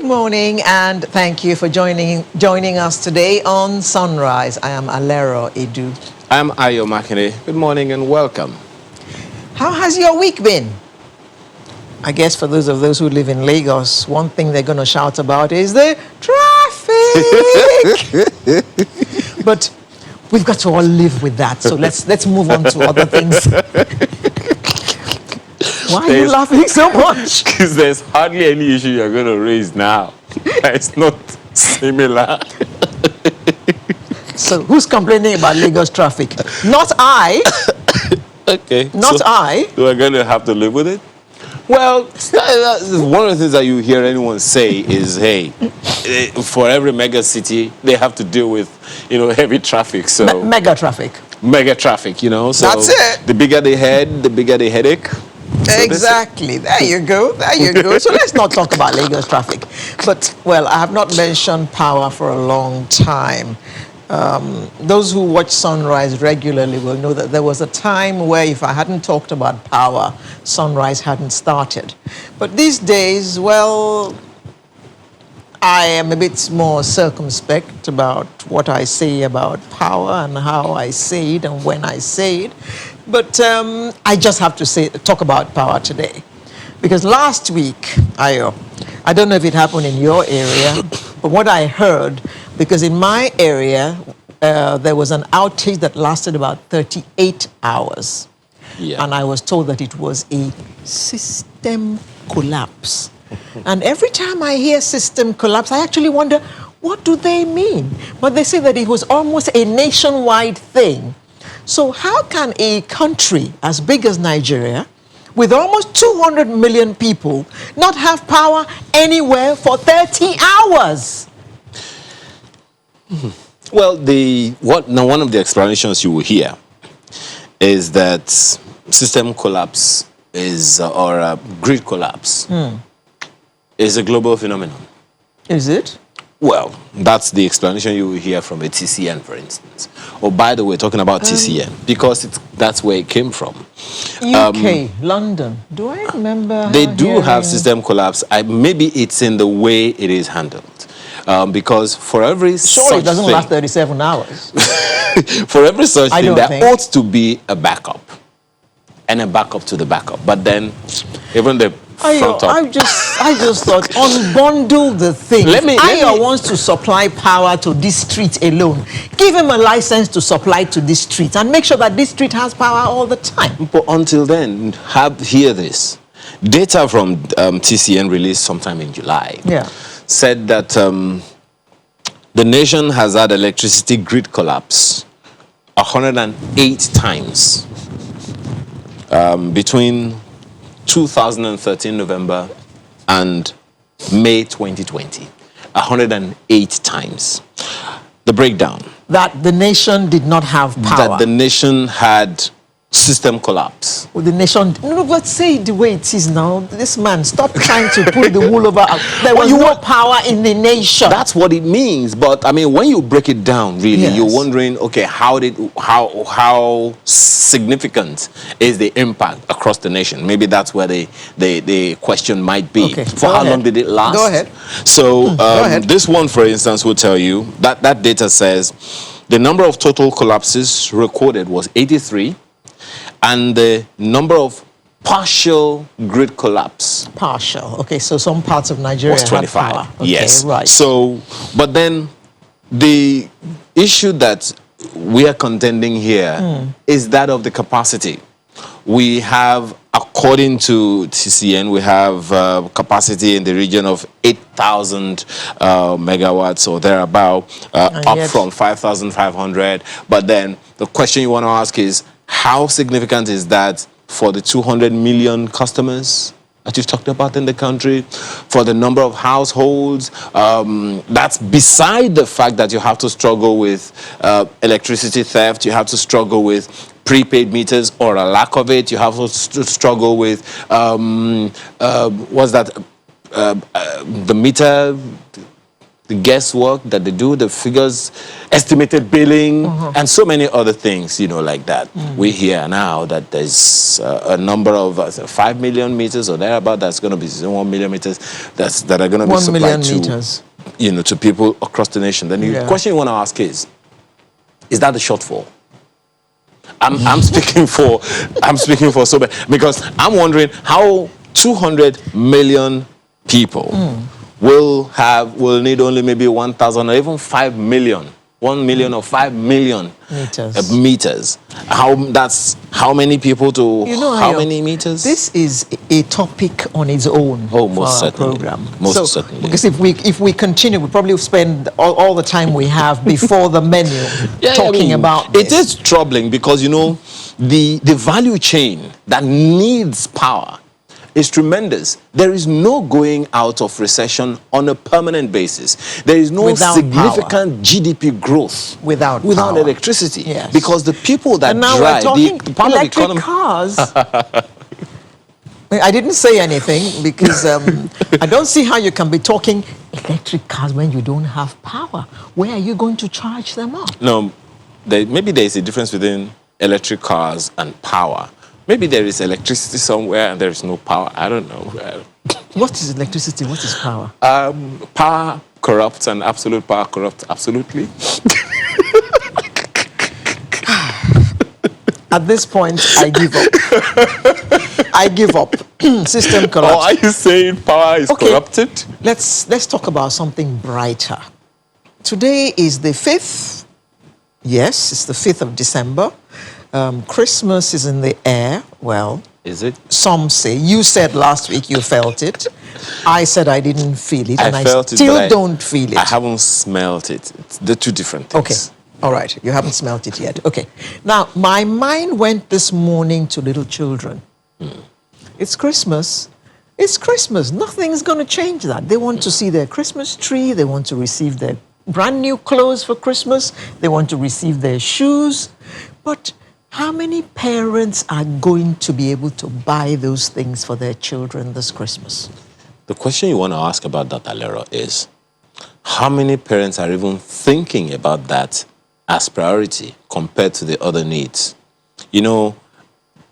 Good morning, and thank you for joining us today on Sunrise. I am Alero Edu. I'm Ayo Makine. Good morning and welcome. How has your week been? I guess for those who live in Lagos, one thing they're going to shout about is the traffic. But we've got to all live with that. So let's move on to other things. Why are you laughing so much? Because there's hardly any issue you're going to raise now. It's not similar. So who's complaining about Lagos traffic? Not I. Okay. Not I. So we're going to have to live with it? Well, one of the things that you hear anyone say is, hey, for every mega city, they have to deal with, heavy traffic. So mega traffic. Mega traffic, So that's it. The bigger the head, the bigger the headache. Exactly. There you go. There you go. So let's not talk about Lagos traffic. But, well, I have not mentioned power for a long time. Those who watch Sunrise regularly will know that there was a time where if I hadn't talked about power, Sunrise hadn't started. But these days, well, I am a bit more circumspect about what I say about power and how I say it and when I say it. But I just have to talk about power today. Because last week, I don't know if it happened in your area, but what I heard, because in my area, there was an outage that lasted about 38 hours. Yeah. And I was told that it was a system collapse. And every time I hear system collapse, I actually wonder, what do they mean? But they say that it was almost a nationwide thing. So how can a country as big as Nigeria, with almost 200 million people, not have power anywhere for 30 hours? Well, one of the explanations you will hear is that system collapse or grid collapse is a global phenomenon. Is it? Well, that's the explanation you will hear from a TCN, for instance. Or, by the way, talking about TCN, because that's where it came from. UK, London. Do I remember? They do have system collapse. Maybe it's in the way it is handled. Because for every surely it doesn't last 37 hours. For every such thing, there ought to be a backup. And a backup to the backup. But then, even the front up. I just thought, unbundle the thing. Ayo wants to supply power to this street alone. Give him a license to supply to this street and make sure that this street has power all the time. But until then, hear this. Data from TCN released sometime in July said that the nation has had electricity grid collapse 108 times between 2013 November and May 2020. 108 times. The breakdown. That the nation did not have power. That the nation had system collapse. Well, the nation, no, but say it the way it is now. This man, stop trying to pull the wool over. There was no power in the nation. That's what it means. But I mean, when you break it down, really, you're wondering, okay, how significant is the impact across the nation? Maybe that's where the question might be. Okay. For how long did it last? Go ahead. So this one, for instance, will tell you that data says the number of total collapses recorded was 83. And the number of partial grid collapse. Partial. Okay, so some parts of Nigeria was 25. had power. Okay, yes. Right. So, but then the issue that we are contending here is that of the capacity. We have, according to TCN, we have capacity in the region of 8,000 megawatts or thereabout, up from 5,500. But then the question you want to ask is, how significant is that for the 200 million customers that you've talked about in the country, for the number of households? That's beside the fact that you have to struggle with electricity theft, you have to struggle with prepaid meters or a lack of it, you have to struggle with, the meter the guesswork that they do, the figures, estimated billing, and so many other things, like that. We hear now that there's a number of 5 million meters or thereabout that's going to be 1 million meters that are going to be 1 million supplied meters. to people across the nation. Then the question you want to ask is that the shortfall? I'm speaking for so many, because I'm wondering how 200 million people will need only maybe 1,000 or even 5 million. 1 million or 5 million meters. How many people to how many meters? This is a topic on its own for our certainly. program. Most certainly. Because if we continue, we probably spend all the time we have before the menu talking about this. It is troubling because the value chain that needs power is tremendous. There is no going out of recession on a permanent basis. There is no significant GDP growth without power. Electricity. Yes. Because the people that drive the part of the economy. Cars. I didn't say anything because I don't see how you can be talking electric cars when you don't have power. Where are you going to charge them up? No, maybe there is a difference between electric cars and power. Maybe there is electricity somewhere and there is no power. I don't know. What is electricity? What is power? Power corrupts and absolute power corrupts absolutely. At this point, I give up. I give up. System corrupt. Or are you saying power is corrupted? Let's talk about something brighter. Today is the 5th. Yes, it's the 5th of December. Christmas is in the air. Well, is it? Some say. You said last week you felt it. I said I didn't feel it, and I still don't feel it. I haven't smelled it. They're two different things. Okay. All right. You haven't smelled it yet. Okay. Now, my mind went this morning to little children. It's Christmas. It's Christmas. Nothing's going to change that. They want to see their Christmas tree. They want to receive their brand new clothes for Christmas. They want to receive their shoes. But how many parents are going to be able to buy those things for their children this Christmas? The question you want to ask about that, Alero, is how many parents are even thinking about that as priority compared to the other needs?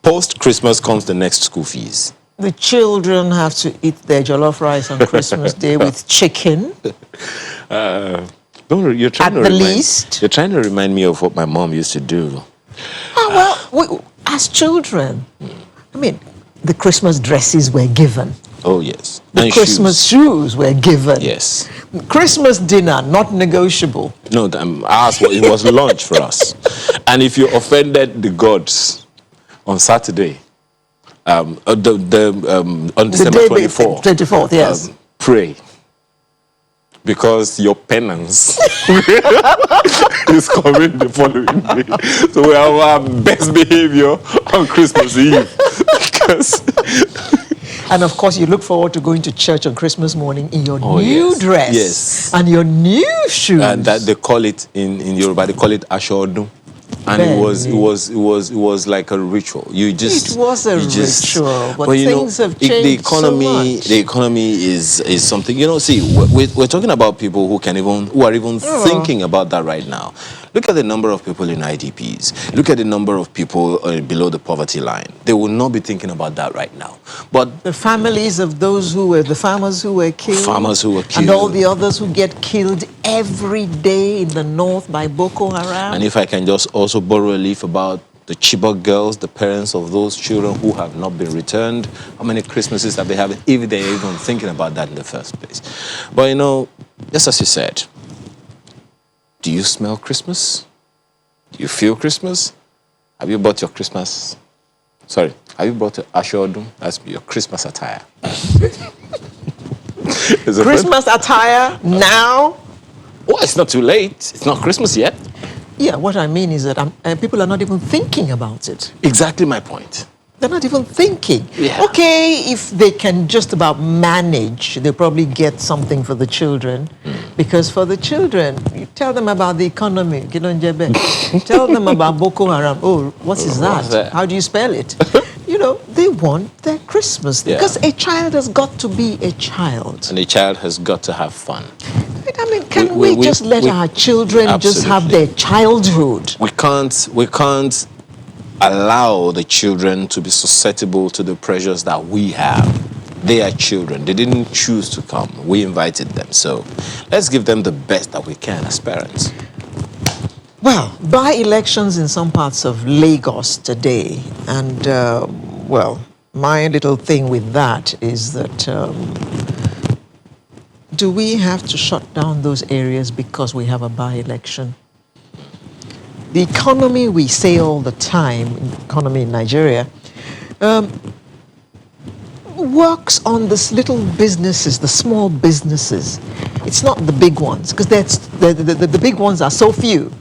Post-Christmas comes the next school fees. The children have to eat their jollof rice on Christmas Day with chicken. You're trying You're trying to remind me of what my mom used to do. As children, I mean, the Christmas dresses were given. Oh, yes. The Christmas shoes were given. Yes. Christmas dinner, not negotiable. No, it was lunch for us. And if you offended the gods on Saturday, on December 24th, yes. Pray. Because your penance is coming the following day. So we have our best behavior on Christmas Eve. And of course, you look forward to going to church on Christmas morning in your new dress and your new shoes. And that they call it in Yoruba, they call it Ashodun. And it was like a ritual. It was a ritual, but things have changed so much. The economy is something. We're talking about people who are even thinking about that right now. Look at the number of people in IDPs. Look at the number of people below the poverty line. They will not be thinking about that right now. But the families of those the farmers who were killed. And all the others who get killed every day in the north by Boko Haram. And if I can just also borrow a leaf about the Chibok girls, the parents of those children who have not been returned, how many Christmases have they had, if they're even thinking about that in the first place? But just as you said, do you smell Christmas? Do you feel Christmas? Have you bought your Christmas? Sorry, have you bought your Ashodun? That's your Christmas attire. Christmas attire now? Well, it's not too late. It's not Christmas yet. Yeah, what I mean is that people are not even thinking about it. Exactly my point. They're not even thinking. Yeah. Okay, if they can just about manage, they'll probably get something for the children. Because for the children, you tell them about the economy. Tell them about Boko Haram. Oh, what is that? How do you spell it? They want their Christmas. Because a child has got to be a child. And a child has got to have fun. I mean, can we just let our children just have their childhood? We can't allow the children to be susceptible to the pressures that we have. They are children. They didn't choose to come. We invited them. So let's give them the best that we can as parents. Well, by-elections in some parts of Lagos today, and well, my little thing with that is that do we have to shut down those areas because we have a by-election? The economy, we say all the time, economy in Nigeria, works on this little businesses, the small businesses. It's not the big ones, because the big ones are so few.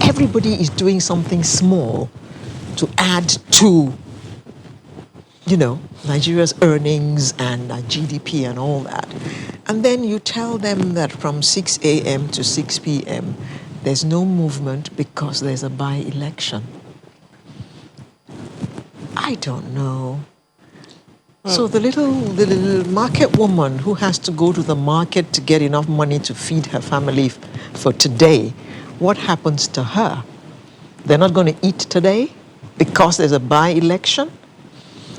Everybody is doing something small to add to, Nigeria's earnings and GDP and all that. And then you tell them that from 6 a.m. to 6 p.m., there's no movement because there's a by-election. I don't know. So the little market woman who has to go to the market to get enough money to feed her family for today, what happens to her? They're not going to eat today because there's a by-election?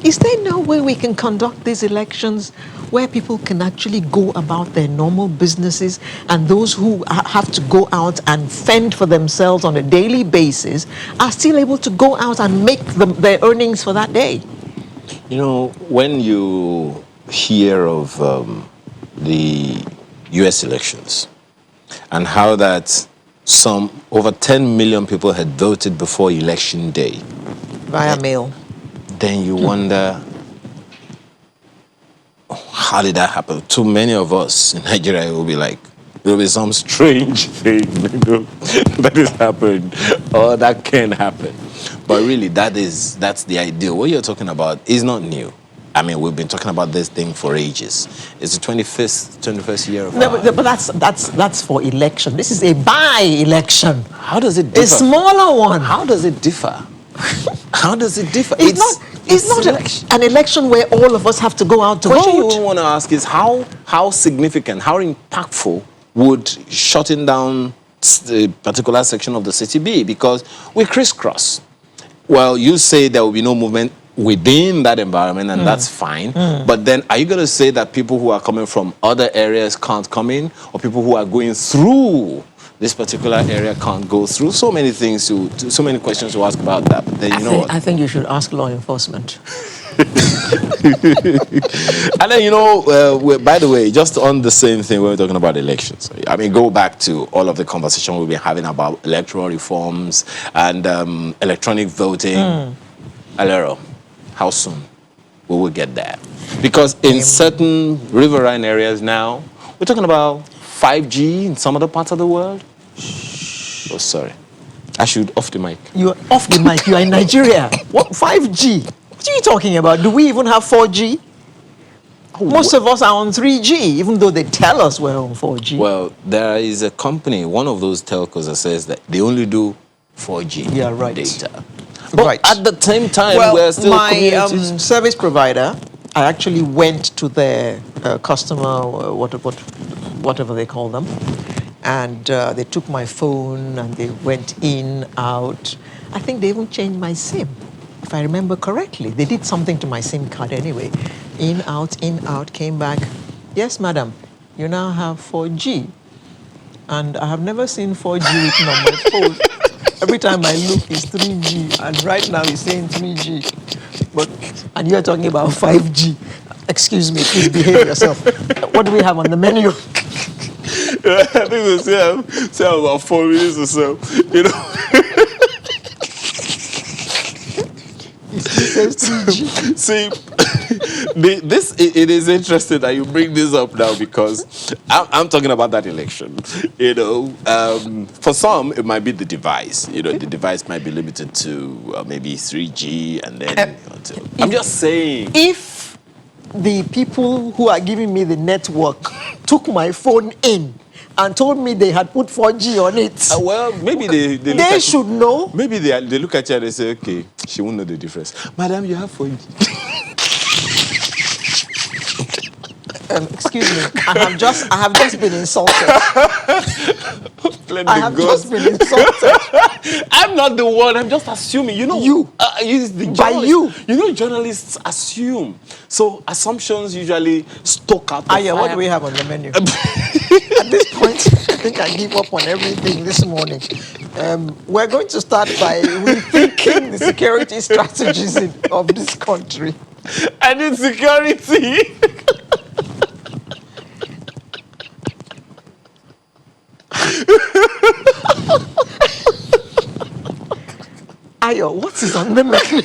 Is there no way we can conduct these elections where people can actually go about their normal businesses, and those who have to go out and fend for themselves on a daily basis are still able to go out and make their earnings for that day? When you hear of the U.S. elections and how that some over 10 million people had voted before election day Via mail. Then you wonder, how did that happen? Too many of us in Nigeria will be like, there will be some strange thing that has happened, or that can happen. But really, that's the idea. What you're talking about is not new. I mean, we've been talking about this thing for ages. It's the 21st year of but that's for election. This is a by-election. How does it differ? A smaller one. How does it differ? How does it differ? It's not an election where all of us have to go out to vote. The question you want to ask is how significant, how impactful would shutting down a particular section of the city be? Because we crisscross. Well, you say there will be no movement within that environment, and that's fine. But then are you going to say that people who are coming from other areas can't come in, or people who are going through this particular area can't go through? So many things, so many questions to ask about that. But then I think you should ask law enforcement. And then, by the way, just on the same thing, when we're talking about elections, I mean, go back to all of the conversation we've been having about electoral reforms and electronic voting. Alero, how soon we will get there? Because in certain riverine areas now, we're talking about 5G in some other parts of the world. Oh, sorry. I should off the mic. You're off the mic. You are in Nigeria. What 5G? What are you talking about? Do we even have 4G? Most of us are on 3G, even though they tell us we're on 4G. Well, there is a company, one of those telcos, that says that they only do 4G data. But at the same time, we're still my service provider, I actually went to their customer, whatever they call them, and they took my phone and they went in, out. I think they even changed my SIM, if I remember correctly. They did something to my SIM card anyway. In, out, came back. Yes, madam, you now have 4G. And I have never seen 4G written on my phone. Every time I look, it's 3G. And right now, it's saying 3G. And you're talking about 5G. Excuse me, please behave yourself. What do we have on the menu? I think we say about 4 minutes or so. See, it is interesting that you bring this up now, because I'm talking about that election. For some it might be the device. The device might be limited to maybe 3G, and then I'm just saying, if the people who are giving me the network took my phone in and told me they had put 4G on it. Well, maybe they should know. Maybe they look at you and they say, okay, she won't know the difference. Madam, you have 4G. Excuse me. I have just been insulted. Let I the have gods. just been insulted. I'm not the one. I'm just assuming. You know, You. it's the By journalist. you. You know, journalists assume. So assumptions usually stoke out the Aya, what do we fire. have on the menu? At this point, I think I give up on everything this morning. We're going to start by rethinking the security strategies of this country. And insecurity. Ayo, what is on the menu?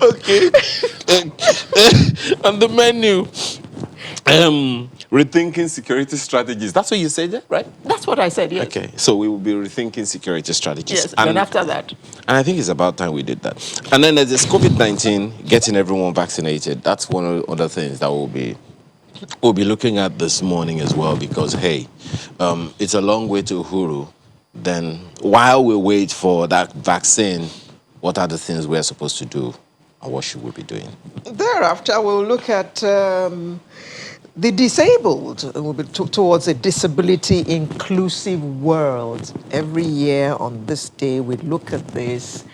Okay. On the menu, rethinking security strategies. That's what you said, yeah? Right? That's what I said, yes. Okay. So we will be rethinking security strategies. Yes, then after that. And I think it's about time we did that. And then there's this COVID-19, getting everyone vaccinated. That's one of the other things that we'll be looking at this morning as well, because, hey, it's a long way to Uhuru. Then while we wait for that vaccine, what are the things we're supposed to do, and what should we be doing? Thereafter, we'll look at the disabled. We'll be towards a disability inclusive world. Every year on this day, we look at this,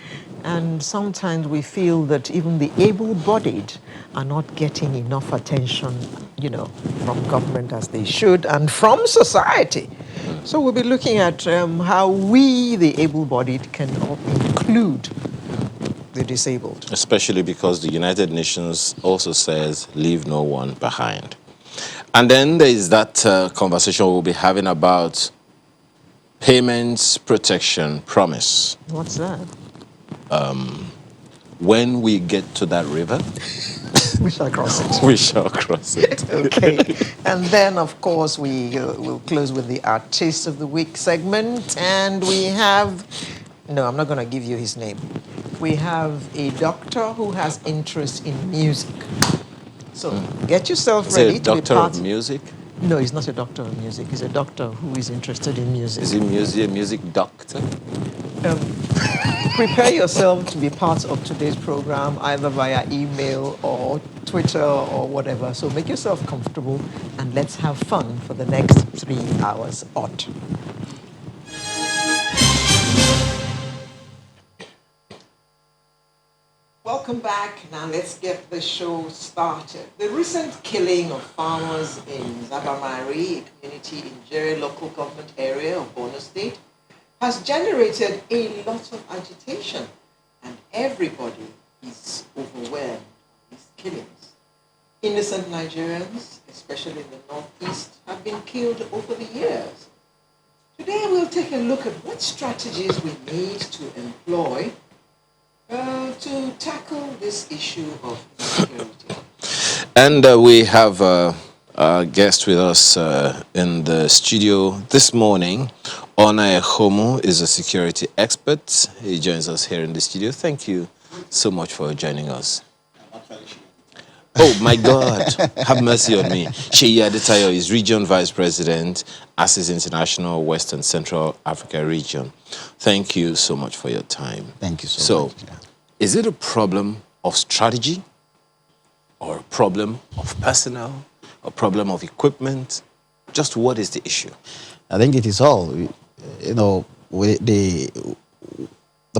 and sometimes we feel that even the able-bodied are not getting enough attention, from government as they should, and from society. So we'll be looking at how we, the able-bodied, can include the disabled. Especially because the United Nations also says, leave no one behind. And then there is that conversation we'll be having about payments, protection, promise. What's that? When we get to that river, We shall cross it. we shall cross it. Okay. And then, of course, we will close with the Artist of the Week segment. And we have, no, I'm not going to give you his name. We have a doctor who has interest in music. So get yourself Is ready it a to be doctor part. of music? No, he's not a doctor of music. He's a doctor who is interested in music. Is he a music doctor? Prepare yourself to be part of today's program, either via email or Twitter or whatever. So make yourself comfortable and let's have fun for the next 3 hours odd. Welcome back. Now let's get the show started. The recent killing of farmers in Zabamari, a community in Jere local government area of Borno State, has generated a lot of agitation, and everybody is overwhelmed by these killings. Innocent Nigerians, especially in the northeast, have been killed over the years. Today we'll take a look at what strategies we need to employ to tackle this issue of insecurity. And we have a guest with us in the studio this morning. Ona Ehomo is a security expert. He joins us here in the studio. Thank you so much for joining us. Oh my God, have mercy on me. Sheyi Adetayo is Region Vice President, ASIS International West and Central Africa Region. Thank you so much for your time. Thank you so much. Yeah. Is it a problem of strategy, or a problem of personnel, a problem of equipment? Just what is the issue? I think it is all. The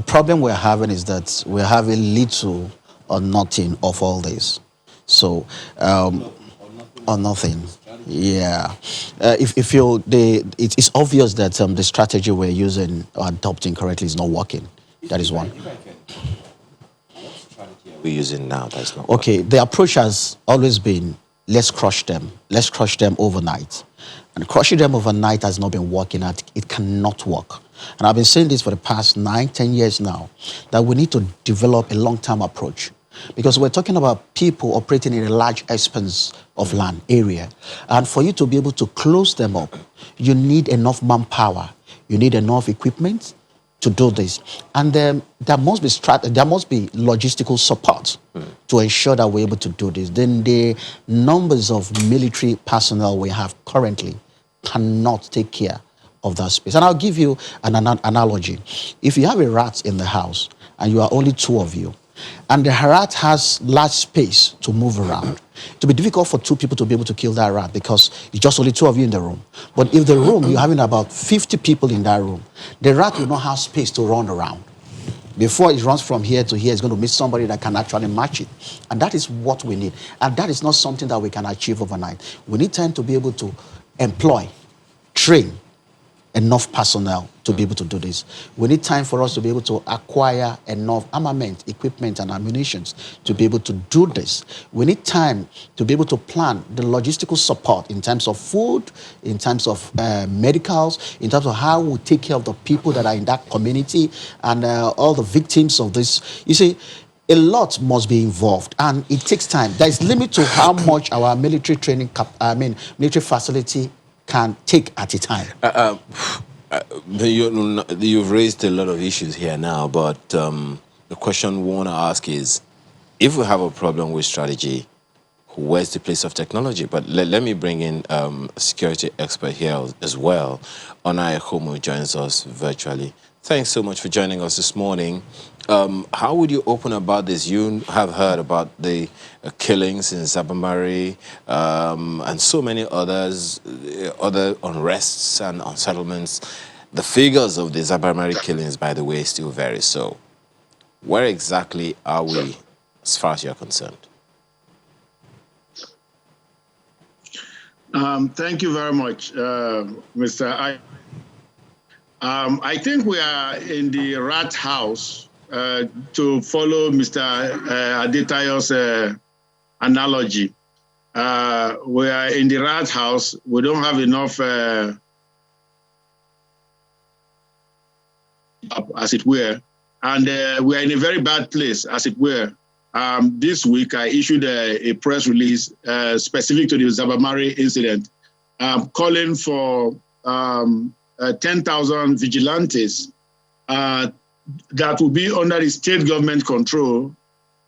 problem we're having is that we're having little or nothing of all this. So, or nothing. Yeah. It's obvious that the strategy we're using or adopting correctly is not working. That is one. We're using now that's not Okay, the approach has always been, let's crush them overnight. And crushing them overnight has not been working. It cannot work. And I've been saying this for the past 9-10 years now, that we need to develop a long-term approach. Because we're talking about people operating in a large expanse of land area. And for you to be able to close them up, you need enough manpower. You need enough equipment to do this. And there must be logistical support to ensure that we're able to do this. Then the numbers of military personnel we have currently cannot take care of that space. And I'll give you an analogy. If you have a rat in the house and you are only 2 of you, And the rat has large space to move around. It will be difficult for two people to be able to kill that rat because it's just only two of you in the room. But if the room, you're having about 50 people in that room, the rat will not have space to run around. Before it runs from here to here, it's going to meet somebody that can actually match it. And that is what we need. And that is not something that we can achieve overnight. We need time to be able to employ, train enough personnel to be able to do this. We need time for us to be able to acquire enough armament, equipment, and ammunitions to be able to do this. We need time to be able to plan the logistical support in terms of food, in terms of medicals, in terms of how we take care of the people that are in that community and all the victims of this. You see, a lot must be involved, and it takes time. There is limit to how much our military training, military facility can take at a time. You've raised a lot of issues here now, but the question we want to ask is, if we have a problem with strategy, where's the place of technology? But let me bring in a security expert here as well. Onai Homo joins us virtually. Thanks so much for joining us this morning. How would you open about this? You have heard about the killings in Zabamari and so many others, other unrests and unsettlements. The figures of the Zabamari killings, by the way, still vary. So where exactly are we as far as you're concerned? Thank you very much, Mr. I think we are in the rat house, to follow Mr. Adetayo's analogy. We are in the rat house. We don't have enough, as it were, and we are in a very bad place, as it were. This week, I issued a press release specific to the Zabamari incident, calling for 10,000 vigilantes that will be under the state government control,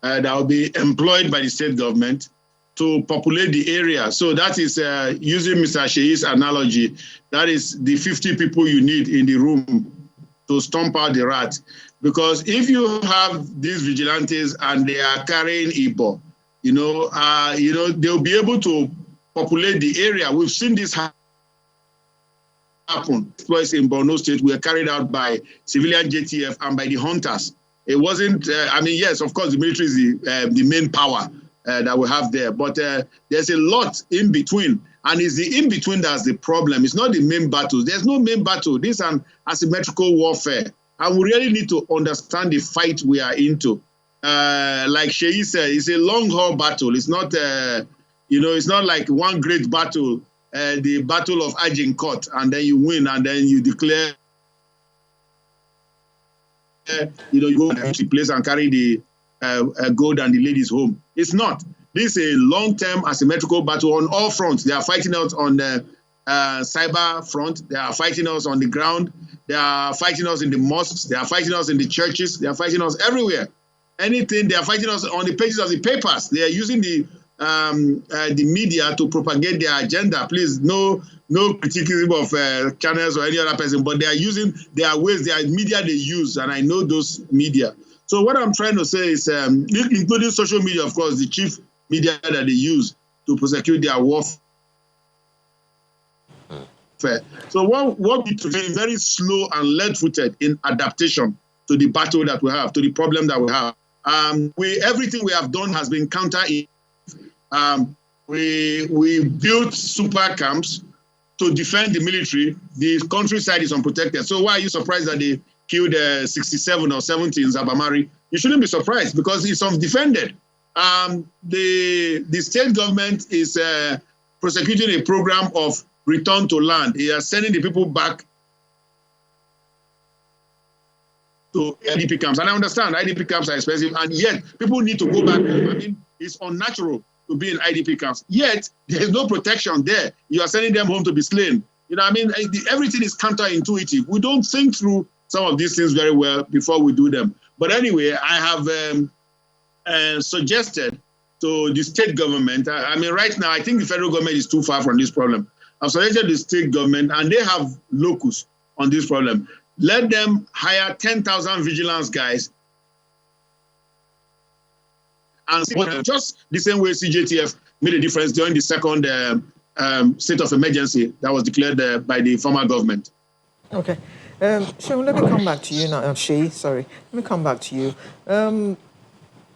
that will be employed by the state government to populate the area. So that is, using Mr. Sheyi's analogy, that is the 50 people you need in the room to stomp out the rat. Because if you have these vigilantes and they are carrying Igbo, they'll be able to populate the area. We've seen this happen. Exploits in Borno State were carried out by civilian JTF and by the hunters. It wasn't, yes, of course, the military is the main power that we have there, but there's a lot in between. And it's the in between that's the problem. It's not the main battle. There's no main battle. This is an asymmetrical warfare. And we really need to understand the fight we are into. Like Sheyi said, it's a long haul battle. It's not, it's not like one great battle. The Battle of Agincourt, and then you win, and then you declare, you go to the place and carry the gold and the ladies home. It's not. This is a long-term asymmetrical battle on all fronts. They are fighting us on the cyber front. They are fighting us on the ground. They are fighting us in the mosques. They are fighting us in the churches. They are fighting us everywhere. Anything, they are fighting us on the pages of the papers. They are using the media to propagate their agenda. Please, no criticism of channels or any other person, but they are using their ways, their media they use, and I know those media. So what I'm trying to say is, including social media, of course, the chief media that they use to prosecute their warfare. So what we need to be very slow and lead-footed in adaptation to the battle that we have, to the problem that we have. Everything we have done has been counter. We built super camps to defend the military. The countryside is unprotected. So why are you surprised that they killed 67 or 70 in Zabamari? You shouldn't be surprised because it's undefended. The state government is prosecuting a program of return to land. They are sending the people back to IDP camps. And I understand IDP camps are expensive, and yet people need to go back. I mean, it's unnatural to be in IDP camps. Yet, there's no protection there. You are sending them home to be slain. You know what I mean? Everything is counterintuitive. We don't think through some of these things very well before we do them. But anyway, I have suggested to the state government, right now, I think the federal government is too far from this problem. I've suggested the state government, and they have locus on this problem. Let them hire 10,000 vigilance guys and just the same way CJTF made a difference during the second state of emergency that was declared by the former government. Okay. Seun, let me come back to you now. Shei, sorry. Let me come back to you.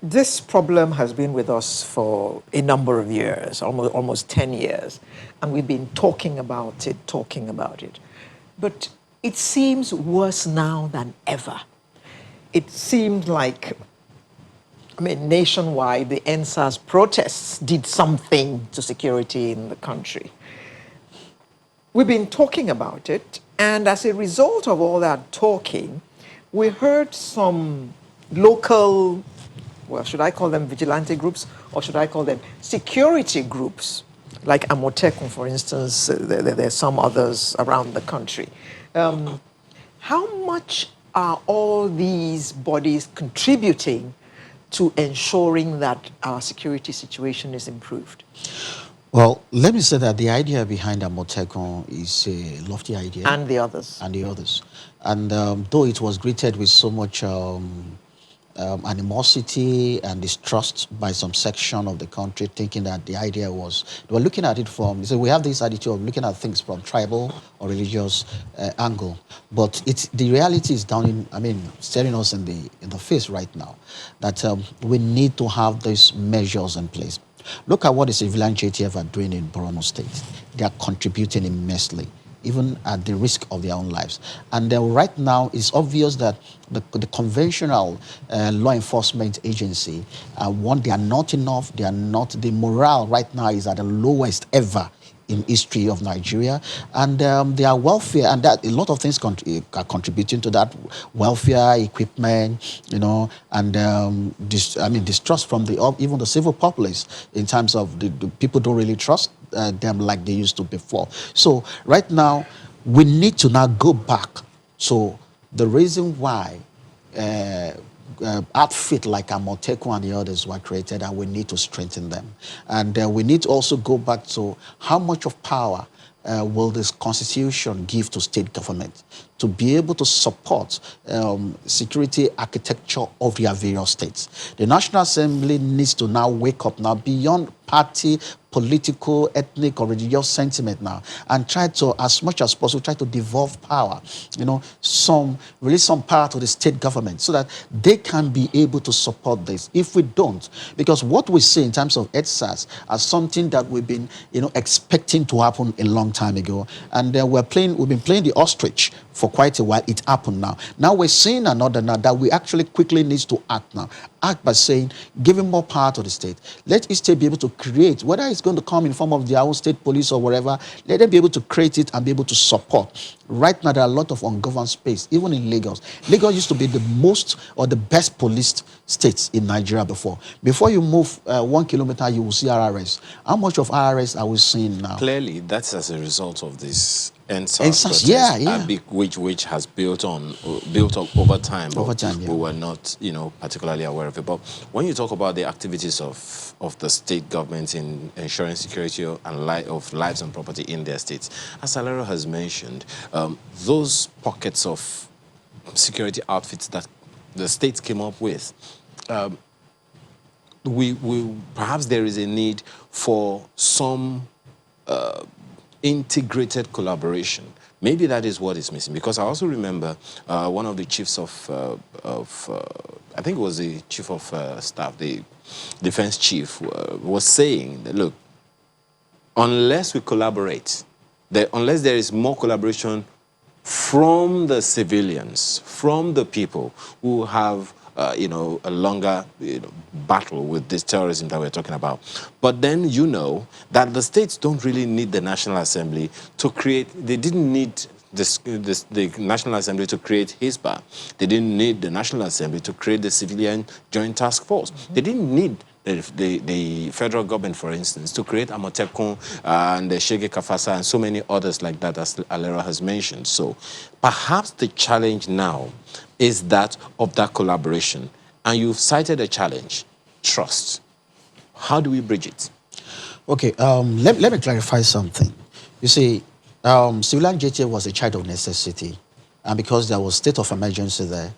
This problem has been with us for a number of years, almost 10 years, and we've been talking about it. But it seems worse now than ever. It seems like, nationwide, the NSAS protests did something to security in the country. We've been talking about it, and as a result of all that talking, we heard some local, well, should I call them vigilante groups, or should I call them security groups, like Amotekun, for instance. There's some others around the country. How much are all these bodies contributing to ensuring that our security situation is improved? Well, let me say that the idea behind Amotekun is a lofty idea. And the others. And though it was greeted with so much animosity and distrust by some section of the country, thinking that the idea was, they were looking at it from, so we have this attitude of looking at things from tribal or religious angle. But the reality is staring us in the face right now, that we need to have these measures in place. Look at what the civilian JTF are doing in Borno State. They are contributing immensely, even at the risk of their own lives. And right now, it's obvious that the conventional law enforcement agency, they are not enough. The morale right now is at the lowest ever in history of Nigeria, and their welfare, and that a lot of things are contributing to that welfare, equipment, and distrust from even the civil populace, in terms of the people don't really trust them like they used to before. So right now, we need to now go back. So the reason why outfit like Amotekun and the others were created, and we need to strengthen them. And we need to also go back to how much of power will this constitution give to state government to be able to support security architecture of their various states. The National Assembly needs to now wake up now beyond party, political, ethnic, or religious sentiment now, and try to, as much as possible, try to devolve power, release some power to the state government so that they can be able to support this. If we don't, because what we see in terms of EDSAS as something that we've been, expecting to happen a long time ago, and we've been playing the ostrich for quite a while. It happened now. Now we're seeing another now that we actually quickly need to act now. Act by saying, giving more power to the state. Let each state be able to create, whether it's going to come in form of their own state police or whatever, let them be able to create it and be able to support. Right now, there are a lot of ungoverned space, even in Lagos. Lagos used to be the most or the best policed states in Nigeria before. Before you move 1 kilometer, you will see RRS. How much of RRS are we seeing now? Clearly, that's as a result of this NSAS protest, which has built up over time. Yeah. We were not, particularly aware of it. But when you talk about the activities of the state government in ensuring security of lives and property in their states, as Alero has mentioned, those pockets of security outfits that the states came up with, perhaps there is a need for some integrated collaboration. Maybe that is what is missing, because I also remember one of the chiefs of I think it was the chief of staff, the defense chief, was saying that, look, unless we collaborate, unless there is more collaboration from the civilians, from the people who have a longer battle with this terrorism that we're talking about. But then that the states don't really need the National Assembly to create, they didn't need the National Assembly to create HISBA. They didn't need the National Assembly to create the Civilian Joint Task Force. They didn't need the federal government, for instance, to create Amotekun and the Shege Kafasa and so many others like that, as Alera has mentioned. So perhaps the challenge now is that of that collaboration. And you've cited a challenge, trust. How do we bridge it? Okay, let me clarify something. You see, civilian JTF was a child of necessity. And because there was state of emergency there,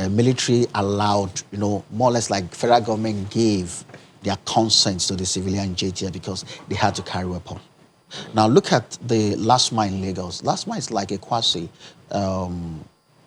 military allowed, more or less like federal government gave their consent to the civilian JTF because they had to carry weapon. Now look at the last mile in Lagos. Last mile is like a quasi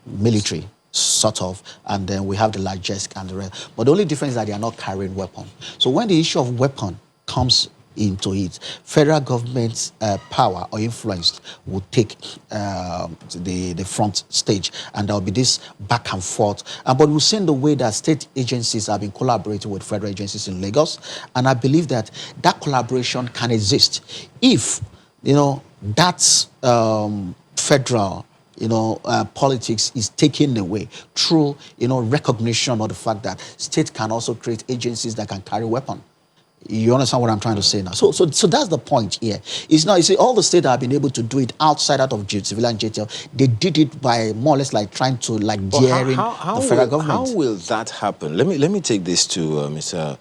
military, sort of, and then we have the largest and the rest. But the only difference is that they are not carrying weapon. So when the issue of weapon comes into it, federal government's power or influence will take the front stage, and there will be this back and forth. But we've seen the way that state agencies have been collaborating with federal agencies in Lagos, and I believe that that collaboration can exist if, that's federal politics is taken away through, recognition of the fact that states can also create agencies that can carry weapon. You understand what I'm trying to say now? So that's the point here. It's not, you see, all the states that have been able to do it outside out of civilian JTL, they did it by more or less like trying to daring the federal government. How will that happen? Let me take this to Mr.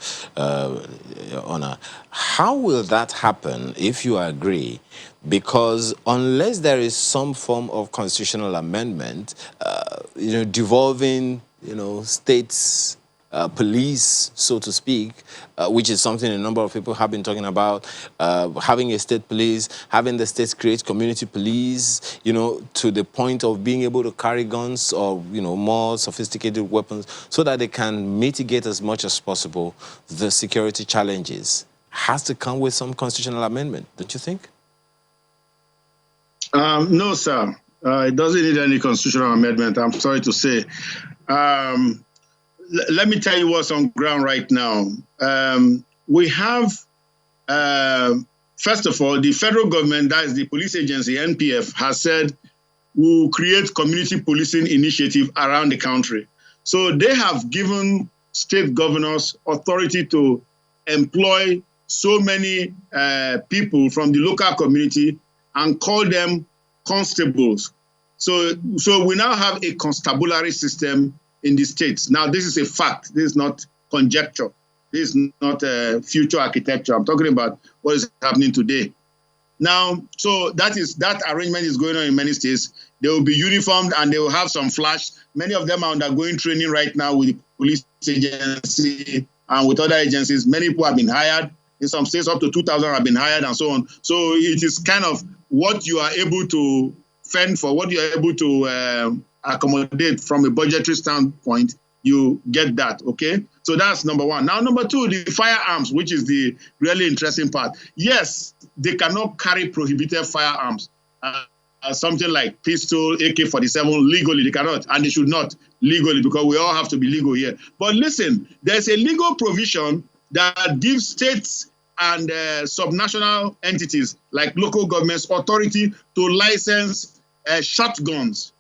Honor. How will that happen if you agree? Because unless there is some form of constitutional amendment, devolving, states. Police, so to speak, which is something a number of people have been talking about, having a state police, having the states create community police, to the point of being able to carry guns or, more sophisticated weapons so that they can mitigate as much as possible the security challenges. Has to come with some constitutional amendment, don't you think? No, sir. It doesn't need any constitutional amendment, I'm sorry to say. Let me tell you what's on ground right now. We have, first of all, the federal government, that is the police agency, NPF, has said we'll create community policing initiative around the country. So they have given state governors authority to employ so many people from the local community and call them constables. So we now have a constabulary system in the states. Now, this is a fact. This is not conjecture. This is not future architecture. I'm talking about what is happening today. Now, so that arrangement is going on in many states. They will be uniformed and they will have some flash. Many of them are undergoing training right now with the police agency and with other agencies. Many people have been hired. In some states, up to 2,000 have been hired and so on. So it is kind of what you are able to fend for, what you are able to accommodate from a budgetary standpoint, you get that, okay? So that's number one. Now, number two, the firearms, which is the really interesting part. Yes, they cannot carry prohibited firearms. Something like pistol, AK-47, legally, they cannot, and they should not legally, because we all have to be legal here. But listen, there's a legal provision that gives states and subnational entities, like local governments, authority to license shotguns.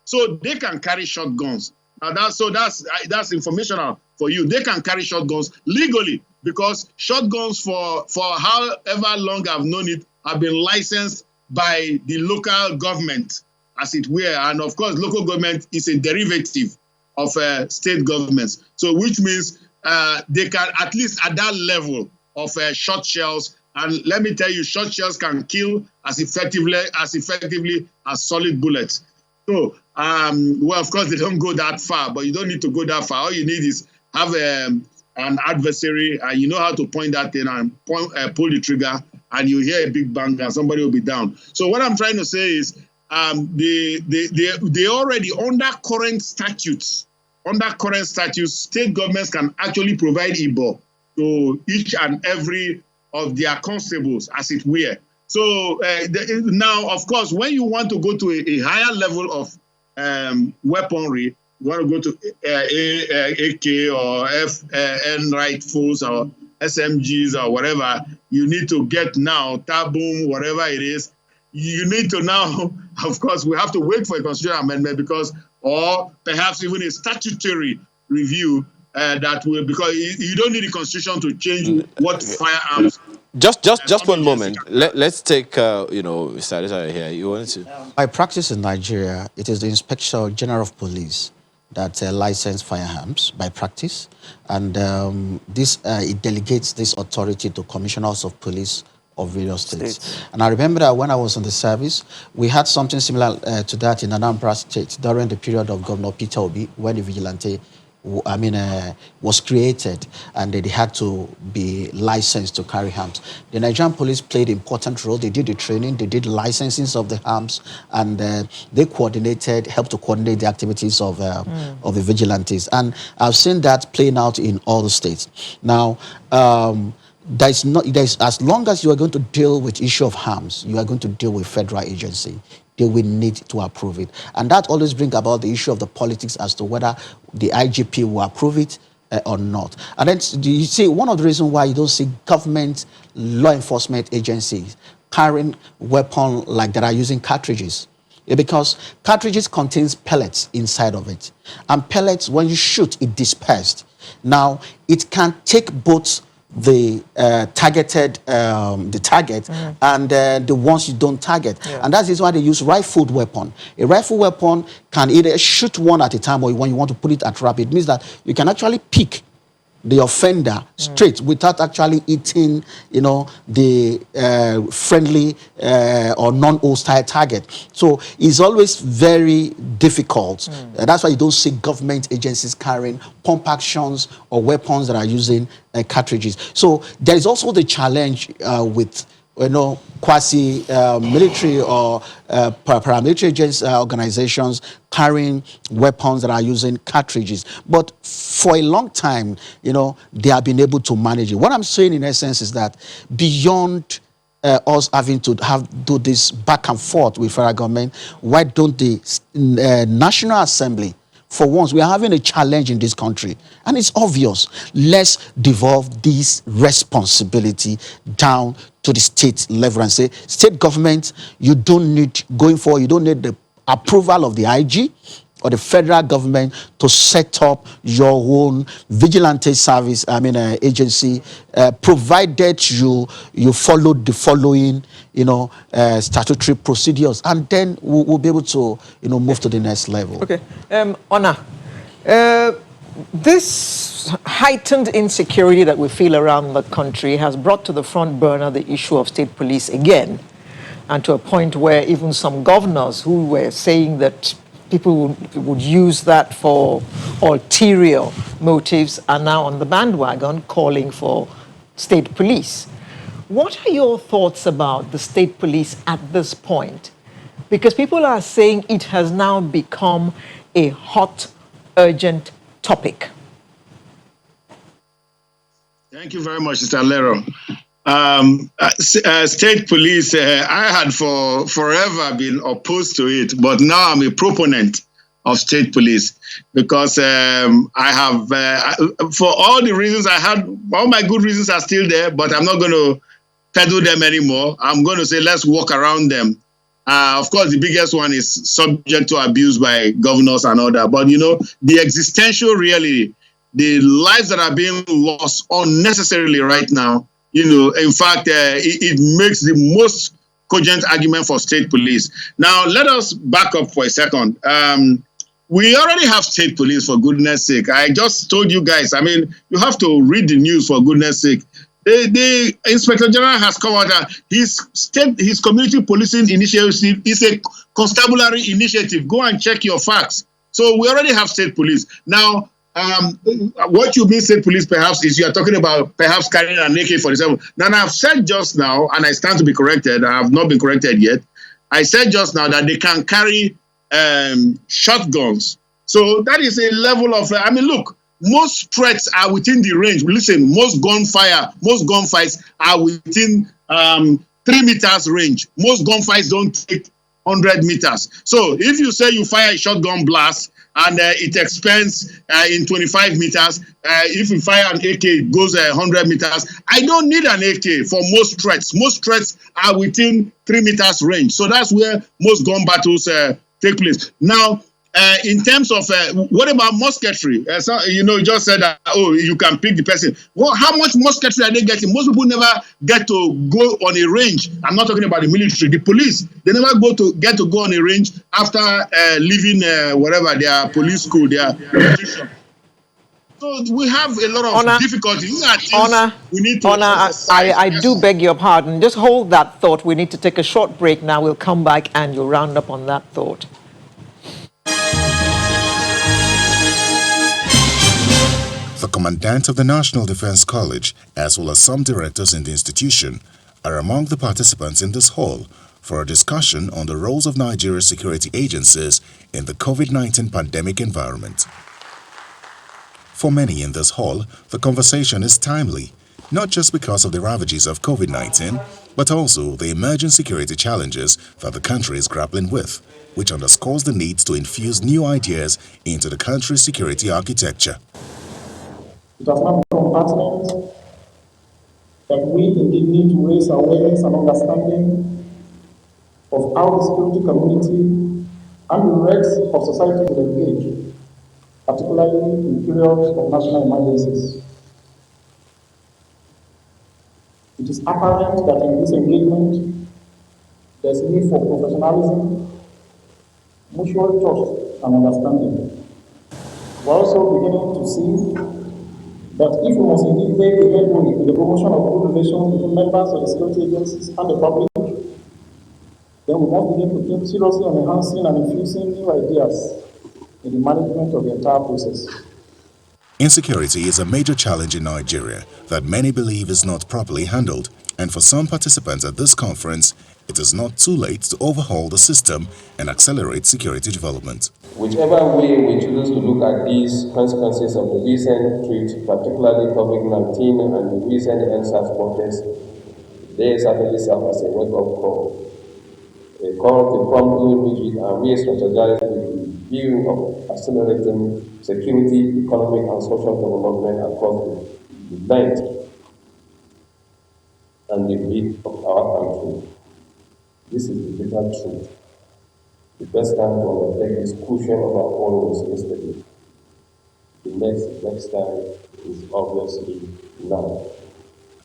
So they can carry shotguns. Now that's informational for you. They can carry shotguns legally because shotguns for however long I've known it have been licensed by the local government, as it were. And of course, local government is a derivative of state governments. So which means they can, at least at that level of shot shells. And let me tell you, shot shells can kill as effectively as solid bullets. So, well, of course, they don't go that far, but you don't need to go that far. All you need is have an adversary, and you know how to point that thing and pull the trigger, and you hear a big bang, and somebody will be down. So what I'm trying to say is they already, under current statutes, state governments can actually provide IBO to each and every of their constables, as it were. So now, of course, when you want to go to a higher level of weaponry, you want to go to AK or FN rifles or SMGs or whatever, you need to get now, Taboom, whatever it is. You need to now, of course, we have to wait for a constitutional amendment or perhaps even a statutory review that will, because you don't need the constitution to change what firearms. Just one moment. Let's take, Mr. Adesanya here. You wanted to? By practice in Nigeria, it is the Inspector General of Police that license firearms by practice, and it delegates this authority to commissioners of police of various states. And I remember that when I was in the service, we had something similar to that in Anambra State during the period of Governor Peter Obi, when the vigilante was created, and they had to be licensed to carry arms. The Nigerian police played an important role. They did the training, they did licensing of the arms, and they helped to coordinate the activities of the vigilantes. And I've seen that playing out in all the states. Now, as long as you are going to deal with issue of harms, you are going to deal with federal agency. They will need to approve it. And that always brings about the issue of the politics as to whether the IGP will approve it or not. And then you see, one of the reasons why you don't see government law enforcement agencies carrying weapons like that are using cartridges, because cartridges contains pellets inside of it. And pellets, when you shoot, it dispersed. Now, it can take both the target and the ones you don't target. Yeah. And that is why they use rifled weapon. A rifle weapon can either shoot one at a time, or when you want to put it at rapid, it means that you can actually pick the offender straight without actually hitting, the friendly or non-hostile target. So it's always very difficult. That's why you don't see government agencies carrying pump actions or weapons that are using cartridges. So there is also the challenge with quasi-military or paramilitary agents, organizations carrying weapons that are using cartridges. But for a long time, they have been able to manage it. What I'm saying in essence is that beyond us having to do this back and forth with federal government, why don't the National Assembly, for once, we are having a challenge in this country, and it's obvious. Let's devolve this responsibility down to the state level and say, state government, you don't need, going forward, you don't need the approval of the IG or the federal government to set up your own vigilante service, agency, provided you follow the following, statutory procedures, and then we'll be able to, move to the next level. Okay, Honor, this heightened insecurity that we feel around the country has brought to the front burner the issue of state police again, and to a point where even some governors who were saying that people would use that for ulterior motives are now on the bandwagon calling for state police. What are your thoughts about the state police at this point? Because people are saying it has now become a hot, urgent topic. Thank you very much, Mr. Lero. State police, I had for forever been opposed to it, but now I'm a proponent of state police because I have, for all the reasons I had, all my good reasons are still there, but I'm not going to peddle them anymore. I'm going to say, let's walk around them. Of course, the biggest one is subject to abuse by governors and all that. But, the existential reality, the lives that are being lost unnecessarily right now, in fact, it makes the most cogent argument for state police. Now, let us back up for a second. We already have state police, for goodness sake. I just told you guys, you have to read the news, for goodness sake. The Inspector General has come out that his community policing initiative is a constabulary initiative. Go and check your facts. So we already have state police. Now, what you mean state police perhaps is you are talking about perhaps carrying an AK-47. Now, I've said just now, and I stand to be corrected, I have not been corrected yet. I said just now that they can carry shotguns. So that is a level of, look, most threats are within the range. Listen, most gunfights are within 3 meters range. Most gunfights don't take 100 meters. So if you say you fire a shotgun blast and it expands in 25 meters, if you fire an AK, it goes 100 meters. I don't need an AK for most threats. Most threats are within 3 meters range. So that's where most gun battles take place. Now, in terms of what about musketry? You just said that, you can pick the person. Well, how much musketry are they getting? Most people never get to go on a range. I'm not talking about the military. The police, they never get to go on a range after leaving whatever their police school, their station. So we have a lot of difficulties. We need to I do beg your pardon. Just hold that thought. We need to take a short break now. We'll come back and you'll round up on that thought. Commandant of the National Defense College, as well as some directors in the institution, are among the participants in this hall for a discussion on the roles of Nigeria's security agencies in the COVID-19 pandemic environment. For many in this hall, the conversation is timely, not just because of the ravages of COVID-19, but also the emerging security challenges that the country is grappling with, which underscores the need to infuse new ideas into the country's security architecture. It has now become pertinent that we indeed need to raise awareness and understanding of how the security community and the rest of society will engage, particularly in periods of national emergencies. It is apparent that in this engagement, there is need for professionalism, mutual trust, and understanding. We're also beginning to see that if we must indeed make a headway in the promotion of good relations between members of the security agencies and the public, then we must begin to think seriously on enhancing and infusing new ideas in the management of the entire process. Insecurity is a major challenge in Nigeria that many believe is not properly handled, and for some participants at this conference, it is not too late to overhaul the system and accelerate security development. Whichever way we choose to look at these consequences of the recent threat, particularly COVID-19 and the recent NSAS protest, they certainly serve as a wake-up call. A call to promptly rejig and re-strategize with the view of accelerating security, economic, and social development across the length and the width of our country. This is the bitter truth. The best time to undertake this cushion of our own was yesterday. The next time is obviously now.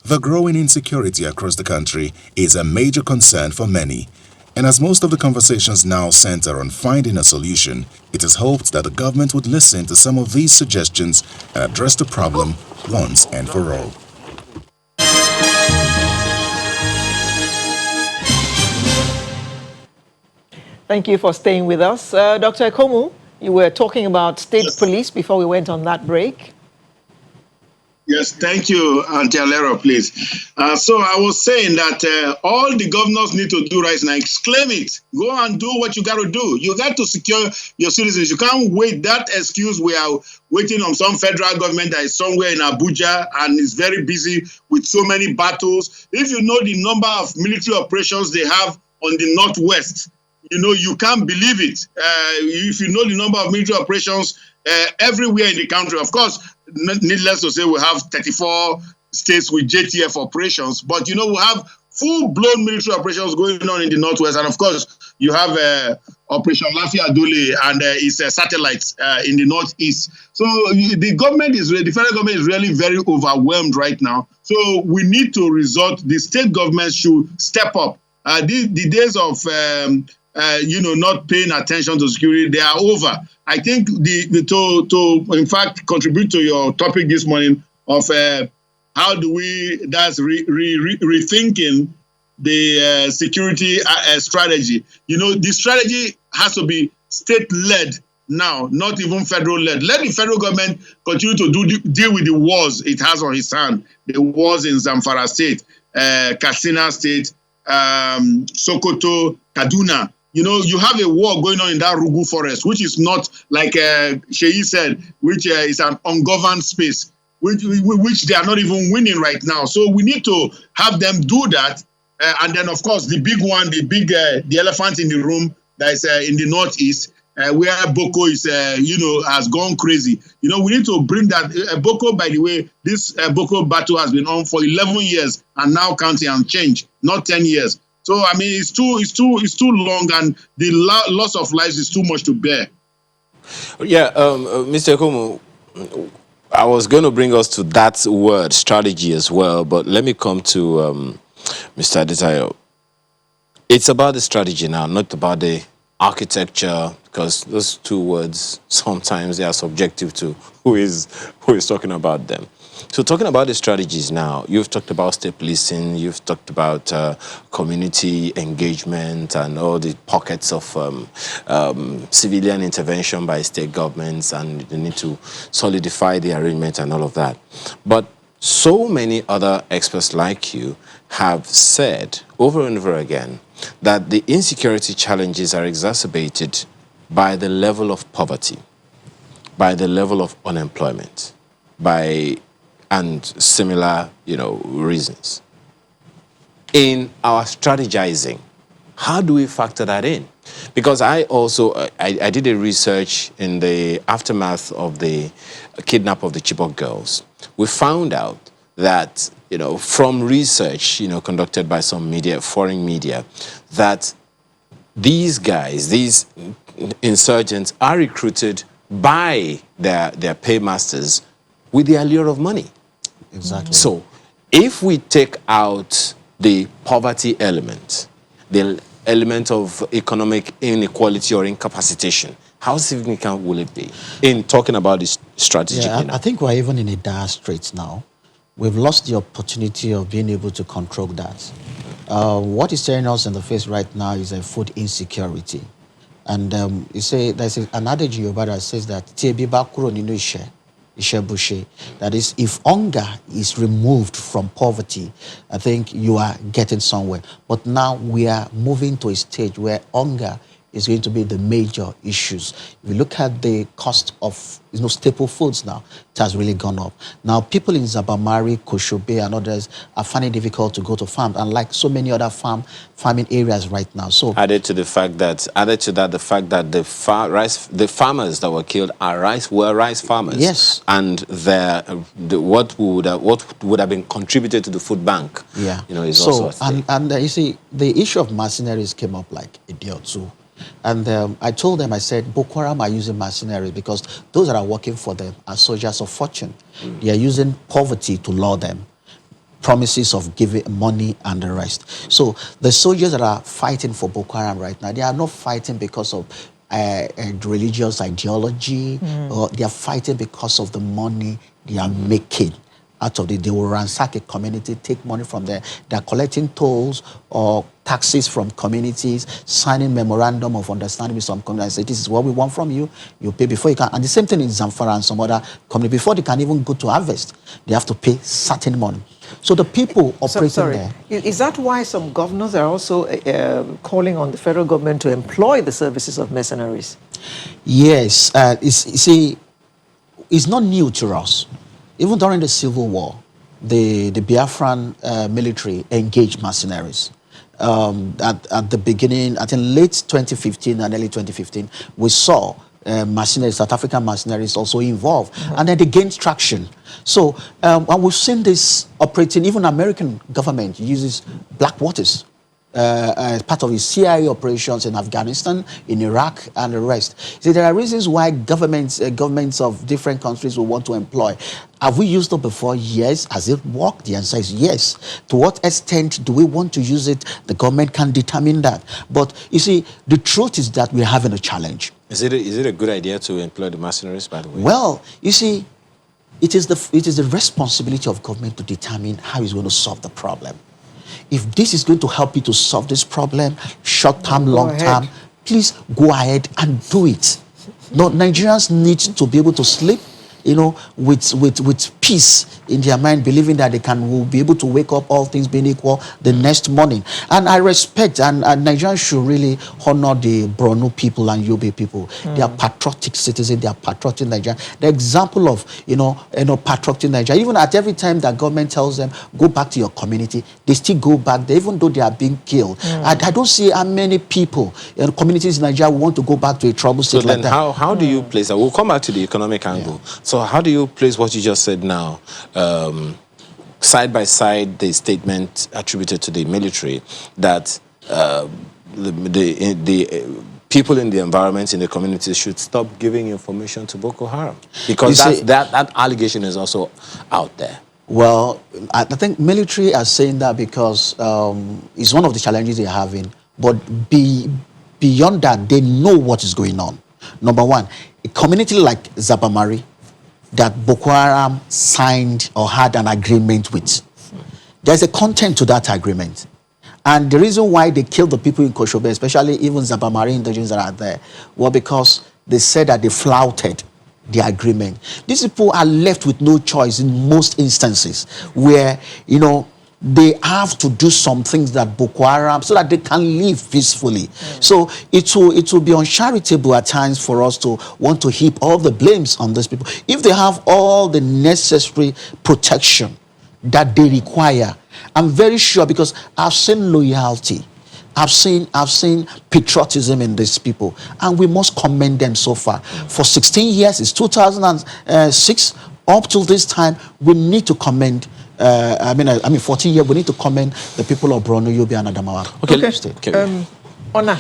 The growing insecurity across the country is a major concern for many, and as most of the conversations now center on finding a solution, it is hoped that the government would listen to some of these suggestions and address the problem once and for all. Thank you for staying with us. Dr. Ekomu, you were talking about state police before we went on that break. Yes, thank you, Auntie Alero, please. So I was saying that all the governors need to do right now, exclaim it. Go and do what you got to do. You got to secure your citizens. You can't wait. That excuse we are waiting on some federal government that is somewhere in Abuja and is very busy with so many battles. If you know the number of military operations they have on the Northwest, you know, you can't believe it. If you know the number of military operations everywhere in the country, of course, needless to say, we have 34 states with JTF operations, but, you know, we have full-blown military operations going on in the Northwest. And, of course, you have Operation Lafia Dole and its satellites in the Northeast. So the federal government is really very overwhelmed right now. So we need to the state governments should step up. The days of not paying attention to security, they are over. I think to in fact contribute to your topic this morning of how do we rethinking the security strategy. You know, the strategy has to be state-led now, not even federal-led. Let the federal government continue to deal with the wars it has on its hand. The wars in Zamfara State, Katsina State, Sokoto, Kaduna. You know, you have a war going on in that Rugu forest, which is not, like Sheyi said, which is an ungoverned space, which they are not even winning right now. So we need to have them do that. And then, of course, the big one, the elephant in the room that is in the Northeast, where Boko is, has gone crazy. You know, we need to bring that. Boko, by the way, this Boko battle has been on for 11 years and now counting and change, not 10 years. So, I mean, it's too long, and the loss of lives is too much to bear. Yeah, Mr. Ekomu, I was going to bring us to that word, strategy, as well, but let me come to Mr. Adetayo. It's about the strategy now, not about the architecture, because those two words, sometimes they are subjective to who is talking about them. So talking about the strategies now, you've talked about state policing, you've talked about community engagement and all the pockets of civilian intervention by state governments and the need to solidify the arrangement and all of that. But so many other experts like you have said over and over again that the insecurity challenges are exacerbated by the level of poverty, by the level of unemployment, and similar, reasons. In our strategizing, how do we factor that in? Because I did a research in the aftermath of the kidnap of the Chibok girls. We found out that, from research, conducted by some media, foreign media, that these guys, these insurgents are recruited by their paymasters with the allure of money. Exactly. So if we take out the poverty element, the element of economic inequality or incapacitation, how significant will it be in talking about this strategy? I think we're even in a dire straits now. We've lost the opportunity of being able to control that. What is staring us in the face right now is a food insecurity. And you say there's an adage in Yoruba that says that that is, if hunger is removed from poverty, I think you are getting somewhere. But now we are moving to a stage where hunger is going to be the major issues. If you look at the cost of staple foods now, it has really gone up. Now people in Zabamari, Koshobe and others are finding it difficult to go to farms, unlike so many other farming areas right now. So added to that the fact that the farmers that were killed were rice farmers. Yes. And what would have been contributed to the food bank, is also a thing. And you see, the issue of mercenaries came up like a day or two. And I told them, I said, Boko Haram are using mercenaries because those that are working for them are soldiers of fortune. They are using poverty to lure them, promises of giving money and the rest. So the soldiers that are fighting for Boko Haram right now, they are not fighting because of religious ideology, or they are fighting because of the money they are making out of it. They will ransack a community, take money from there. They're collecting tolls or taxes from communities, signing memorandum of understanding with some communities. Say, this is what we want from you. You pay before you can. And the same thing in Zamfara and some other community. Before they can even go to harvest, they have to pay certain money. So the people operating there. Is that why some governors are also calling on the federal government to employ the services of mercenaries? Yes. It's not new to us. Even during the Civil War, the Biafran military engaged mercenaries. At the beginning, I think late 2015 and early 2015, we saw mercenaries, South African mercenaries also involved. And then they gained traction. So and we've seen this operating, even American government uses black waters as part of its CIA operations in Afghanistan, in Iraq, and the rest. See, there are reasons why governments of different countries will want to employ. Have we used it before? Yes. Has it worked? The answer is yes. To what extent do we want to use it? The government can determine that. But you see, the truth is that we're having a challenge. Is it a good idea to employ the mercenaries, by the way? Well, you see, it is the responsibility of government to determine how it's going to solve the problem. If this is going to help you to solve this problem, short term, long term, please go ahead and do it. No, Nigerians need to be able to sleep, with peace in their mind, believing that will be able to wake up, all things being equal, the next morning. And I respect, and Nigerians should really honor the Borno people and Yobe people. They are patriotic citizens. They are patriotic Nigerians. The example of, patriotic Nigeria, even at every time that government tells them, go back to your community, they still go back there, even though they are being killed. I don't see how many people in communities in Nigeria want to go back to a trouble state so like that. How do you place that? We'll come back to the economic angle. So how do you place what you just said now, side by side the statement attributed to the military that the people in the environment, in the communities should stop giving information to Boko Haram? Because that allegation is also out there. Well, I think military are saying that because it's one of the challenges they're having. But beyond that, they know what is going on. Number one, a community like Zabamari, that Boko Haram signed or had an agreement with. There's a content to that agreement. And the reason why they killed the people in Koshobe, especially even Zabamari indigenous that are there, was because they said that they flouted the agreement. These people are left with no choice in most instances where, they have to do some things that Boko Haram so that they can live peacefully. So it will be uncharitable at times for us to want to heap all the blames on these people. If they have all the necessary protection that they require, I'm very sure, because I've seen loyalty, I've seen patriotism in these people, and we must commend them so far. For 16 years, it's 2006 up till this time, we need to commend. 14 years, we need to commend the people of Borno, Yobe, and Adamawa. Okay. Ona,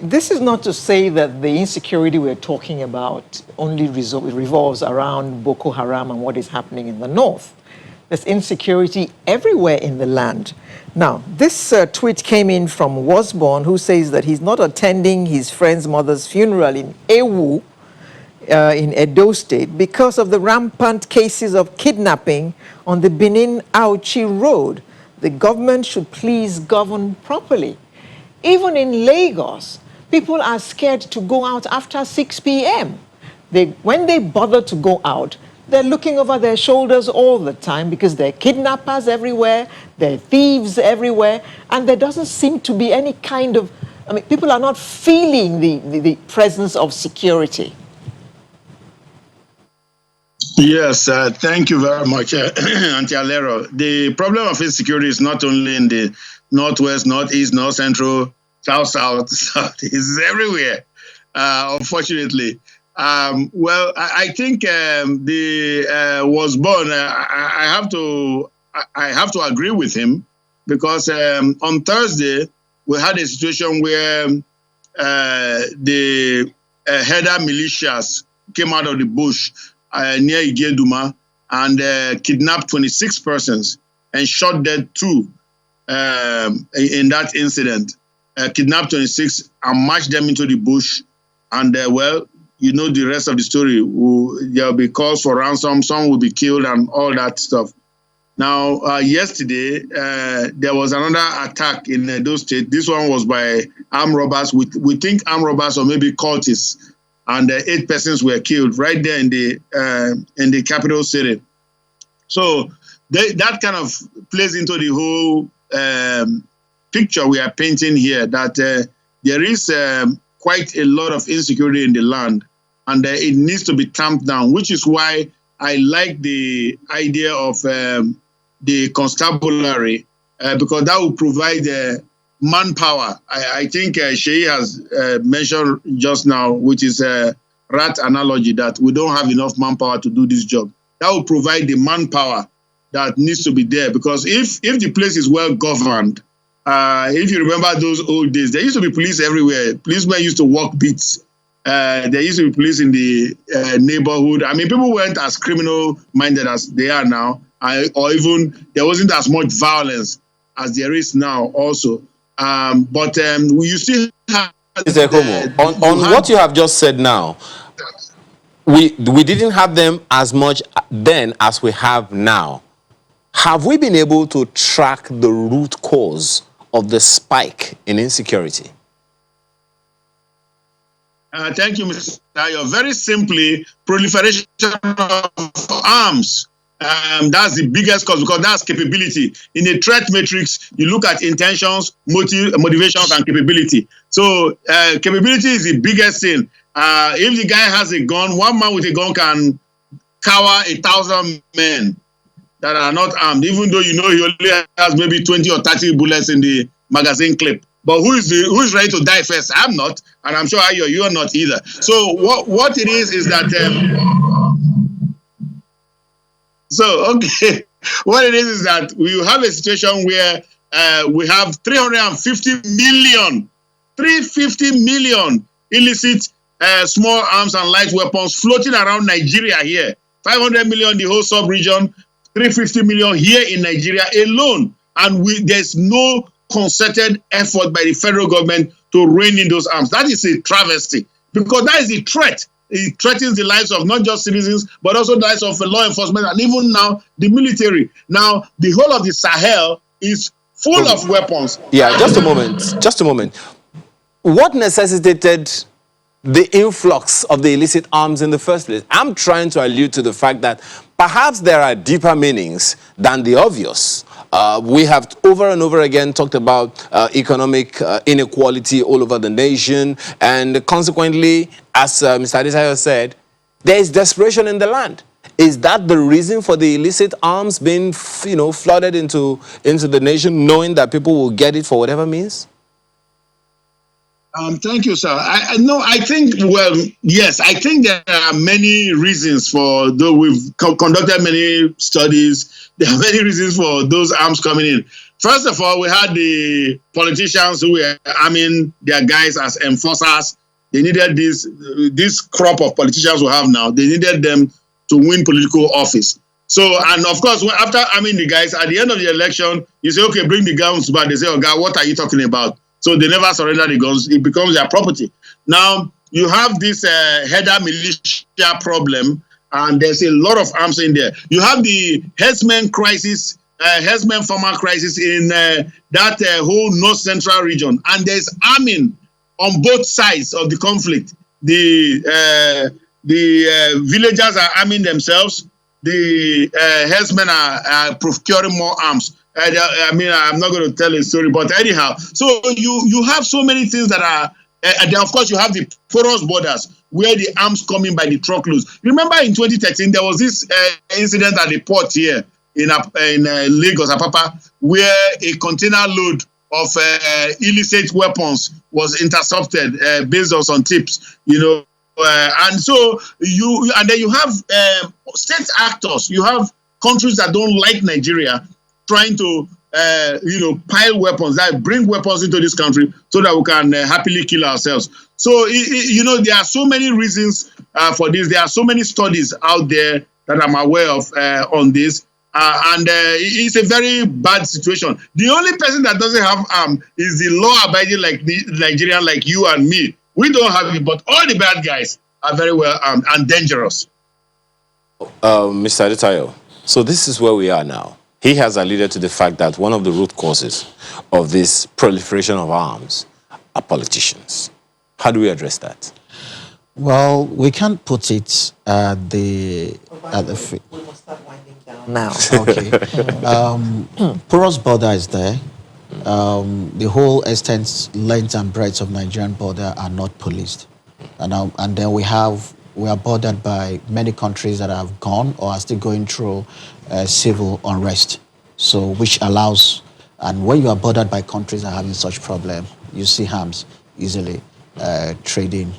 this is not to say that the insecurity we're talking about only revolves around Boko Haram and what is happening in the north. There's insecurity everywhere in the land. Now, this tweet came in from Wasborn, who says that he's not attending his friend's mother's funeral in Ewu, in Edo State, because of the rampant cases of kidnapping on the Benin-Auchi Road. The government should please govern properly. Even in Lagos, people are scared to go out after 6 p.m. When they bother to go out, they're looking over their shoulders all the time because there are kidnappers everywhere, there are thieves everywhere, and there doesn't seem to be any kind of, people are not feeling the presence of security. Yes, thank you very much, Auntie Alero. The problem of insecurity is not only in the northwest, northeast, north central, south, it's everywhere, unfortunately. I think the was born. I have to agree with him, because on Thursday we had a situation where the Header militias came out of the bush near Igeduma and kidnapped 26 persons and shot dead 2 in that incident. Kidnapped 26 and marched them into the bush, and you know the rest of the story. There'll be calls for ransom, some will be killed and all that stuff. Now, yesterday, there was another attack in Edo State. This one was by armed robbers. We think armed robbers or maybe cultists, and 8 persons were killed right there in the capital city. So that kind of plays into the whole picture we are painting here, that there is quite a lot of insecurity in the land, and it needs to be tamped down, which is why I like the idea of the constabulary, because that will provide manpower. I think Sheyi has mentioned just now, which is a rat analogy, that we don't have enough manpower to do this job. That will provide the manpower that needs to be there, because if the place is well governed, if you remember those old days, there used to be police everywhere. Policemen used to walk beats. There used to be police in the neighborhood. People weren't as criminal-minded as they are now, or even there wasn't as much violence as there is now also. But we still have... On what you have just said now, we didn't have them as much then as we have now. Have we been able to track the root cause of the spike in insecurity? Thank you, Mr. Tayo. Very simply, proliferation of arms. That's the biggest cause, because that's capability. In a threat matrix, you look at intentions, motivations, and capability. So capability is the biggest thing. If the guy has a gun, one man with a gun can cover 1,000 men that are not armed, even though he only has maybe 20 or 30 bullets in the magazine clip. But who is ready to die first? I'm not, and I'm sure you are not either. So what it is that what it is that we have a situation where we have 350 million illicit small arms and light weapons floating around Nigeria here. 500 million the whole sub-region, 350 million here in Nigeria alone. And there's no concerted effort by the federal government to rein in those arms. That is a travesty, because that is a threat it threatens the lives of not just citizens, but also the lives of law enforcement and even now the military. Now, the whole of the Sahel is full of weapons. Yeah, just a moment. Just a moment. What necessitated the influx of the illicit arms in the first place? I'm trying to allude to the fact that perhaps there are deeper meanings than the obvious. We have over and over again talked about economic inequality all over the nation, and consequently, as Mr. Adesayo said, there is desperation in the land. Is that the reason for the illicit arms being, flooded into the nation, knowing that people will get it for whatever means? Thank you, sir. I think, well, yes, I think there are many reasons for, though we've conducted many studies, there are many reasons for those arms coming in. First of all, we had the politicians who were arming their guys as enforcers. They needed this crop of politicians we have now, they needed them to win political office. So, and of course, after arming the guys, at the end of the election, you say, okay, bring the guns back. They say, oh, God, what are you talking about? So they never surrender the guns. It becomes their property. Now, you have this header militia problem, and there's a lot of arms in there. You have the herdsmen crisis, herdsmen farmer crisis in that whole north central region. And there's arming on both sides of the conflict. The villagers are arming themselves. The herdsmen are procuring more arms. I mean, I'm not going to tell a story, but anyhow, so you have so many things that are, and then of course you have the porous borders where the arms come in by the truckloads. Remember in 2013, there was this incident at the port here in Lagos, Apapa, where a container load of illicit weapons was intercepted based on some tips, and so and then you have state actors, you have countries that don't like Nigeria trying to, pile weapons, that bring weapons into this country so that we can happily kill ourselves. So, there are so many reasons for this. There are so many studies out there that I'm aware of on this. And it's a very bad situation. The only person that doesn't have arm is the law-abiding Nigerian like you and me. We don't have it, but all the bad guys are very well armed and dangerous. Mr. Adesayo, so this is where we are now. He has alluded to the fact that one of the root causes of this proliferation of arms are politicians. How do we address that? Well, we can't put it at the We must start winding down now. okay. Porous border is there. The whole extent, length, and breadth of Nigerian border are not policed, and then we are bordered by many countries that have gone or are still going through civil unrest. So, which allows, and when you are bordered by countries that are having such problem, you see arms easily trading,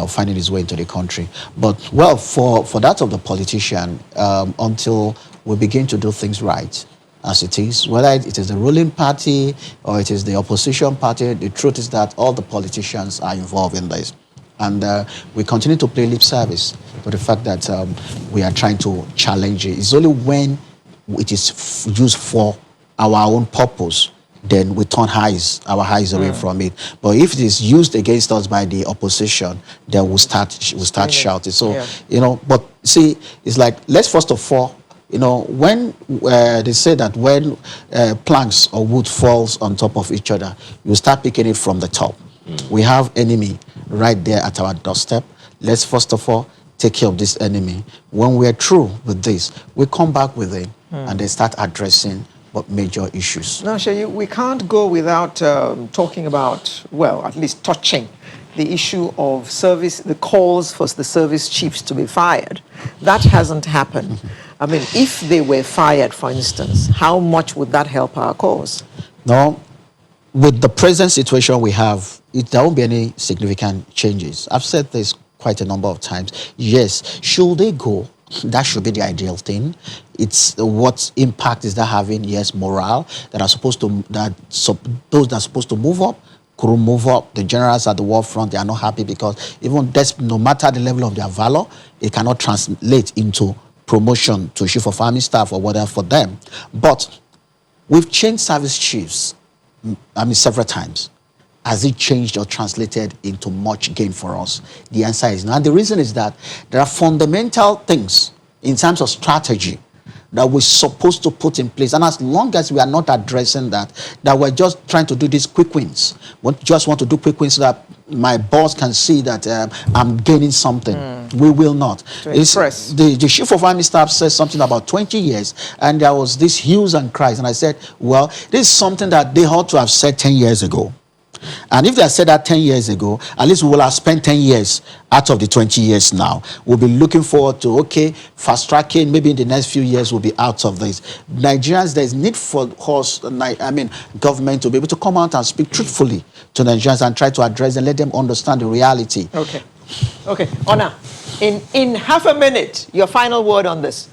finding its way into the country. But well, for that of the politician, until we begin to do things right, as it is, whether it is the ruling party or it is the opposition party, the truth is that all the politicians are involved in this. And we continue to play lip service to the fact that we are trying to challenge it. It's only when it is used for our own purpose, then we turn our eyes away from it. But if it is used against us by the opposition, then we'll start shouting. So, but see, it's like, let's first of all, when they say that when planks or wood falls on top of each other, you start picking it from the top. We have enemy right there at our doorstep. Let's first of all take care of this enemy. When we are through with this, we come back with it and they start addressing what major issues. Now, Sheyi, we can't go without talking about, well, at least touching the issue of service, the calls for the service chiefs to be fired. That hasn't happened. I mean, if they were fired, for instance, how much would that help our cause? No, with the present situation we have, there won't be any significant changes. I've said this quite a number of times. Yes, should they go? That should be the ideal thing. It's what impact is that having? Yes, morale that are supposed to those that are supposed to move up couldn't move up. The generals at the war front, they are not happy because even no matter the level of their valor, it cannot translate into promotion to chief of army staff or whatever for them. But we've changed service chiefs, several times. has it changed or translated into much gain for us? The answer is no. And the reason is that there are fundamental things in terms of strategy that we're supposed to put in place. And as long as we are not addressing that we're just trying to do these quick wins. We just want to do quick wins so that my boss can see that I'm gaining something. We will not. The chief of army staff said something about 20 years, and there was this hues and cries. And I said, well, this is something that they ought to have said 10 years ago. And if they had said that 10 years ago, at least we will have spent 10 years out of the 20 years now. We'll be looking forward to, okay, fast tracking, maybe in the next few years we'll be out of this. Nigerians, there's need for us, government to be able to come out and speak truthfully to Nigerians and try to address and let them understand the reality. Okay, Ona, in half a minute, your final word on this.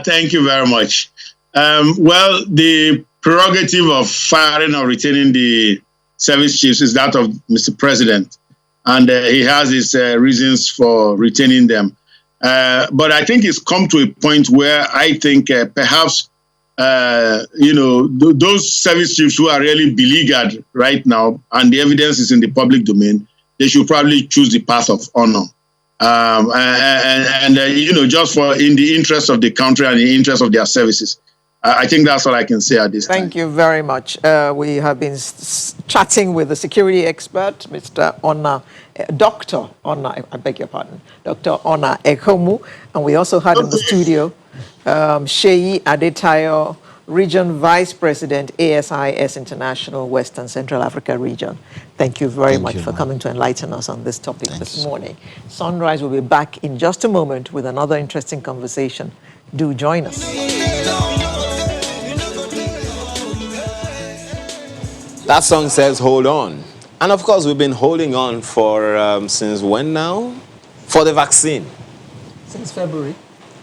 Thank you very much. Well, the prerogative of firing or retaining the service chiefs is that of Mr. President, and he has his reasons for retaining them. But I think it's come to a point where I think perhaps, those service chiefs who are really beleaguered right now, and the evidence is in the public domain, they should probably choose the path of honor. Just for in the interest of the country and the interest of their services. I think that's all I can say at this time. Thank you very much. We have been chatting with the security expert, Mr. Ona, Dr. Ona, I beg your pardon, Dr. Ona Ekomu. And we also had in the studio Sheyi Adetayo, Region Vice President, ASIS International, Western Central Africa Region. Thank you very much for coming to enlighten us on this topic this morning. Sunrise will be back in just a moment with another interesting conversation. Do join us. That song says, hold on. And of course, we've been holding on for, since when now? For the vaccine. Since February,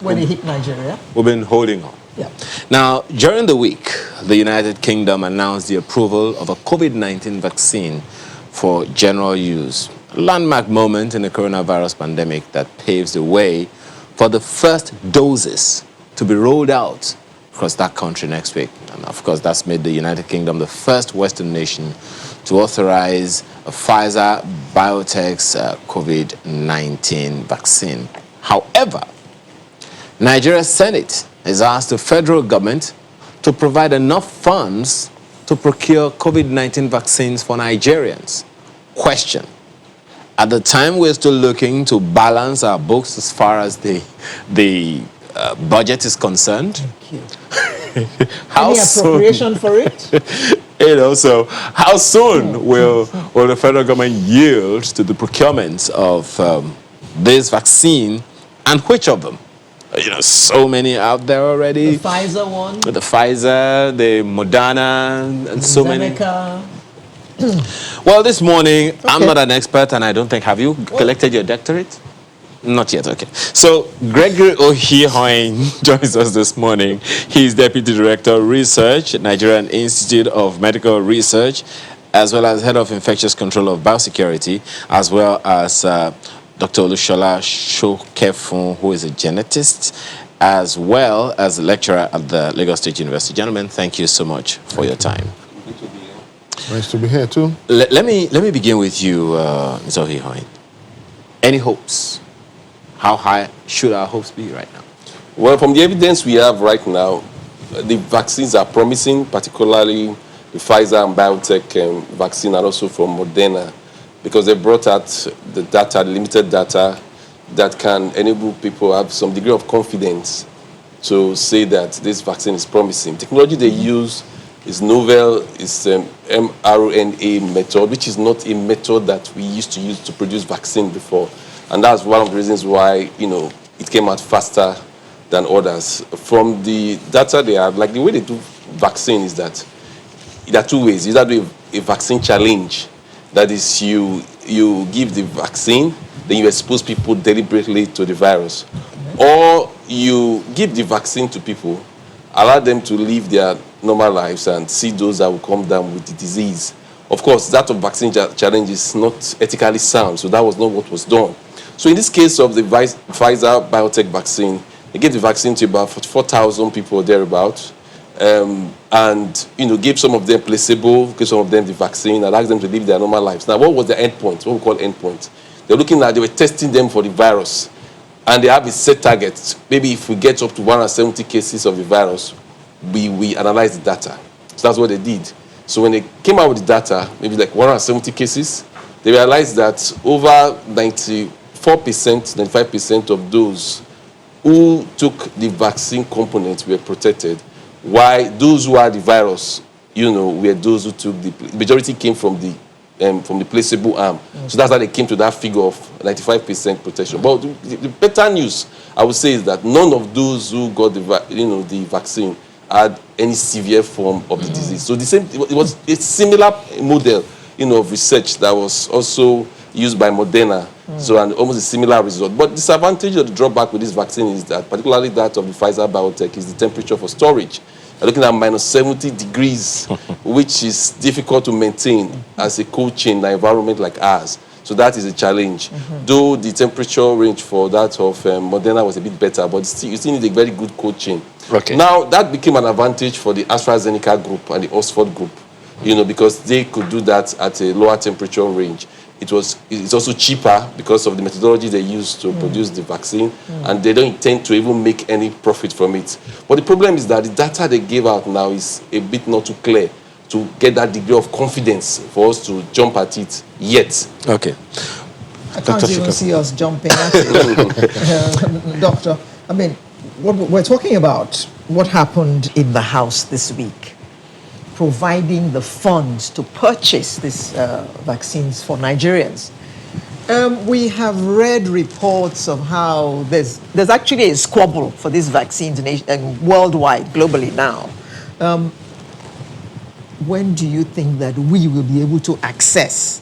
when it hit Nigeria. We've been holding on. Yeah. Now, during the week, the United Kingdom announced the approval of a COVID-19 vaccine for general use. A landmark moment in the coronavirus pandemic that paves the way for the first doses to be rolled out across that country next week. And of course, that's made the United Kingdom the first Western nation to authorize a Pfizer Biotech's COVID-19 vaccine. However, Nigeria's Senate has asked the federal government to provide enough funds to procure COVID-19 vaccines for Nigerians. Question: at the time we're still looking to balance our books as far as the budget is concerned. Thank you. How Any appropriation for it? So how soon will the federal government yield to the procurement of this vaccine, and which of them? So many out there already. The Pfizer one. The Pfizer, the Moderna, and so many. Well, this morning, I'm not an expert, and I don't think, have you collected your doctorate? Not yet, okay. So, Gregory Ohihoin joins us this morning. He's Deputy Director of Research at Nigerian Institute of Medical Research, as well as Head of Infectious Control of Biosecurity, as well as Dr. Olushola Shokefun, who is a genetist, as well as a lecturer at the Lagos State University. Gentlemen, thank you so much for your time. Nice to be here too. Let me begin with you, Ms. Ohihoin. Any hopes? How high should our hopes be right now? Well, from the evidence we have right now, the vaccines are promising, particularly the Pfizer and Biotech vaccine, and also from Moderna, because they brought out the data, the limited data, that can enable people to have some degree of confidence to say that this vaccine is promising. Technology they use is novel, it's mRNA method, which is not a method that we used to use to produce vaccine before. And that's one of the reasons why, it came out faster than others. From the data they have, like the way they do vaccine is that there are two ways. You either do a vaccine challenge, that is you give the vaccine, then you expose people deliberately to the virus. Or you give the vaccine to people, allow them to live their normal lives and see those that will come down with the disease. Of course, that of vaccine challenge is not ethically sound, so that was not what was done. So in this case of the Pfizer Biotech vaccine, they gave the vaccine to about 44,000 people thereabouts. and gave some of them placebo, gave some of them the vaccine, and asked them to live their normal lives. Now, what was the end point? What we call end point? They were testing them for the virus, and they have a set target. Maybe if we get up to 170 cases of the virus, we analyze the data. So that's what they did. So when they came out with the data, maybe like 170 cases, they realized that over 94%, 95% of those who took the vaccine component were protected, while those who had the virus, were those who took the majority came from the placebo arm. Okay. So that's how they came to that figure of 95% protection. But the better news, I would say, is that none of those who got the vaccine had any severe form of the disease. So it was a similar model, of research that was also used by Moderna. So, and almost a similar result. But the disadvantage or the drawback with this vaccine is that, particularly that of the Pfizer biotech, is the temperature for storage. You're looking at minus 70 degrees, which is difficult to maintain as a cold chain in an environment like ours. So that is a challenge. Though the temperature range for that of Moderna was a bit better, but you still need a very good cold chain. Okay. Now, that became an advantage for the AstraZeneca group and the Oxford group, because they could do that at a lower temperature range. It's also cheaper because of the methodology they use to produce the vaccine, and they don't intend to even make any profit from it. But the problem is that the data they gave out now is a bit not too clear to get that degree of confidence for us to jump at it yet. Okay. I can't even see us jumping at it. Doctor, I mean, what we're talking about, what happened in the House this week, providing the funds to purchase these vaccines for Nigerians. We have read reports of how there's actually a squabble for these vaccines worldwide, globally now. When do you think that we will be able to access?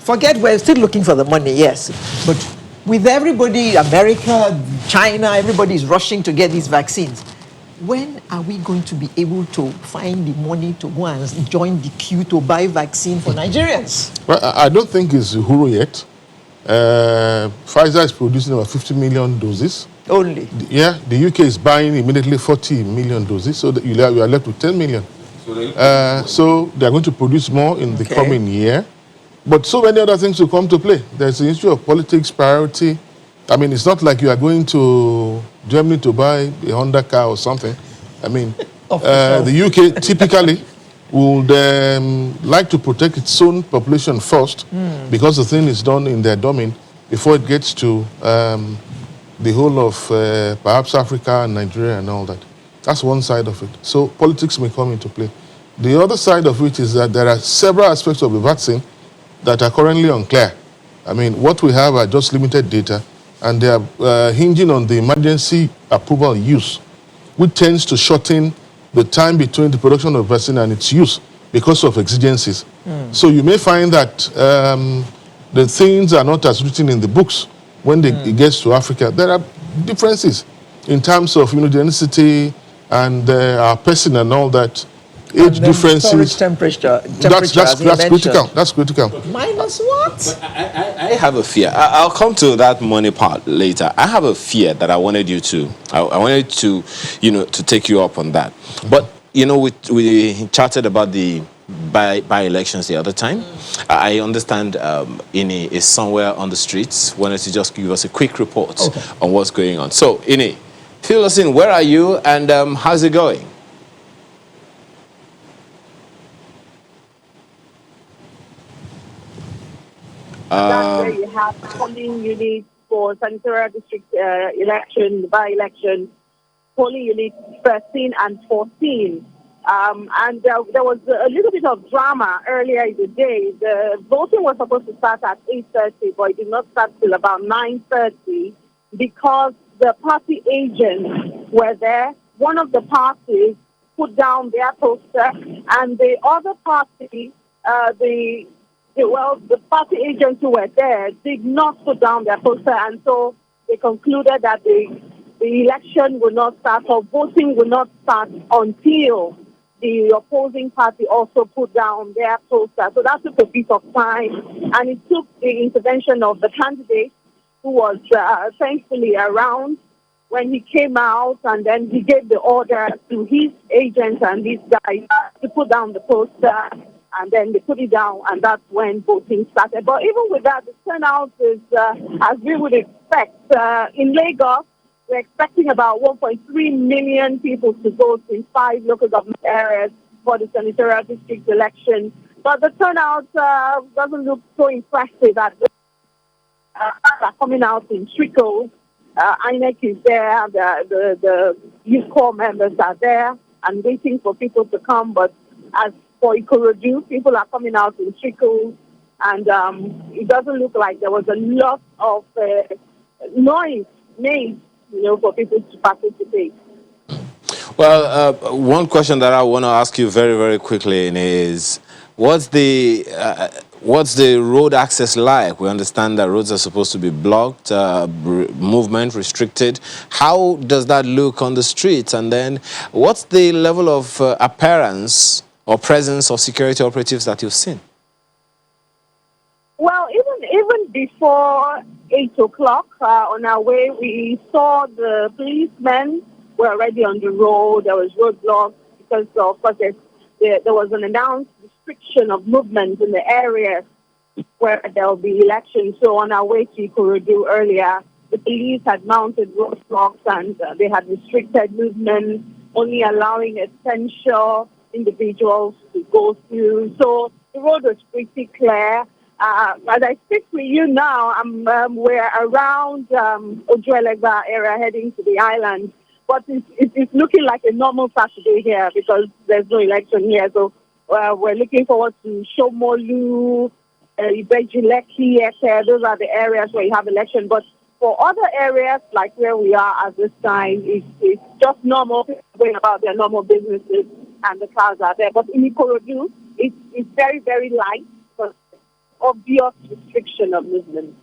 Forget, we're still looking for the money, yes, but with everybody, America, China, everybody is rushing to get these vaccines. When are we going to be able to find the money to go and join the queue to buy vaccine for Nigerians? Well, I don't think it's huru yet. Pfizer is producing about 50 million doses. Only? The UK is buying immediately 40 million doses, so that you are left with 10 million. So they are going to produce more in the coming year. But so many other things will come to play. There's the issue of politics, priority. I mean, it's not like you are going to Germany to buy a Honda car or something. I mean, the UK typically would like to protect its own population first because the thing is done in their domain before it gets to the whole of perhaps Africa and Nigeria and all that. That's one side of it. So politics may come into play. The other side of it is that there are several aspects of the vaccine that are currently unclear. I mean, what we have are just limited data, and they are hinging on the emergency approval use, which tends to shorten the time between the production of vaccine and its use because of exigencies. So you may find that the things are not as written in the books when it gets to Africa. There are differences in terms of immunogenicity and our person and all that. Age differences. Storage temperature That's critical. That's critical. Minus what? I have a fear. I'll come to that money part later. I have a fear that I wanted you to. I wanted to, to take you up on that. But we chatted about the by-elections the other time. I understand Ine is somewhere on the streets. Wanted to just give us a quick report on what's going on. So Ine, fill us in. Where are you, and how's it going? That's where you have polling units for senatorial district election, by-election, polling units 13 and 14. And there was a little bit of drama earlier in the day. The voting was supposed to start at 8:30, but it did not start till about 9:30 because the party agents were there. One of the parties put down their poster, and the other party, the party agents who were there did not put down their poster, and so they concluded that the election will not start, or voting will not start until the opposing party also put down their poster. So that took a bit of time, and it took the intervention of the candidate, who was thankfully around, when he came out and then he gave the order to his agents and these guys to put down the poster, and then they put it down, and that's when voting started. But even with that, the turnout is, as we would expect. In Lagos, we're expecting about 1.3 million people to vote in 5 local government areas for the senatorial district election. But the turnout doesn't look so impressive at are coming out in trickles. INEC is there, the youth corps members are there and waiting for people to come. But as for Ikorodu, people are coming out in trickles, and it doesn't look like there was a lot of noise made, for people to participate. Well, one question that I want to ask you very, very quickly is, what's the road access like? We understand that roads are supposed to be blocked, movement restricted. How does that look on the streets? And then what's the level of appearance or presence of security operatives that you've seen? Well, even before 8 o'clock on our way, we saw the policemen were already on the road. There was roadblocks because, of course, there was an announced restriction of movement in the area where there will be elections. So on our way to Ikorodu earlier, the police had mounted roadblocks and they had restricted movement, only allowing essential individuals to go through. So the road was pretty clear. As I speak with you now, we're around Ojuelegba area heading to the island. But it's looking like a normal Saturday here because there's no election here. So we're looking forward to Shomolu, Ibejuleki, those are the areas where you have election. But for other areas, like where we are at this time, it's just normal, people going about their normal businesses and the cars are there. But in Ikorodu, it's very, very light, but obvious restriction of movement.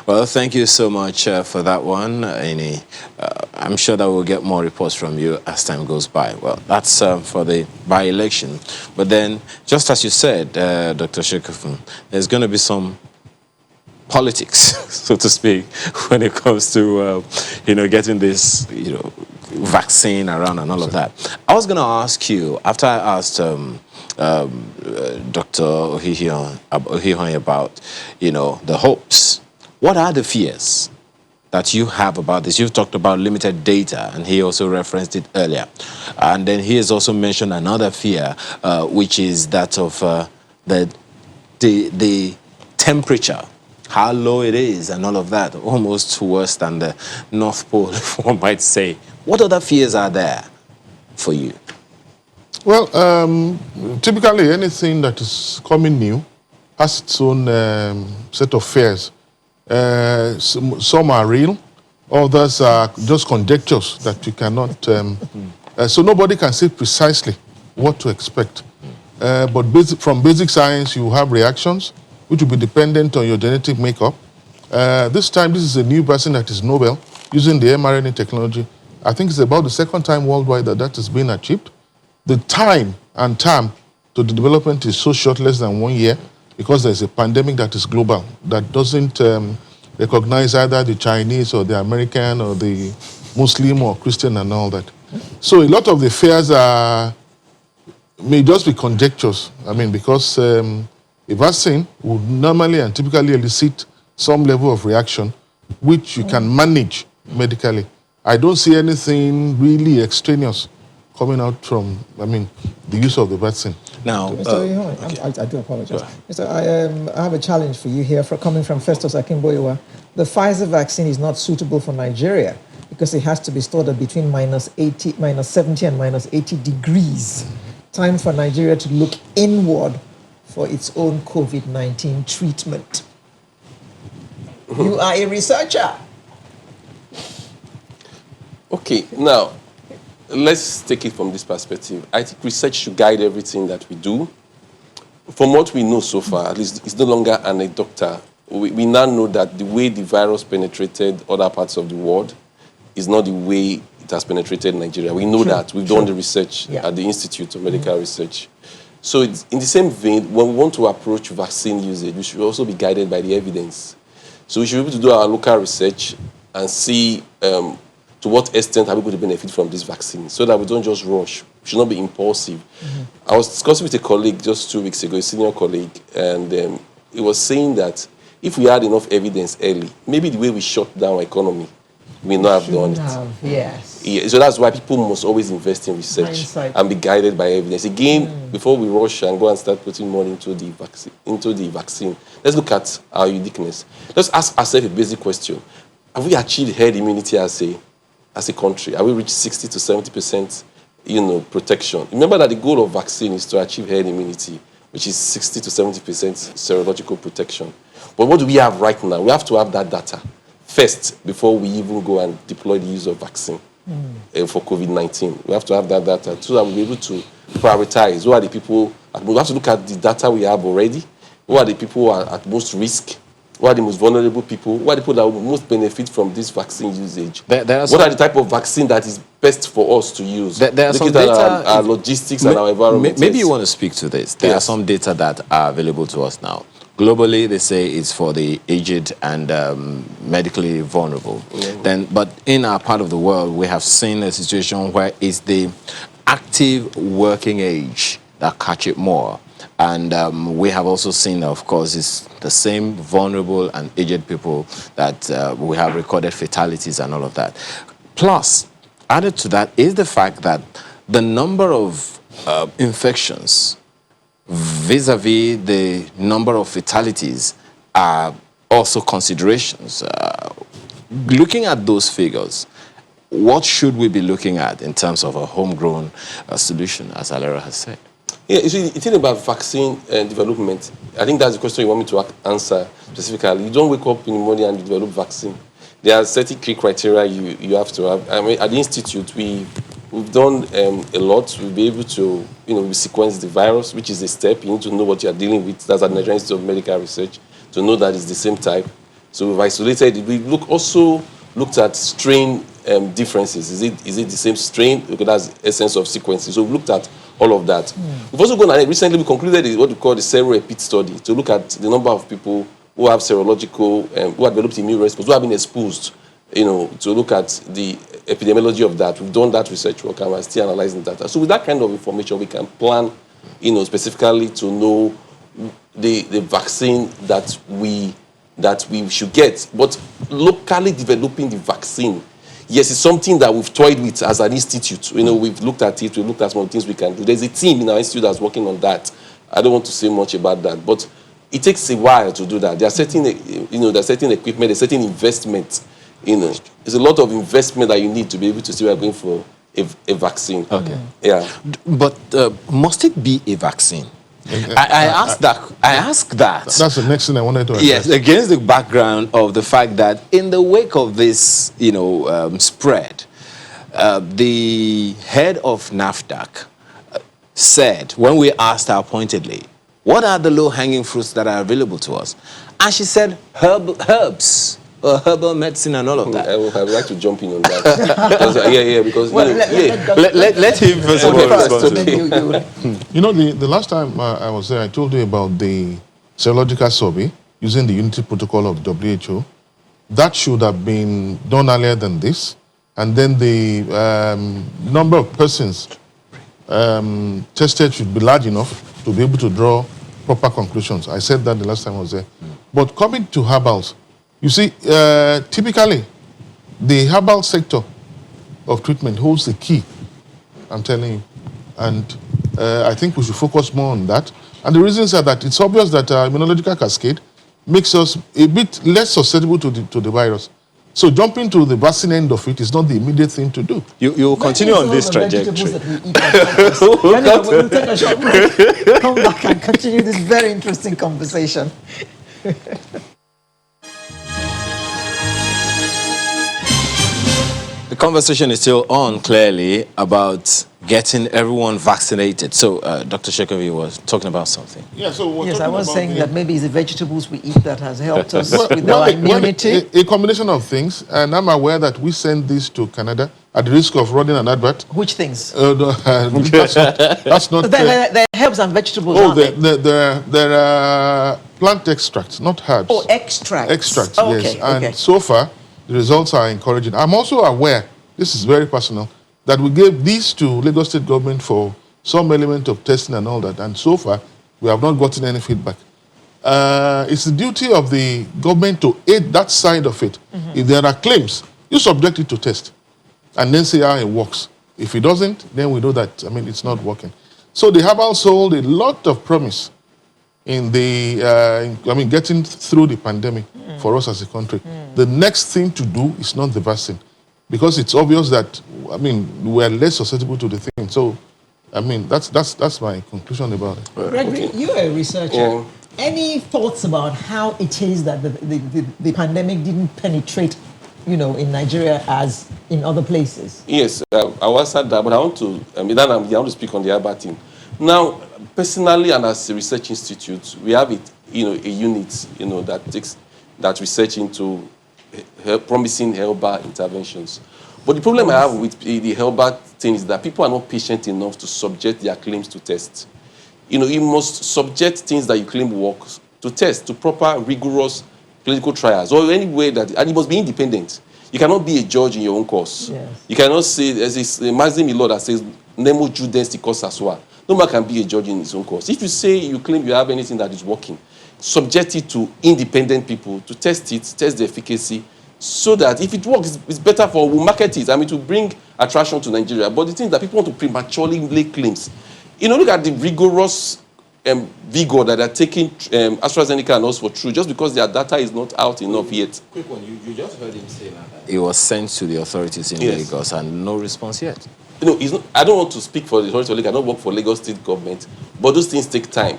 Well, thank you so much for that one, Amy. I'm sure that we'll get more reports from you as time goes by. Well, that's for the by-election. But then, just as you said, Dr. Shekufun, there's going to be some politics, so to speak, when it comes to, getting this, vaccine around and all of that. I was going to ask you, after I asked Dr. Ohihon about, the hopes, what are the fears that you have about this? You've talked about limited data, and he also referenced it earlier. And then he has also mentioned another fear, which is that of the temperature, how low it is, and all of that, almost worse than the North Pole, if one might say. What other fears are there for you? Well, typically anything that is coming new has its own set of fears. Some are real, others are just conjectures that you cannot. So nobody can say precisely what to expect. But from basic science, you have reactions which will be dependent on your genetic makeup. This time, this is a new vaccine that is novel, using the mRNA technology. I think it's about the second time worldwide that has been achieved. The time and term to the development is so short, less than 1 year, because there's a pandemic that is global, that doesn't recognize either the Chinese or the American or the Muslim or Christian and all that. So a lot of the fears may just be conjectures. I mean, because a vaccine would normally and typically elicit some level of reaction, which you can manage medically. I don't see anything really extraneous coming out from, the use of the vaccine. Now, Mr. Ihon, I do apologize. Mr. I have a challenge for you here coming from Festus Akimboyewa. The Pfizer vaccine is not suitable for Nigeria because it has to be stored at between -70 and -80 degrees. Time for Nigeria to look inward for its own COVID-19 treatment. You are a researcher. Okay, now, let's take it from this perspective. I think research should guide everything that we do. From what we know so far, at least it's no longer anecdotal. We now know that the way the virus penetrated other parts of the world is not the way it has penetrated Nigeria. We know that. We've done the research at the Institute of Medical Research. So it's in the same vein, when we want to approach vaccine usage, we should also be guided by the evidence. So we should be able to do our local research and see to what extent are we going to benefit from this vaccine, so that we don't just rush. We should not be impulsive. I was discussing with a colleague just 2 weeks ago, a senior colleague, and he was saying that if we had enough evidence early, maybe the way we shut down our economy, we may not have done it. Yes. Yeah, so that's why people must always invest in research Hindsight. and be guided by evidence. Again, before we rush and go and start putting money into the vaccine, let's look at our uniqueness. Let's ask ourselves a basic question: have we achieved herd immunity as a country? Have we reached 60 to 70%, protection? Remember that the goal of vaccine is to achieve herd immunity, which is 60 to 70% serological protection. But what do we have right now? We have to have that data first before we even go and deploy the use of vaccine for COVID-19. We have to have that data so that we'll be able to prioritize who are the people. We have to look at the data we have already. Who are the people who are at most risk? Who are the most vulnerable people? Who are the people that will most benefit from this vaccine usage? What are the type of vaccine that is best for us to use? There are some Looking at data, our logistics and our environment. Maybe you want to speak to this. There are some data that are available to us now. Globally, they say it's for the aged and medically vulnerable. But in our part of the world, we have seen a situation where it's the active working age that catch it more. And we have also seen, of course, it's the same vulnerable and aged people that we have recorded fatalities and all of that. Plus, added to that is the fact that the number of infections vis-a-vis the number of fatalities are also considerations. Looking at those figures, what should we be looking at in terms of a homegrown solution, as Alera has said? Yeah, you see, the thing about vaccine development, I think that's the question you want me to answer specifically. You don't wake up in the morning and you develop vaccine. There are certain key criteria you have to have. I mean, at the Institute, we've done a lot. We'll be able to, we sequence the virus, which is a step. You need to know what you're dealing with. That's at Nigerian Institute of Medical Research, to know that it's the same type. So we've isolated it. We also looked at strain differences. Is it the same strain? Because that's the essence of sequencing. So we looked at all of that. We've also gone ahead. Recently, we concluded what we call the sero-repeat study to look at the number of people who have serological, who have developed immune response, who have been exposed, to look at the epidemiology of that. We've done that research work and we're still analyzing data. So with that kind of information, we can plan, specifically to know the vaccine that we should get. But locally developing the vaccine, yes, it's something that we've toyed with as an institute. We've looked at it, we've looked at some things we can do. There's a team in our institute that's working on that. I don't want to say much about that, but it takes a while to do that. There are certain, there's certain equipment, there's certain investment. There's a lot of investment that you need to be able to say we're going for a vaccine. Okay. Yeah. But must it be a vaccine? I ask that. That's the next thing I wanted to address. Yes, against the background of the fact that in the wake of this, spread, the head of NAFDAC said, when we asked her pointedly, what are the low-hanging fruits that are available to us? And she said, herbs, herbal medicine and all of that. I would like to jump in on that. Because let him first of all respond to it. The last time I was there, I told you about the serological survey using the Unity protocol of WHO. That should have been done earlier than this. And then the number of persons tested should be large enough to be able to draw proper conclusions. I said that the last time I was there. But coming to herbals, you see, typically, the herbal sector of treatment holds the key, I'm telling you. And I think we should focus more on that. And the reasons are that it's obvious that our immunological cascade makes us a bit less susceptible to the virus. So jumping to the vaccine end of it is not the immediate thing to do. You will continue on this trajectory. We'll take a short break, come back and continue this very interesting conversation. The conversation is still on, clearly, about getting everyone vaccinated. So, Dr. Shekovi was talking about something. Yeah, so yes, I was saying that maybe it's the vegetables we eat that has helped us with our immunity. A combination of things, and I'm aware that we send this to Canada at the risk of running an advert. Which things? That's not They're herbs and vegetables, Oh, aren't they? there are plant extracts, not herbs. Oh, extracts. Extracts, Oh, yes. okay, And okay. so far, the results are encouraging. I'm also aware, this is very personal, that we gave these to Lagos State government for some element of testing and all that, and so far, we have not gotten any feedback. It's the duty of the government to aid that side of it. If there are claims, you subject it to test and then see how it works. If it doesn't, then we know that, it's not working. So they have also a lot of promise in the, getting through the pandemic for us as a country. The next thing to do is not the vaccine, because it's obvious that, we're less susceptible to the thing. So, that's my conclusion about it. Gregory, you're a researcher. Yeah. Any thoughts about how it is that the pandemic didn't penetrate, in Nigeria as in other places? Yes, I will answer that, but I want to, I want to speak on the other thing. Now, personally and as a research institute, we have it, a unit, that research into promising herbal interventions. But the problem I have with the herbal thing is that people are not patient enough to subject their claims to test. You must subject things that you claim works to test, to proper, rigorous clinical trials, or any way that, and it must be independent. You cannot be a judge in your own cause. Yes. You cannot say, there's a Muslim law that says, Nemo judens cause as well. No man can be a judge in his own cause. If you say you claim you have anything that is working, subject it to independent people to test it, test the efficacy, so that if it works, it's better for, we'll market it. To bring attraction to Nigeria. But the thing is that people want to prematurely lay claims. Look at the rigorous vigor that they're taking AstraZeneca and Oxford through, just because their data is not out enough yet. Quick one, you just heard him say that. It was sent to the authorities in Lagos and no response yet. It's not, I don't want to speak for the authorities of Lagos. I don't work for Lagos State government, but those things take time.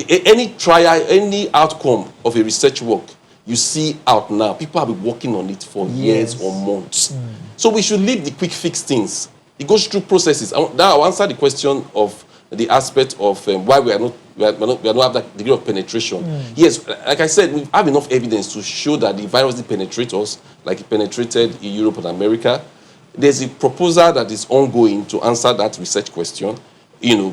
Any trial, any outcome of a research work you see out now, people have been working on it for years or months. So we should leave the quick fix things. It goes through processes. Now I'll answer the question of the aspect of why we are not have that degree of penetration. Yes, like I said, we have enough evidence to show that the virus did penetrate us, like it penetrated in Europe and America. There's a proposal that is ongoing to answer that research question.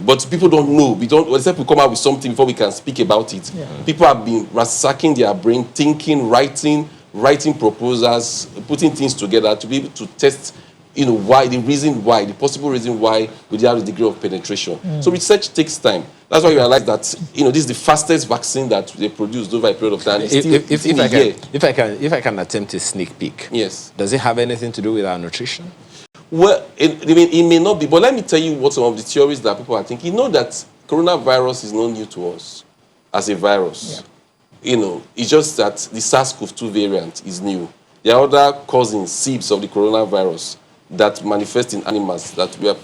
But people don't know. Except we come out with something before we can speak about it. Yeah. People have been ransacking their brain, thinking, writing proposals, putting things together to be able to test, the possible reason why we have a degree of penetration. So research takes time. That's why you realize that, this is the fastest vaccine that they produced over a period of time. If I can attempt a sneak peek. Yes. Does it have anything to do with our nutrition? Well, it may not be, but let me tell you what some of the theories that people are thinking. That coronavirus is not new to us as a virus. Yeah. It's just that the SARS-CoV-2 variant is new. There are other cousins, seeds of the coronavirus that manifest in animals that we have.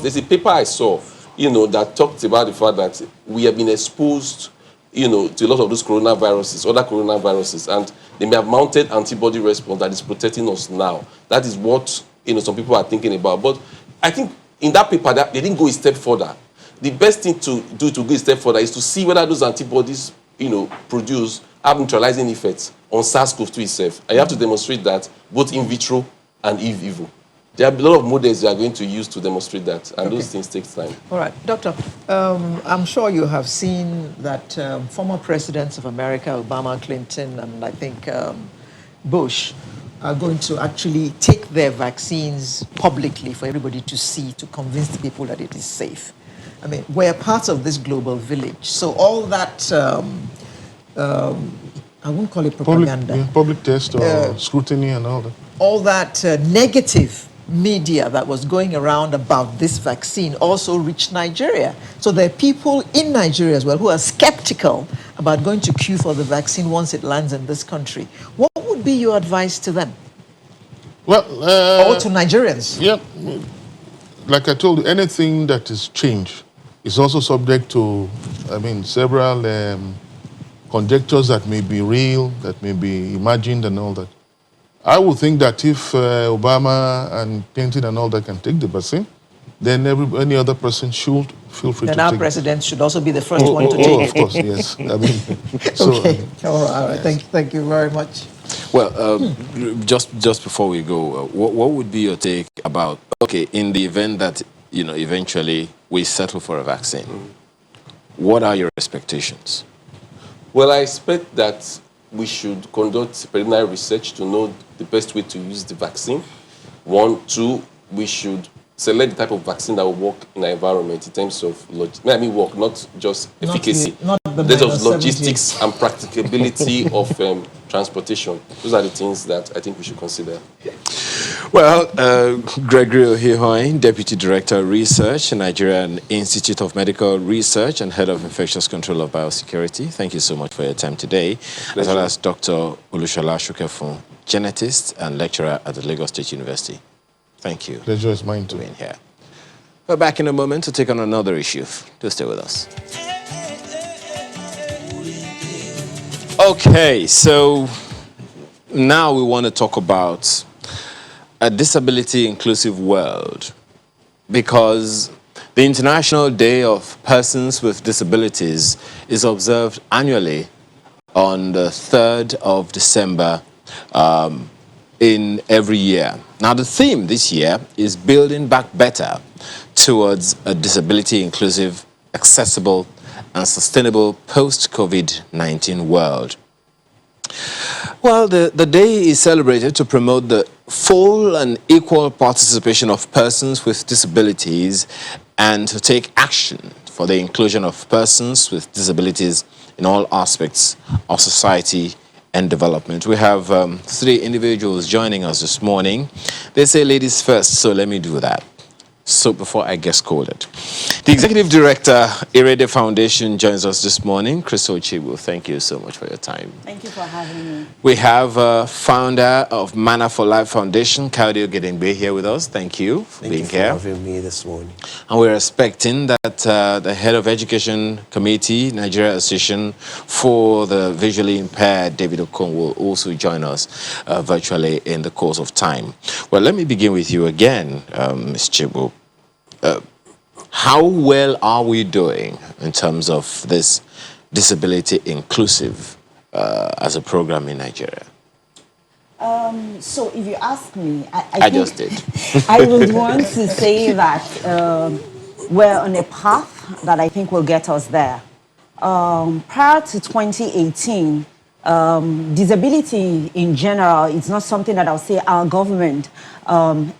There's a paper I saw, that talked about the fact that we have been exposed, to a lot of those other coronaviruses, and they may have mounted antibody response that is protecting us now. That is what some people are thinking about. But I think in that paper, that they didn't go a step further. The best thing to do to go a step further is to see whether those antibodies, produce have neutralizing effects on SARS-CoV-2 itself. And you have to demonstrate that both in vitro and in vivo. There are a lot of models you are going to use to demonstrate that, and those things take time. All right, Doctor, I'm sure you have seen that former presidents of America, Obama, Clinton, and I think Bush, are going to actually take their vaccines publicly for everybody to see, to convince the people that it is safe. We're part of this global village. So all that, I won't call it propaganda. Public test or scrutiny and all that. All that negative media that was going around about this vaccine also reached Nigeria. So there are people in Nigeria as well who are skeptical about going to queue for the vaccine once it lands in this country. What would be your advice to them? Well, or to Nigerians? Yeah, like I told you, anything that is change is also subject to, several conjectures that may be real, that may be imagined and all that. I would think that if Obama and Clinton and all that can take the vaccine, then any other person should feel free to take it. Then our president should also be the first one to take it. Of course, yes. Okay, all right. Thank you very much. Well, just before we go, what would be your take about, in the event that, eventually we settle for a vaccine, what are your expectations? Well, I expect that we should conduct preliminary research to know the best way to use the vaccine. One, two, we should select the type of vaccine that will work in our environment in terms of, not just efficacy, Not the in terms of minus 70. logistics and practicability of transportation. Those are the things that I think we should consider. Well, Gregory Ohihoin, Deputy Director of Research, Nigerian Institute of Medical Research and Head of Infectious Control of Biosecurity, thank you so much for your time today. As well as Dr. Olushola Shukefun, genetist and lecturer at the Lagos State University. Thank you. Pleasure is mine too. For being here. We're back in a moment to take on another issue. Do stay with us. Okay, so now we want to talk about a disability inclusive world, because the International Day of Persons with Disabilities is observed annually on the 3rd of December in every year. Now, the theme this year is Building Back Better towards a disability inclusive, accessible, and sustainable post-COVID-19 world. Well, the day is celebrated to promote the full and equal participation of persons with disabilities and to take action for the inclusion of persons with disabilities in all aspects of society and development. We have 3 individuals joining us this morning. They say ladies first, so let me do that. So before I get scolded. The Executive Director, Irede Foundation, joins us this morning. Chris Ochibu, thank you so much for your time. Thank you for having me. We have founder of Manna for Life Foundation, Kaudio Gedengbe, here with us. Thank you for being here. Thank you for having me this morning. And we're expecting that the Head of Education Committee, Nigeria Association for the Visually Impaired, David Okon, will also join us virtually in the course of time. Well, let me begin with you again, Ms. Chibu. How well are we doing in terms of this disability inclusive as a program in Nigeria? So if you ask me, I just did. I would want to say that we're on a path that I think will get us there. Prior to 2018, disability in general is not something that I'll say our government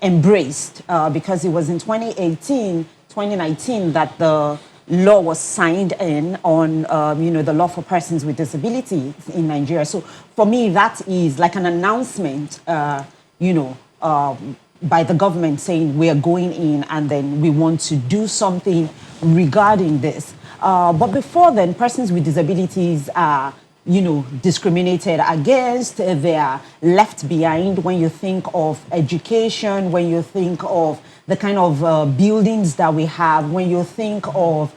embraced because it was in 2019 that the law was signed in on, the law for persons with disabilities in Nigeria. So for me, that is like an announcement, by the government saying we are going in and then we want to do something regarding this. But before then, persons with disabilities are discriminated against, they are left behind when you think of education, when you think of the kind of buildings that we have, when you think of,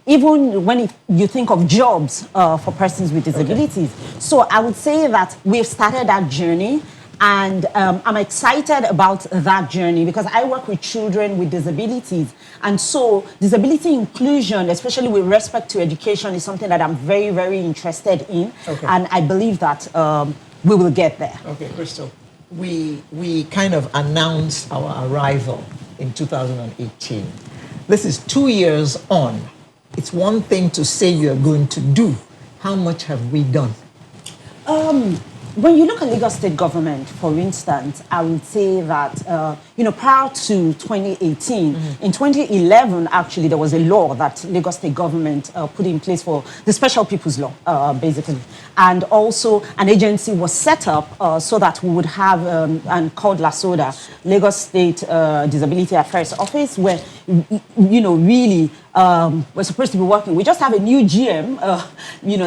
even when you think of jobs for persons with disabilities. Okay. So I would say that we've started that journey. And I'm excited about that journey because I work with children with disabilities. And so disability inclusion, especially with respect to education, is something that I'm very, very interested in. Okay. And I believe that we will get there. Okay, Crystal, we kind of announced our arrival in 2018. This is 2 years on. It's one thing to say you're going to do. How much have we done? When you look at Lagos State government, for instance, I would say that, prior to 2018, in 2011, actually, there was a law that Lagos State government put in place for the Special People's Law, basically. And also an agency was set up so that we would have, and called LASODA, Lagos State Disability Affairs Office, where, really we're supposed to be working. We just have a new GM,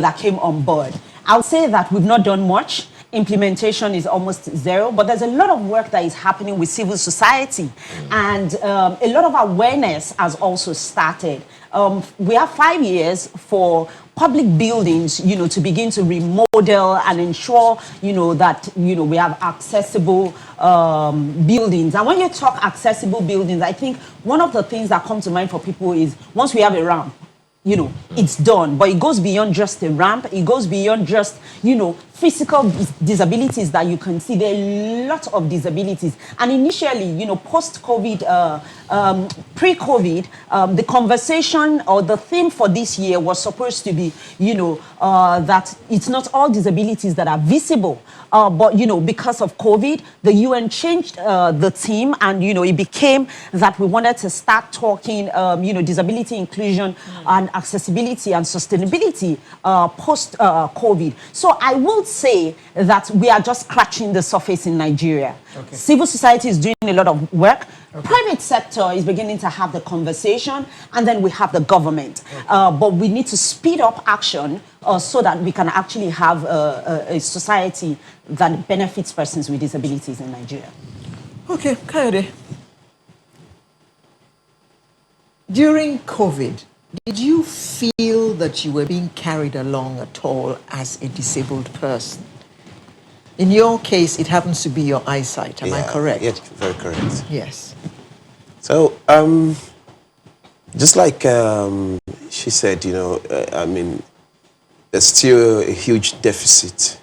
that came on board. I'll say that we've not done much. Implementation is almost zero, but there's a lot of work that is happening with civil society, and a lot of awareness has also started. We have 5 years for public buildings, to begin to remodel and ensure, that, we have accessible buildings. And when you talk accessible buildings, I think one of the things that come to mind for people is once we have a ramp, it's done. But it goes beyond just a ramp. It goes beyond just, physical disabilities that you can see. There are a lot of disabilities. And initially, post-COVID, pre-COVID, the conversation or the theme for this year was supposed to be, that it's not all disabilities that are visible. But, because of COVID, the UN changed the theme, and, it became that we wanted to start talking, disability inclusion and accessibility and sustainability post-COVID. So I will say that we are just scratching the surface in Nigeria. Okay. Civil society is doing a lot of work. Okay. Private sector is beginning to have the conversation, and then we have the government. Okay. But we need to speed up action so that we can actually have a society that benefits persons with disabilities in Nigeria. Okay, Kayode. During COVID, did you feel that you were being carried along at all as a disabled person? In your case, it happens to be your eyesight. Am I correct? Yes, very correct. Yes. So, just like she said, there's still a huge deficit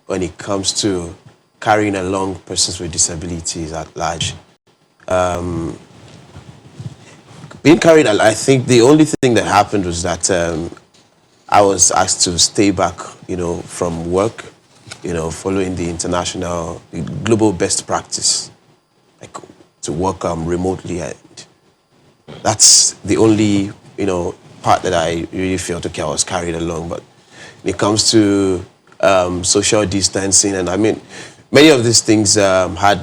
when it comes to carrying along persons with disabilities at large. Being carried along, I think the only thing that happened was that I was asked to stay back, from work, following the global best practice, like to work remotely. And that's the only, part that I really felt, okay, I was carried along. But when it comes to social distancing, and many of these things had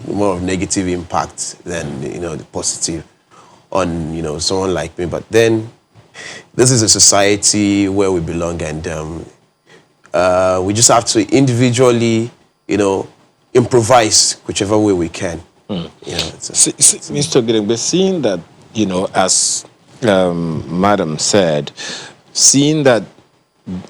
more of negative impact than, the positive on, someone like me. But then this is a society where we belong, and we just have to individually, improvise whichever way we can. Mr. Gidegbe, seeing that, as Madam said, seeing that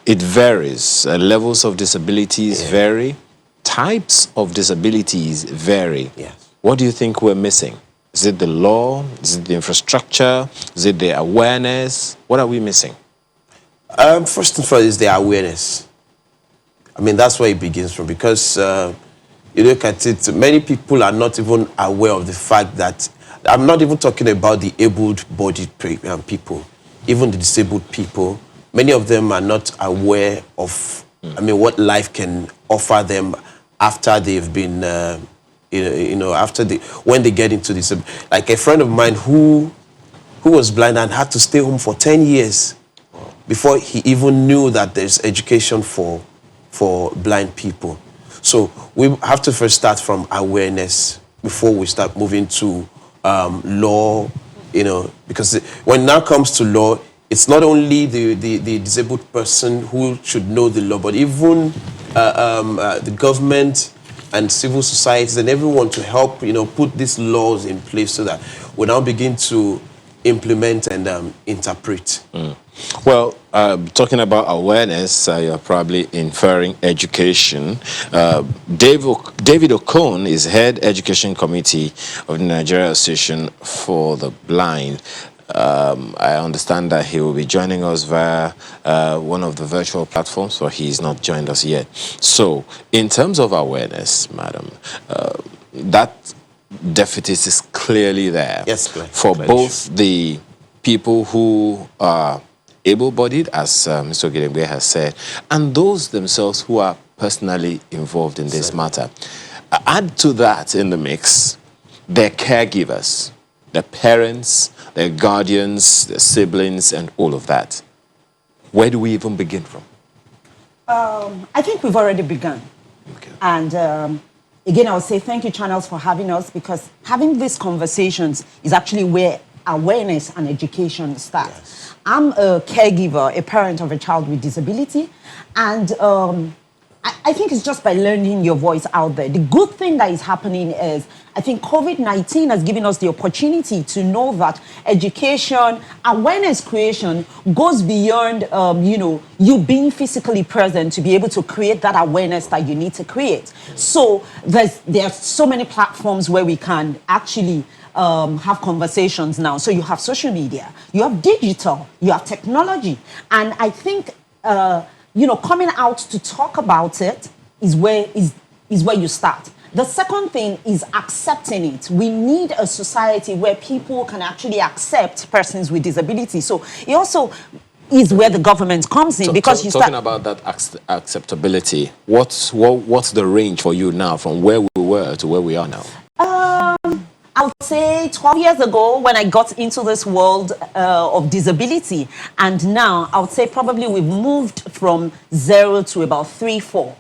it varies, levels of disabilities vary, types of disabilities vary. Yes. What do you think we're missing? Is it the law? Is it the infrastructure? Is it the awareness? What are we missing? First and foremost is the awareness. That's where it begins from, because you look at it, many people are not even aware of the fact that, I'm not even talking about the able-bodied people, even the disabled people. Many of them are not aware of, what life can offer them after they've been, when they get into this. Like a friend of mine who was blind and had to stay home for 10 years before he even knew that there's education for blind people. So we have to first start from awareness before we start moving to law, because when it now comes to law, it's not only the disabled person who should know the law, but even the government and civil societies and everyone to help, put these laws in place so that we now begin to implement and interpret. Well, talking about awareness, you're probably inferring education. David Okon is head education committee of the Nigeria Association for the Blind. I understand that he will be joining us via one of the virtual platforms, but he's not joined us yet. So, in terms of awareness, madam, that deficit is clearly there. Yes, for both the people who are able-bodied, as Mr. Gidegbe has said, and those themselves who are personally involved in this matter. Add to that in the mix their caregivers, their parents, their guardians, their siblings, and all of that. Where do we even begin from? I think we've already begun. Okay. And again, I would say thank you, Channels, for having us, because having these conversations is actually where awareness and education starts. Yes. I'm a caregiver, a parent of a child with disability, and I think it's just by learning your voice out there. The good thing that is happening is, I think COVID-19 has given us the opportunity to know that education, awareness creation goes beyond, you being physically present to be able to create that awareness that you need to create. So there are so many platforms where we can actually have conversations now. So you have social media, you have digital, you have technology. And I think, coming out to talk about it is where you start. The second thing is accepting it. We need a society where people can actually accept persons with disabilities. So it also is where the government comes in, because you start talking about that acceptability. What's the range for you now from where we were to where we are now? I would say 12 years ago when I got into this world of disability, and now I would say probably we've moved from 0 to about 3, 4.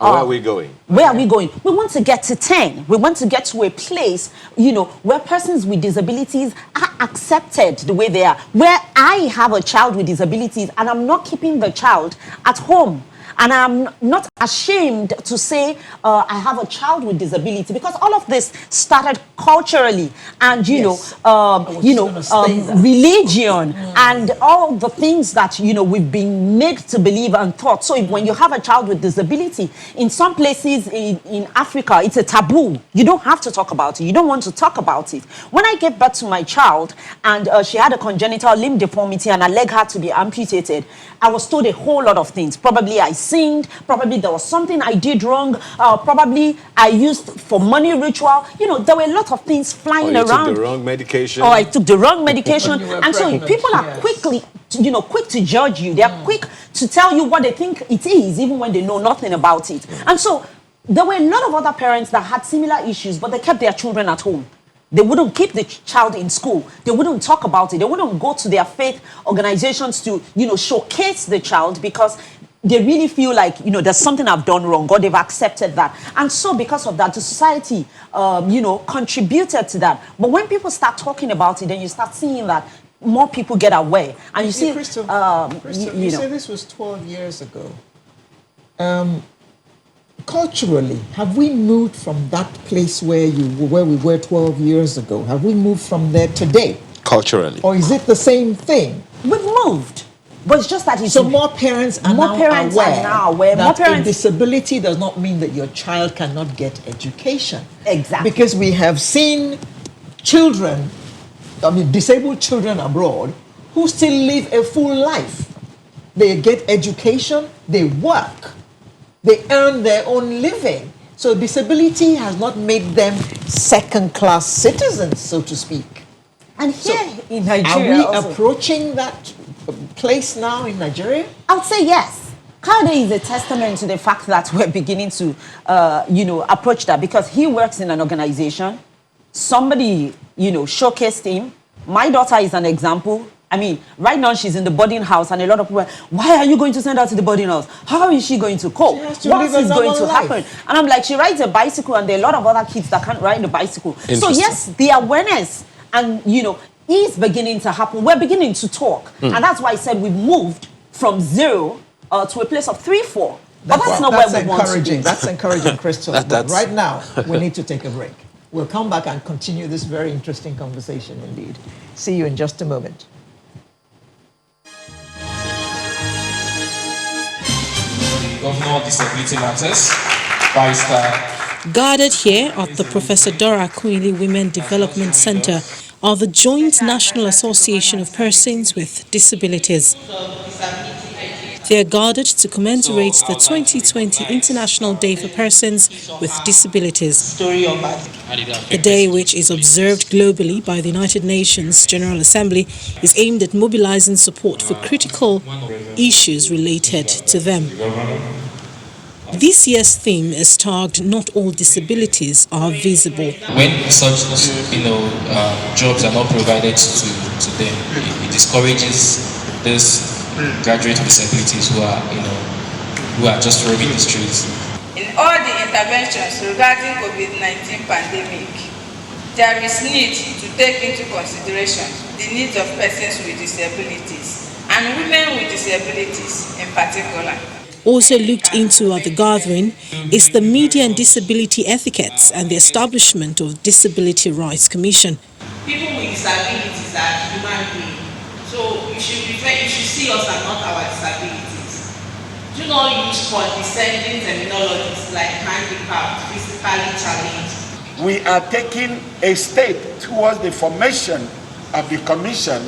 Where are we going? Where are we going? We want to get to 10. We want to get to a place, where persons with disabilities are accepted the way they are. Where I have a child with disabilities and I'm not keeping the child at home. And I'm not ashamed to say I have a child with disability, because all of this started culturally and, religion and all the things that, we've been made to believe and taught. So when you have a child with disability, in some places in Africa, it's a taboo. You don't have to talk about it. You don't want to talk about it. When I gave birth to my child and she had a congenital limb deformity and her leg had to be amputated, I was told a whole lot of things. Probably I sinned, probably there was something I did wrong, probably I used for money ritual. There were a lot of things flying around. Took the wrong medication. Or I took the wrong medication. And so pregnant, people are quick to judge you. They are quick to tell you what they think it is, even when they know nothing about it. And so there were a lot of other parents that had similar issues, but they kept their children at home. They wouldn't keep the child in school. They wouldn't talk about it. They wouldn't go to their faith organizations to, showcase the child, because they really feel like, there's something I've done wrong, or they've accepted that. And so because of that, the society, contributed to that. But when people start talking about it, then you start seeing that more people get aware. And you see, Crystal, you say this was 12 years ago. Culturally, have we moved from that place where we were 12 years ago? Have we moved from there today? Culturally. Or is it the same thing? We've moved. But it's just that so more parents are now aware that a disability does not mean that your child cannot get education. Exactly. Because we have seen disabled children abroad who still live a full life. They get education, they work, they earn their own living. So disability has not made them second-class citizens, so to speak. And here in Nigeria, are we approaching that place now in Nigeria? I would say yes. Kade is a testament to the fact that we're beginning to, approach that, because he works in an organization. Somebody, showcased him. My daughter is an example. I mean, right now she's in the boarding house, and a lot of people are, why are you going to send her to the boarding house? How is she going to cope? What is going to happen? And I'm like, she rides a bicycle, and there are a lot of other kids that can't ride a bicycle. So yes, the awareness and, is beginning to happen. We're beginning to talk. And that's why I said we've moved from 0 to a place of 3, 4. But that's not where we want to be. That's encouraging, Crystal. But right now, we need to take a break. We'll come back and continue this very interesting conversation indeed. See you in just a moment. Governor Disability Matters, Barrister. Gathered here at the Professor Dora Akunyili Women Development Center are the Joint National Association of Persons with Disabilities. They are gathered to commemorate the 2020 International Day for Persons with Disabilities. The day, which is observed globally by the United Nations General Assembly, is aimed at mobilizing support for critical issues related to them. This year's theme is tagged "Not All Disabilities Are Visible." When such, jobs are not provided to them, it discourages this graduate with disabilities who are just roaming the streets. In all the interventions regarding COVID-19 pandemic, there is need to take into consideration the needs of persons with disabilities and women with disabilities in particular. Also looked into at the gathering is the Media and Disability Etiquettes and the establishment of Disability Rights Commission. People with disabilities are human beings, so you should see us as not our disabilities. Do not use condescending terminologies like handicapped, physically challenged. we are taking a step towards the formation of the commission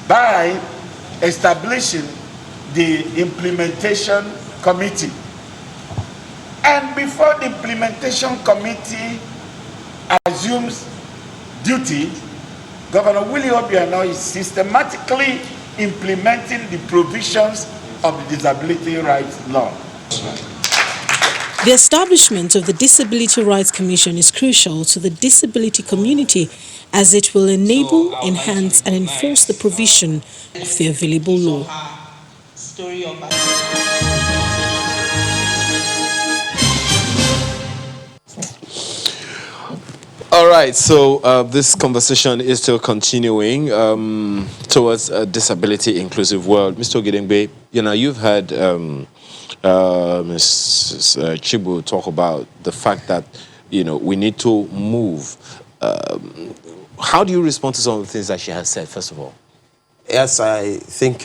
by establishing the implementation committee. And before the implementation committee assumes duty, Governor Willie Obiano is systematically implementing the provisions of the Disability Rights Law. The establishment of the Disability Rights Commission is crucial to the disability community as it will enable, enhance and enforce the provision of the available law. All right, so this conversation is still continuing towards a disability inclusive world. Mr. Ogidengbe, you've heard Ms. Chibu talk about the fact that, we need to move. How do you respond to some of the things that she has said, first of all? Yes, I think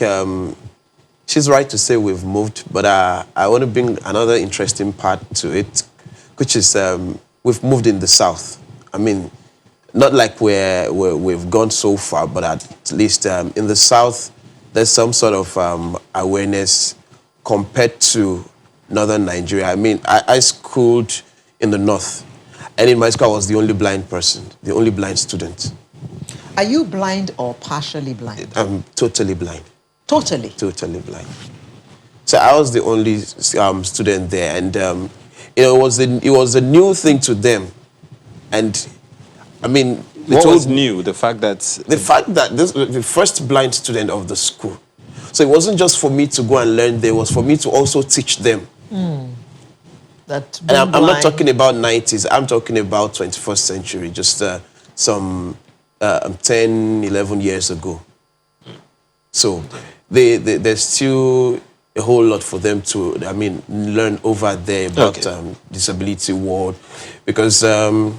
she's right to say we've moved, but I want to bring another interesting part to it, which is we've moved in the South. I mean, not like we've gone so far, but at least in the South, there's some sort of awareness compared to northern Nigeria. I mean, I schooled in the North, and in my school, I was the only blind person, the only blind student. Are you blind or partially blind? I'm totally blind. Totally? Totally blind. So I was the only student there, and it was a new thing to them. And I mean, what was new? The fact that this was the first blind student of the school. So it wasn't just for me to go and learn there, it was for me to also teach them. That and I'm not talking about 90s, I'm talking about 21st century, just some 10, 11 years ago. So there's still a whole lot for them to, learn over there about disability world. Because, the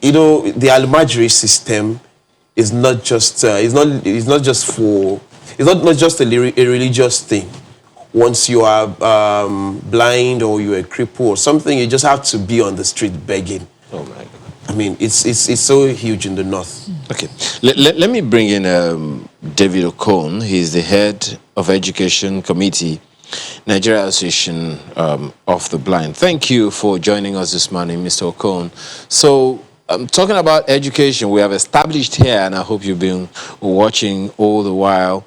Almajiri system is not just, it's not just a religious thing. Once you are blind or you're a cripple or something, you just have to be on the street begging. Oh my God. I mean, it's so huge in the North. Okay. Let me bring in David Okon. He's the head of Education Committee, Nigeria Association of the Blind. Thank you for joining us this morning, Mr. Okon. So, talking about education, we have established here, and I hope you've been watching all the while,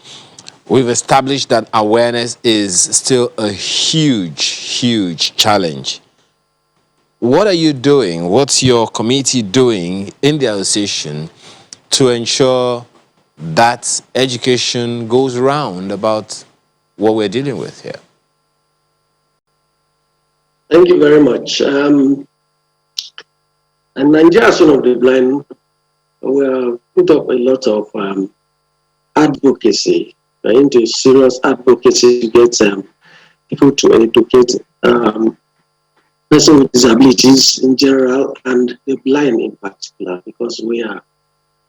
we've established that awareness is still a huge, huge challenge. What are you doing? What's your committee doing in the association to ensure that education goes around about what we're dealing with here? Thank you very much. And Nigeria Association of the Blind, we have put up a lot of advocacy, into serious advocacy to get people to educate persons with disabilities in general and the blind in particular, because we are,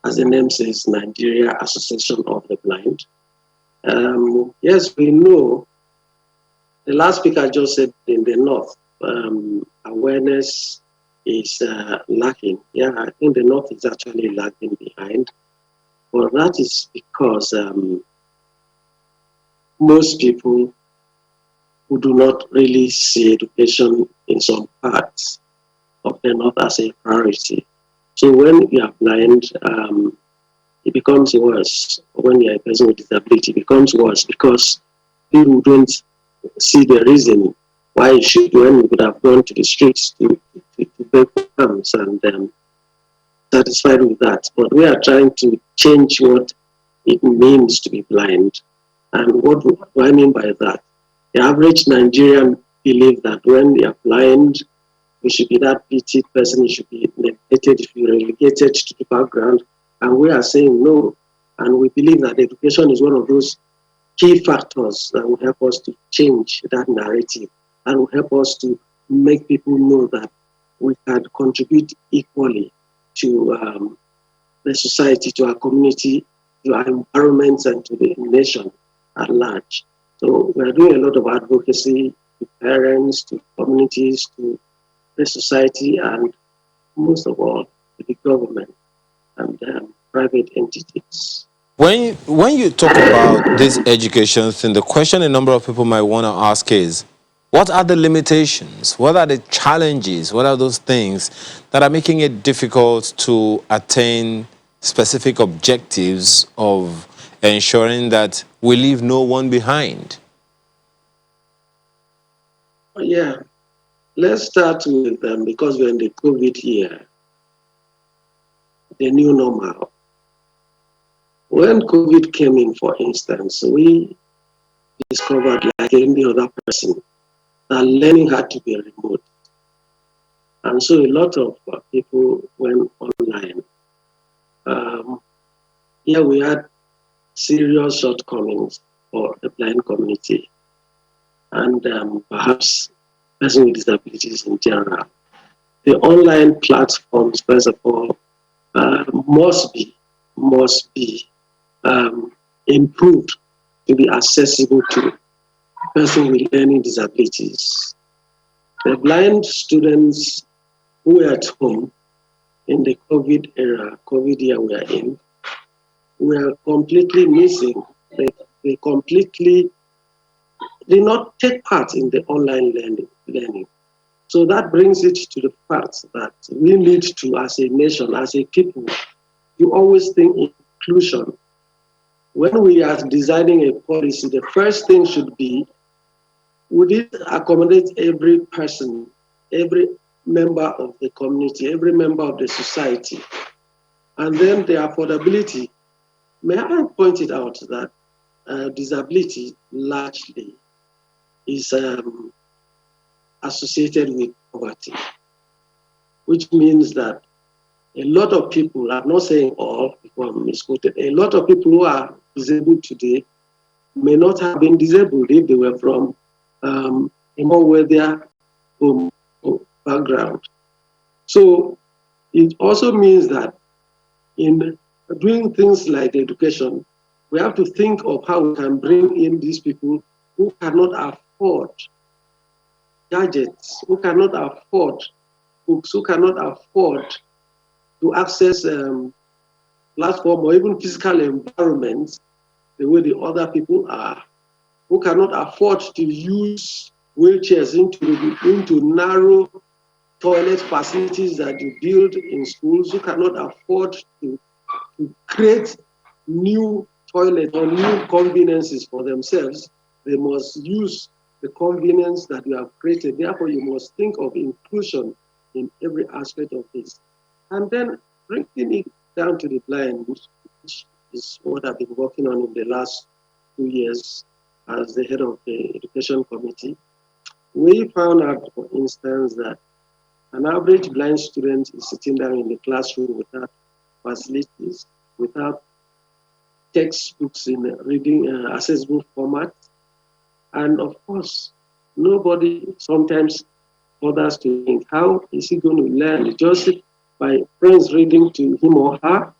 as the name says, Nigeria Association of the Blind. Yes, we know, the last speaker just said in the North, awareness is lacking. Yeah, I think the North is actually lagging behind. But that is because most people who do not really see education in some parts of the North as a priority. So when you are blind, it becomes worse. When you are a person with disability, it becomes worse because people don't see the reason why you should, when you could have gone to the streets to beg for arms and satisfied with that. But we are trying to change what it means to be blind. And what do I mean by that? The average Nigerian believes that when they are blind, we should be that pitied person, you should be neglected, you should be relegated to the background. And we are saying no. And we believe that education is one of those key factors that will help us to change that narrative and will help us to make people know that we can contribute equally to the society, to our community, to our environment, and to the nation at large. So we are doing a lot of advocacy to parents, to communities, to the society, and most of all the government and private entities. When you talk about this education thing, the question a number of people might want to ask is, what are the limitations? What are the challenges? What are those things that are making it difficult to attain specific objectives of ensuring that we leave no one behind? Yeah, let's start with them because we're in the COVID year, the new normal. When COVID came in, for instance, we discovered, like any other person, that learning had to be remote. And so a lot of people went online. Here we had serious shortcomings for the blind community and perhaps persons with disabilities in general. The online platforms, first of all, must be improved to be accessible to persons with learning disabilities. The blind students who were at home in the COVID era, COVID year we are in, were completely missing. They completely did not take part in the online learning. So that brings it to the fact that we need to, as a nation, as a people, to always think inclusion. When we are designing a policy, the first thing should be, would it accommodate every person, every member of the community, every member of the society? And then the affordability. May I point it out that disability largely is associated with poverty, which means that a lot of people, I'm not saying all, because I'm misquoted, a lot of people who are disabled today may not have been disabled if they were from a more wealthier home background. So it also means that in doing things like education, we have to think of how we can bring in these people who cannot afford gadgets, who cannot afford books, who cannot afford to access platform or even physical environments the way the other people are, who cannot afford to use wheelchairs into narrow toilet facilities that you build in schools, who cannot afford to create new toilets or new conveniences for themselves. They must use the convenience that you have created. Therefore, you must think of inclusion in every aspect of this. And then bringing it down to the blind, which is what I've been working on in the last 2 years as the head of the education committee. We found out, for instance, that an average blind student is sitting down in the classroom without facilities, without textbooks in reading accessible format. And of course, nobody sometimes bothers to think, how is he going to learn? Just by friends reading to him or her.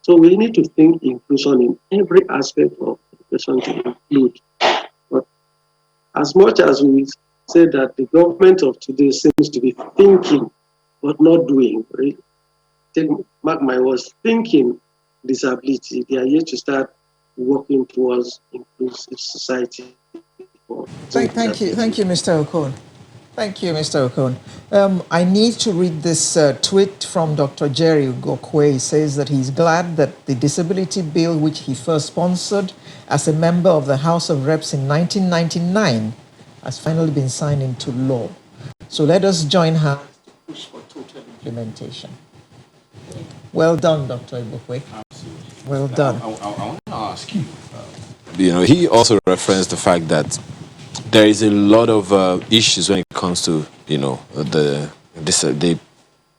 So we need to think inclusion in every aspect of education to include. But as much as we say that the government of today seems to be thinking but not doing, mark my words, thinking disability, they are yet to start working towards inclusive society. Thank you, Mr. Okon. Thank you, Mr. Okon. I need to read this tweet from Dr. Jerry Gokwe. He says that he's glad that the disability bill, which he first sponsored as a member of the House of Reps in 1999, has finally been signed into law. So let us join hands to push for total implementation. Well done, Dr. Gokwe. Well done. I want to ask you, he also referenced the fact that there is a lot of issues when it comes to, the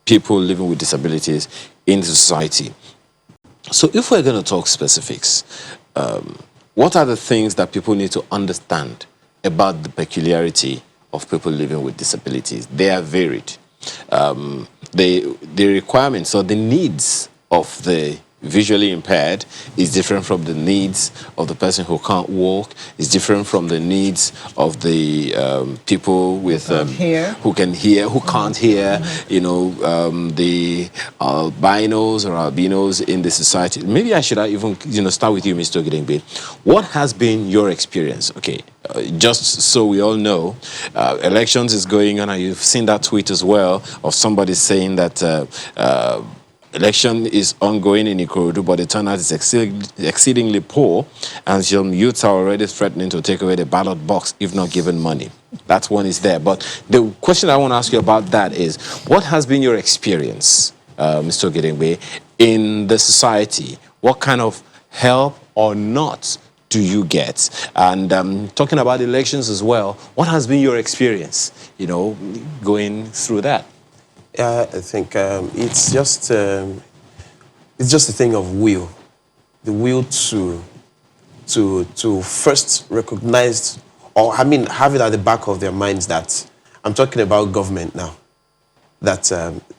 people living with disabilities in society. So if we're going to talk specifics, what are the things that people need to understand about the peculiarity of people living with disabilities? They are varied. The requirements or the needs of the visually impaired is different from the needs of the person who can't walk, is different from the needs of the people with who can hear, who can't hear, you know, the albinos or albinos in the society. Maybe I should even, you know, start with you, Mr. Ogidengbe. What has been your experience? Okay, just so we all know, elections is going on, and you've seen that tweet as well of somebody saying that election is ongoing in Ikorodu, but the turnout is exceedingly poor, and some youths are already threatening to take away the ballot box if not given money. That one is there. But the question I want to ask you about that is, what has been your experience, Mr. Ogidengbe, in the society? What kind of help or not do you get? And talking about elections as well, what has been your experience, you know, going through that? I think it's just a thing of will, the will to first recognize, or I mean, have it at the back of their minds that I'm talking about government now, that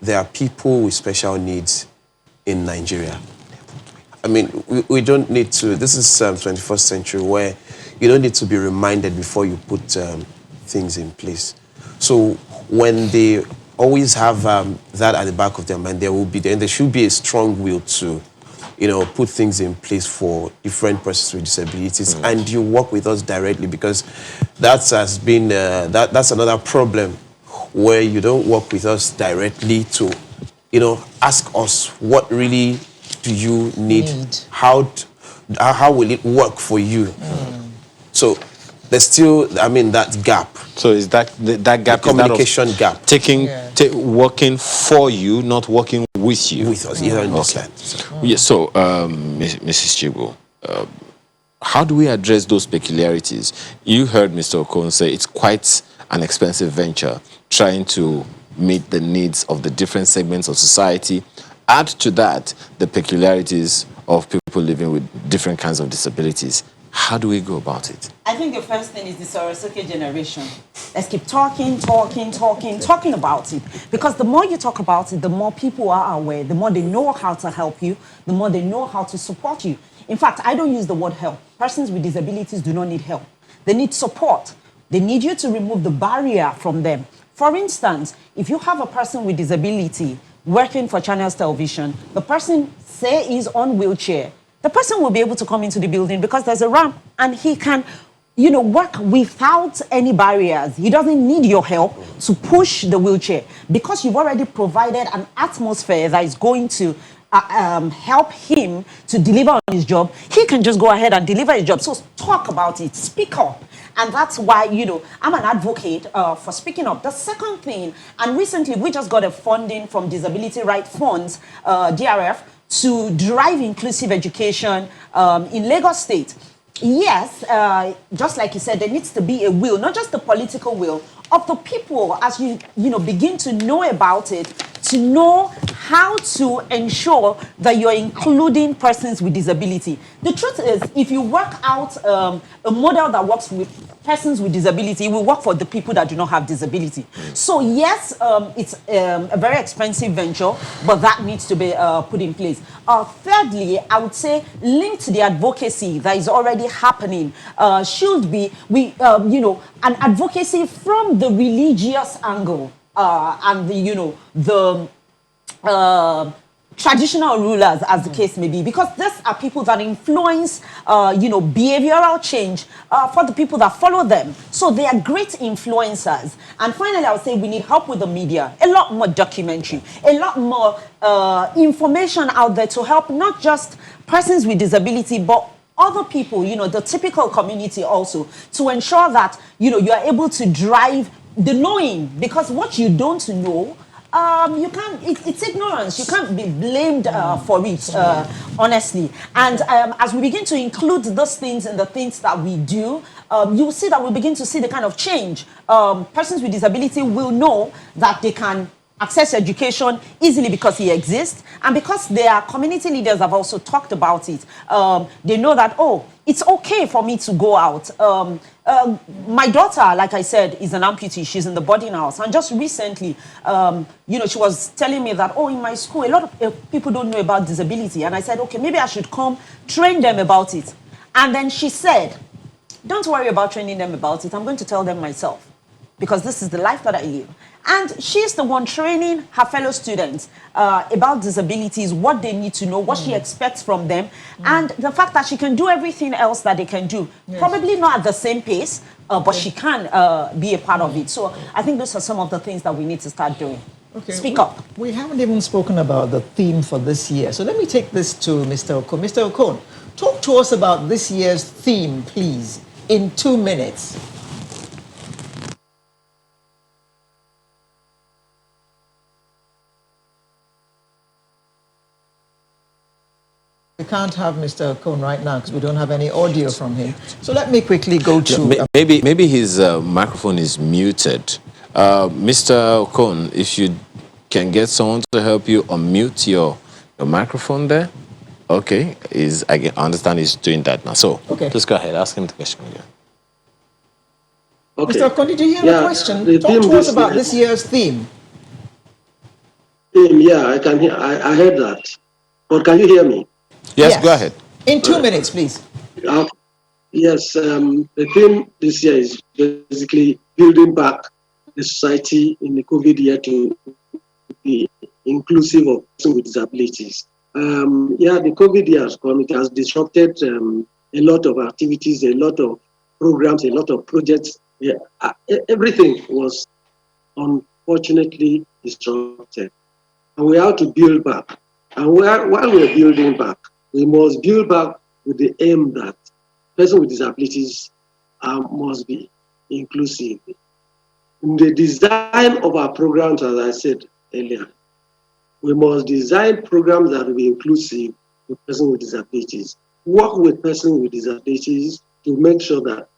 there are people with special needs in Nigeria. I mean, we don't need to. This is 21st century where you don't need to be reminded before you put things in place. So when they always have that at the back of their mind, there should be a strong will to, you know, put things in place for different persons with disabilities, and you work with us directly, because that has been that's another problem where you don't work with us directly to, you know, ask us what really do you need, how will it work for you. So there's still, I mean, that gap. So is that gap, the communication gap, working for you, not working with you? With us, you understand. Okay. Yes. So, Mrs. Chibu, how do we address those peculiarities? You heard Mr. Okon say it's quite an expensive venture trying to meet the needs of the different segments of society. Add to that the peculiarities of people living with different kinds of disabilities. How do we go about it? I think the first thing is the Sorosuke generation. Let's keep talking about it. Because the more you talk about it, the more people are aware, the more they know how to help you, the more they know how to support you. In fact, I don't use the word help. Persons with disabilities do not need help. They need support. They need you to remove the barrier from them. For instance, if you have a person with disability working for Channels Television, the person, say, is on wheelchair, the person will be able to come into the building because there's a ramp, and he can, you know, work without any barriers. He doesn't need your help to push the wheelchair, because you've already provided an atmosphere that is going to help him to deliver on his job. He can just go ahead and deliver his job. So talk about it, speak up. And that's why, you know, I'm an advocate for speaking up. The second thing, and recently we just got a funding from Disability Rights Funds, DRF, to drive inclusive education in Lagos State. Yes, just like you said, there needs to be a will, not just the political will, of the people as you begin to know about it, to know how to ensure that you're including persons with disability. The truth is, if you work out a model that works with persons with disability, it will work for the people that do not have disability. So yes, it's a very expensive venture, but that needs to be put in place. Thirdly, I would say linked to the advocacy that is already happening should be an advocacy from the religious angle and the traditional rulers, as the case may be, because these are people that influence, behavioral change for the people that follow them. So they are great influencers. And finally, I would say we need help with the media, a lot more documentary, a lot more information out there to help not just persons with disability, but other people, the typical community also, to ensure that, you are able to drive the knowing, because what you don't know, you can't, it's ignorance. You can't be blamed for it, honestly. And as we begin to include those things in the things that we do, you'll see that we begin to see the kind of change. Persons with disability will know that they can access education easily because he exists, and because their community leaders have also talked about it. They know that, oh, it's okay for me to go out. My daughter, like I said, is an amputee. She's in the boarding house. And just recently, she was telling me that, oh, in my school, a lot of people don't know about disability. And I said, okay, maybe I should come train them about it. And then she said, don't worry about training them about it. I'm going to tell them myself, because this is the life that I live. And she's the one training her fellow students about disabilities, what they need to know, what she expects from them, and the fact that she can do everything else that they can do. Yes. Probably not at the same pace, but she can be a part of it. So I think those are some of the things that we need to start doing. Okay. Speak up. We haven't even spoken about the theme for this year. So let me take this to Mr. Okon. Mr. Okon, talk to us about this year's theme, please, in 2 minutes. We can't have Mr. Okon right now because we don't have any audio from him. So let me quickly go to... Maybe his microphone is muted. Mr. Okon, if you can get someone to help you unmute your microphone there. Okay, I understand he's doing that now. So just go ahead, ask him the question again. Okay. Mr. Okon, did you hear the question? Talk to us about this year's theme. Yeah, I can hear. I heard that. But can you hear me? Yes, go ahead. In 2 minutes, please. Yes, the theme this year is basically building back the society in the COVID year to be inclusive of people with disabilities. The COVID year has come. It has disrupted a lot of activities, a lot of programs, a lot of projects. Yeah, everything was unfortunately disrupted. And we have to build back. And while we're building back, we must build back with the aim that persons with disabilities must be inclusive. In the design of our programs, as I said earlier, we must design programs that will be inclusive to persons with disabilities. Work with persons with disabilities to make sure that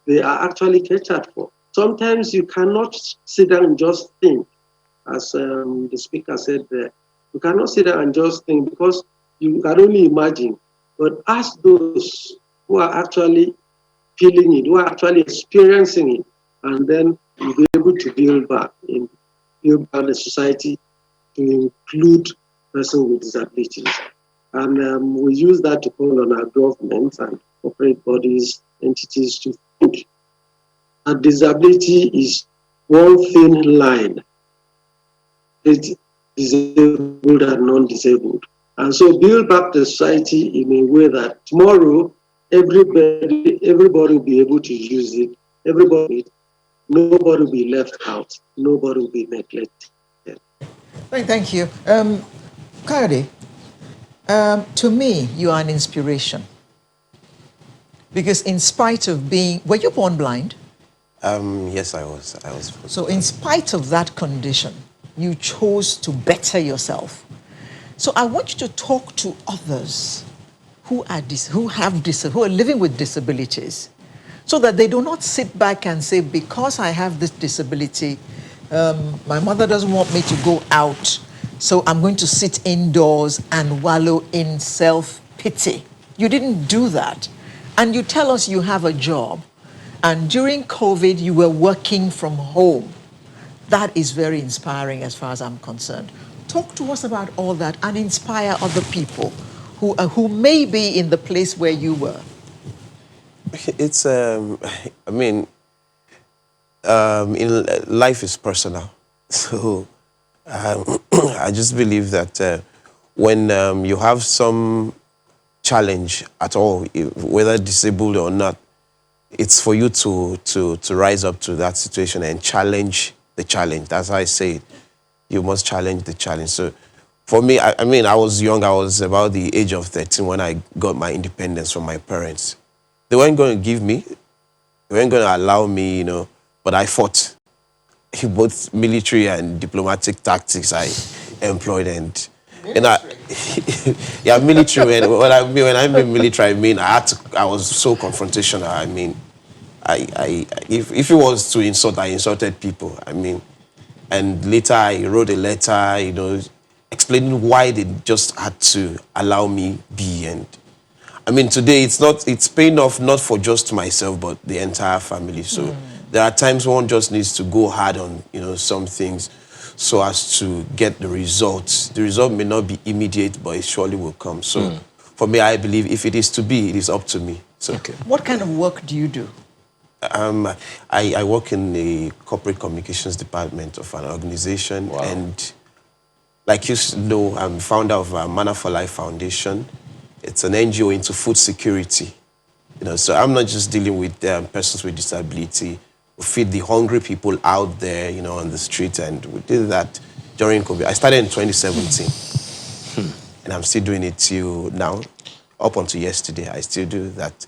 they are actually catered for. Sometimes you cannot sit down and just think, as the speaker said there. You cannot sit down and just think because you can only imagine. But ask those who are actually feeling it, who are actually experiencing it, and then you'll be able to build back the society to include persons with disabilities. And we use that to call on our government and corporate bodies, entities to think that disability is one thin line. It's disabled and non-disabled. And so build back the society in a way that tomorrow everybody will be able to use it. Nobody will be left out. Nobody will be neglected. Thank you. Kayode, to me, you are an inspiration. Because in spite of being, were you born blind? Yes, I was. So in spite of that condition, you chose to better yourself. So I want you to talk to others who are living with disabilities, so that they do not sit back and say, because I have this disability, my mother doesn't want me to go out, so I'm going to sit indoors and wallow in self-pity. You didn't do that. And you tell us you have a job. And during COVID, you were working from home. That is very inspiring as far as I'm concerned. Talk to us about all that and inspire other people who may be in the place where you were. It's, in life is personal. So I just believe that when you have some challenge at all, whether disabled or not, it's for you to rise up to that situation and challenge the challenge. That's how I say it. You must challenge the challenge. So for me, I was young. I was about the age of 13 when I got my independence from my parents. They weren't going to give me. They weren't going to allow me, but I fought. Both military and diplomatic tactics I employed. Yeah, military. When I mean military, I was so confrontational. If it was to insult, I insulted people. And later I wrote a letter, explaining why they just had to allow me be. And I mean, today it's paying off not for just myself, but the entire family. So there are times one just needs to go hard on, some things so as to get the results. The result may not be immediate, but it surely will come. So for me, I believe if it is to be, it is up to me. So What kind of work do you do? I work in the corporate communications department of an organization. Wow. And like you know, I'm founder of Manna for Life Foundation. It's an NGO into food security. So I'm not just dealing with persons with disability. We feed the hungry people out there, on the street, and we did that during COVID. I started in 2017, and I'm still doing it till now. Up until yesterday, I still do that,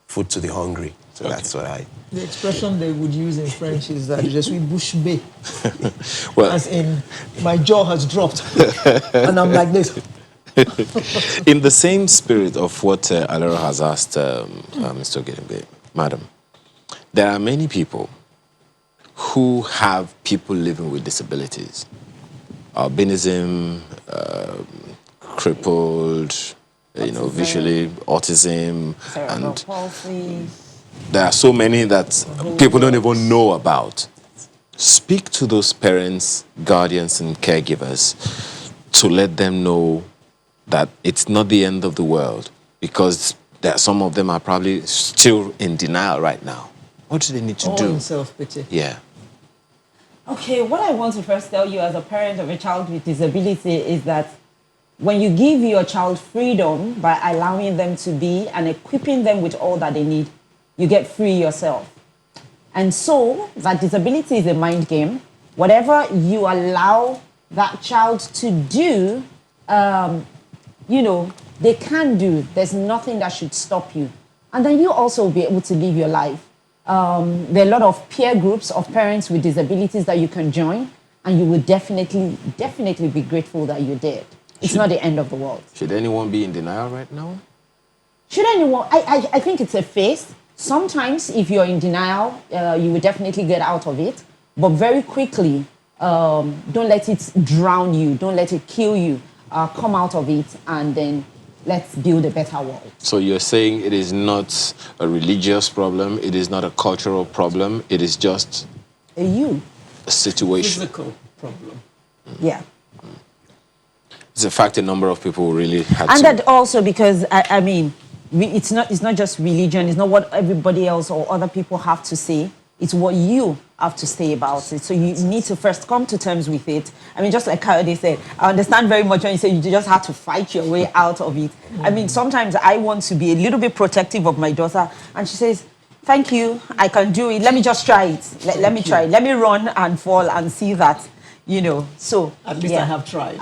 food to the hungry. So that's what I... The expression they would use in French is that je suis bouche bée. Well, as in, my jaw has dropped, and I'm like this. In the same spirit of what Alero has asked Mr. Ogedengbe, Madam, there are many people who have people living with disabilities. Albinism, crippled, visually, autism, and palsy. there are so many that people don't even know about. Speak to those parents, guardians, and caregivers to let them know that it's not the end of the world, because some of them are probably still in denial right now. What do they need to do? In self-pity. Yeah. Okay, what I want to first tell you as a parent of a child with disability is that when you give your child freedom by allowing them to be and equipping them with all that they need, you get free yourself. And so that disability is a mind game. Whatever you allow that child to do, they can do. There's nothing that should stop you. And then you also will be able to live your life. There are a lot of peer groups of parents with disabilities that you can join, and you will definitely be grateful that you did. It's not the end of the world. Should anyone be in denial right now? Should anyone? I think it's a phase. Sometimes if you're in denial, you will definitely get out of it. But very quickly, don't let it drown you. Don't let it kill you. Come out of it, and then let's build a better world. So you're saying it is not a religious problem, it is not a cultural problem, it is just a situation. Physical problem. Yeah. It's a fact a number of people really had And to... that also because, it's not just religion, it's not what everybody else or other people have to say, it's what you have to say about it. So you need to first come to terms with it. I mean, just like Kayode said, I understand very much when you say you just have to fight your way out of it. I mean, sometimes I want to be a little bit protective of my daughter, and she says, thank you, I can do it. Let me just try it. Let me try it. Let me run and fall and see that. So at least I have tried.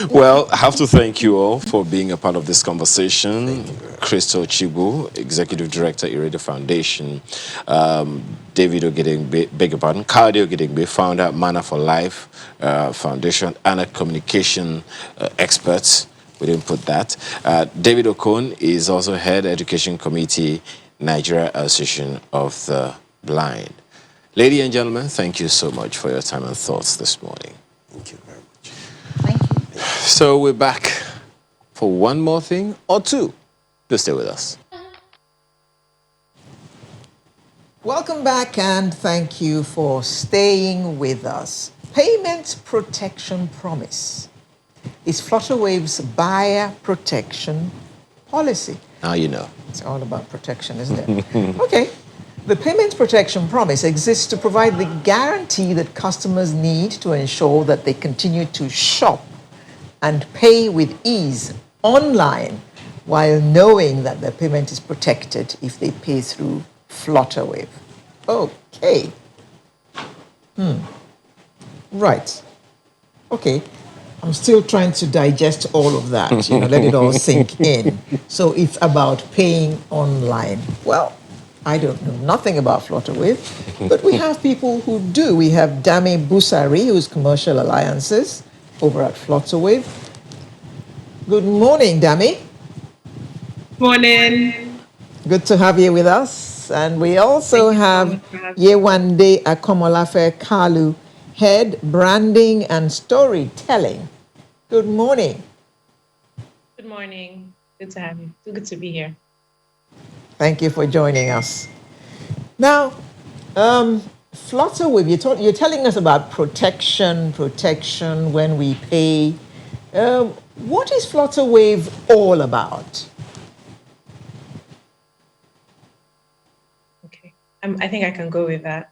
Well, I have to thank you all for being a part of this conversation. Crystal Chibu, Executive Director, Irede Foundation. David Ogedengbe, beg your pardon, Kayode Ogedengbe, founder, Manna for Life Foundation, and a communication expert. We didn't put that. David Okon is also Head Education Committee, Nigeria Association of the Blind. Ladies and gentlemen, thank you so much for your time and thoughts this morning. Thank you very much. Thank you. So we're back for one more thing or two. Just stay with us. Welcome back, and thank you for staying with us. Payment Protection Promise is Flutterwave's buyer protection policy. Now you know. It's all about protection, isn't it? Okay. The Payment Protection Promise exists to provide the guarantee that customers need to ensure that they continue to shop and pay with ease online while knowing that their payment is protected if they pay through Flutterwave. Okay. Right. Okay. I'm still trying to digest all of that, let it all sink in. So it's about paying online. Well, I don't know nothing about Flutterwave, but we have people who do. We have Dami Busari, who's Commercial Alliances over at Flutterwave. Good morning, Dami. Morning. Good to have you with us. And we also have Yewande Akomolafe Kalu, Head Branding and Storytelling. Good morning. Good morning. Good to have you. Good to be here. Thank you for joining us. Now, Flutter Wave, you're telling us about protection when we pay. What is Flutter Wave all about? Okay. I think I can go with that.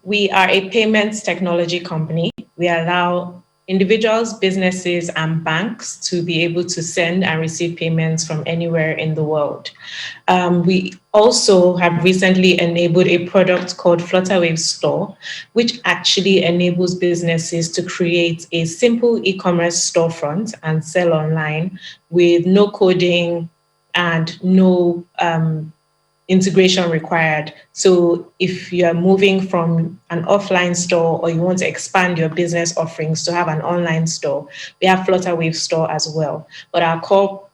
We are a payments technology company. We allow individuals, businesses, and banks to be able to send and receive payments from anywhere in the world. We also have recently enabled a product called Flutterwave Store, which actually enables businesses to create a simple e-commerce storefront and sell online with no coding and no integration required. So if you are moving from an offline store or you want to expand your business offerings to have an online store, we have Flutterwave Store as well. But our core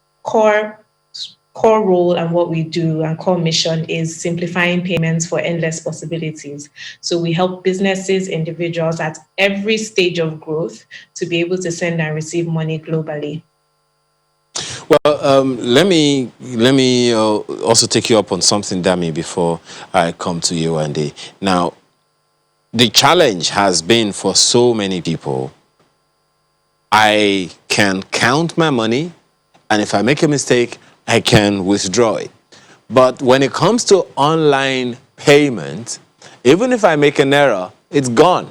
role and what we do and core mission is simplifying payments for endless possibilities. So we help businesses, individuals at every stage of growth to be able to send and receive money globally. Well, let me also take you up on something, Dami, before I come to you, Andy. Now, the challenge has been for so many people, I can count my money, and if I make a mistake, I can withdraw it. But when it comes to online payment, even if I make an error, it's gone.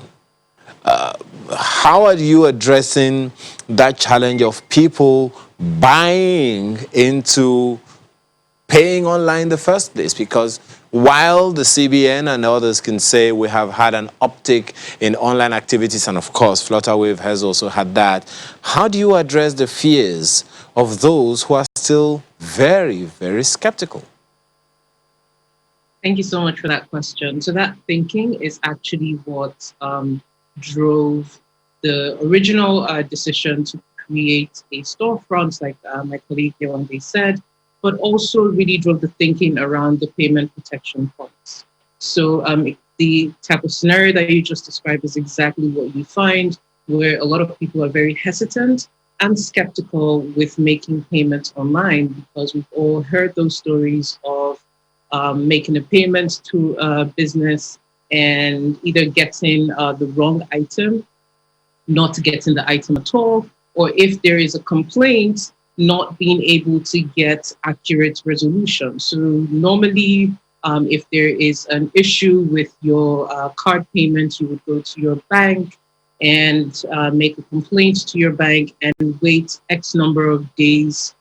How are you addressing that challenge of people buying into paying online in the first place? Because while the CBN and others can say we have had an uptick in online activities, and of course Flutterwave has also had that, how do you address the fears of those who are still very, very skeptical? Thank you so much for that question. So that thinking is actually what drove the original decision to create a storefront, like my colleague Yewande said, but also really drove the thinking around the payment protection points. So the type of scenario that you just described is exactly what we find, where a lot of people are very hesitant and skeptical with making payments online, because we've all heard those stories of making a payment to a business and either getting the wrong item, not getting the item at all, or if there is a complaint, not being able to get accurate resolution. So normally, if there is an issue with your card payment, you would go to your bank and make a complaint to your bank and wait X number of days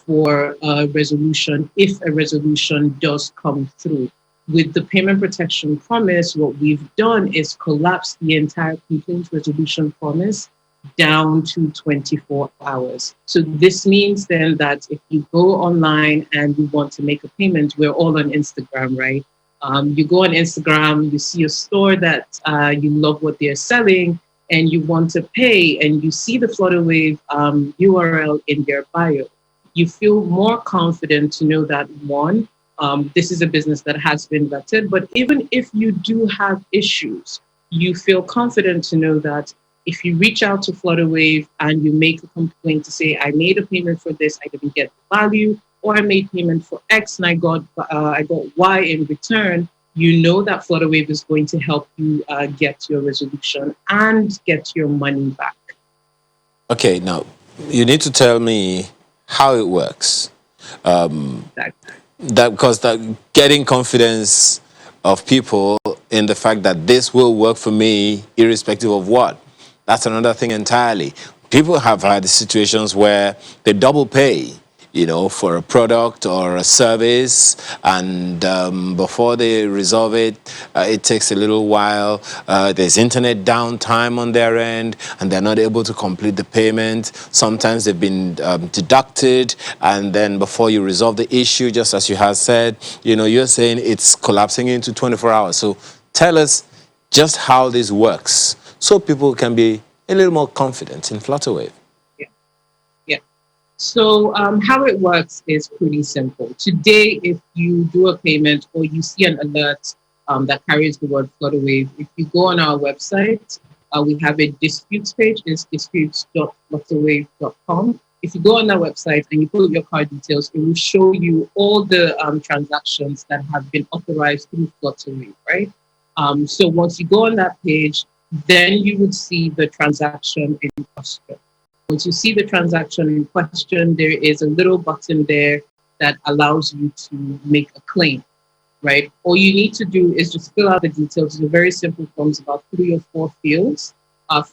for a resolution, if a resolution does come through. With the payment protection promise, what we've done is collapse the entire complaint resolution promise down to 24 hours. So this means then that if you go online and you want to make a payment, we're all on Instagram, right? You go on Instagram, you see a store that you love what they're selling, and you want to pay, and you see the Flutterwave URL in their bio. You feel more confident to know that, one, this is a business that has been vetted, but even if you do have issues, you feel confident to know that if you reach out to Flutterwave and you make a complaint to say, I made a payment for this, I didn't get the value, or I made payment for X and I got Y in return, you know that Flutterwave is going to help you get your resolution and get your money back. Okay, now you need to tell me how it works. Because getting confidence of people in the fact that this will work for me irrespective of what, that's another thing entirely. People have had situations where they double pay, you know, for a product or a service, and before they resolve it, it takes a little while. There's internet downtime on their end, and they're not able to complete the payment. Sometimes they've been deducted, and then before you resolve the issue, just as you have said, you know, you're saying it's collapsing into 24 hours. So tell us just how this works, so people can be a little more confident in Flutterwave. So how it works is pretty simple. Today, if you do a payment or you see an alert that carries the word Flutterwave, if you go on our website, we have a disputes page. It's disputes.flutterwave.com. If you go on that website and you put your card details, it will show you all the transactions that have been authorized through Flutterwave, right? So once you go on that page, then you would see the transaction in question. Once you see the transaction in question, there is a little button there that allows you to make a claim, right? All you need to do is just fill out the details. It's a very simple form, it's about 3 or 4 fields.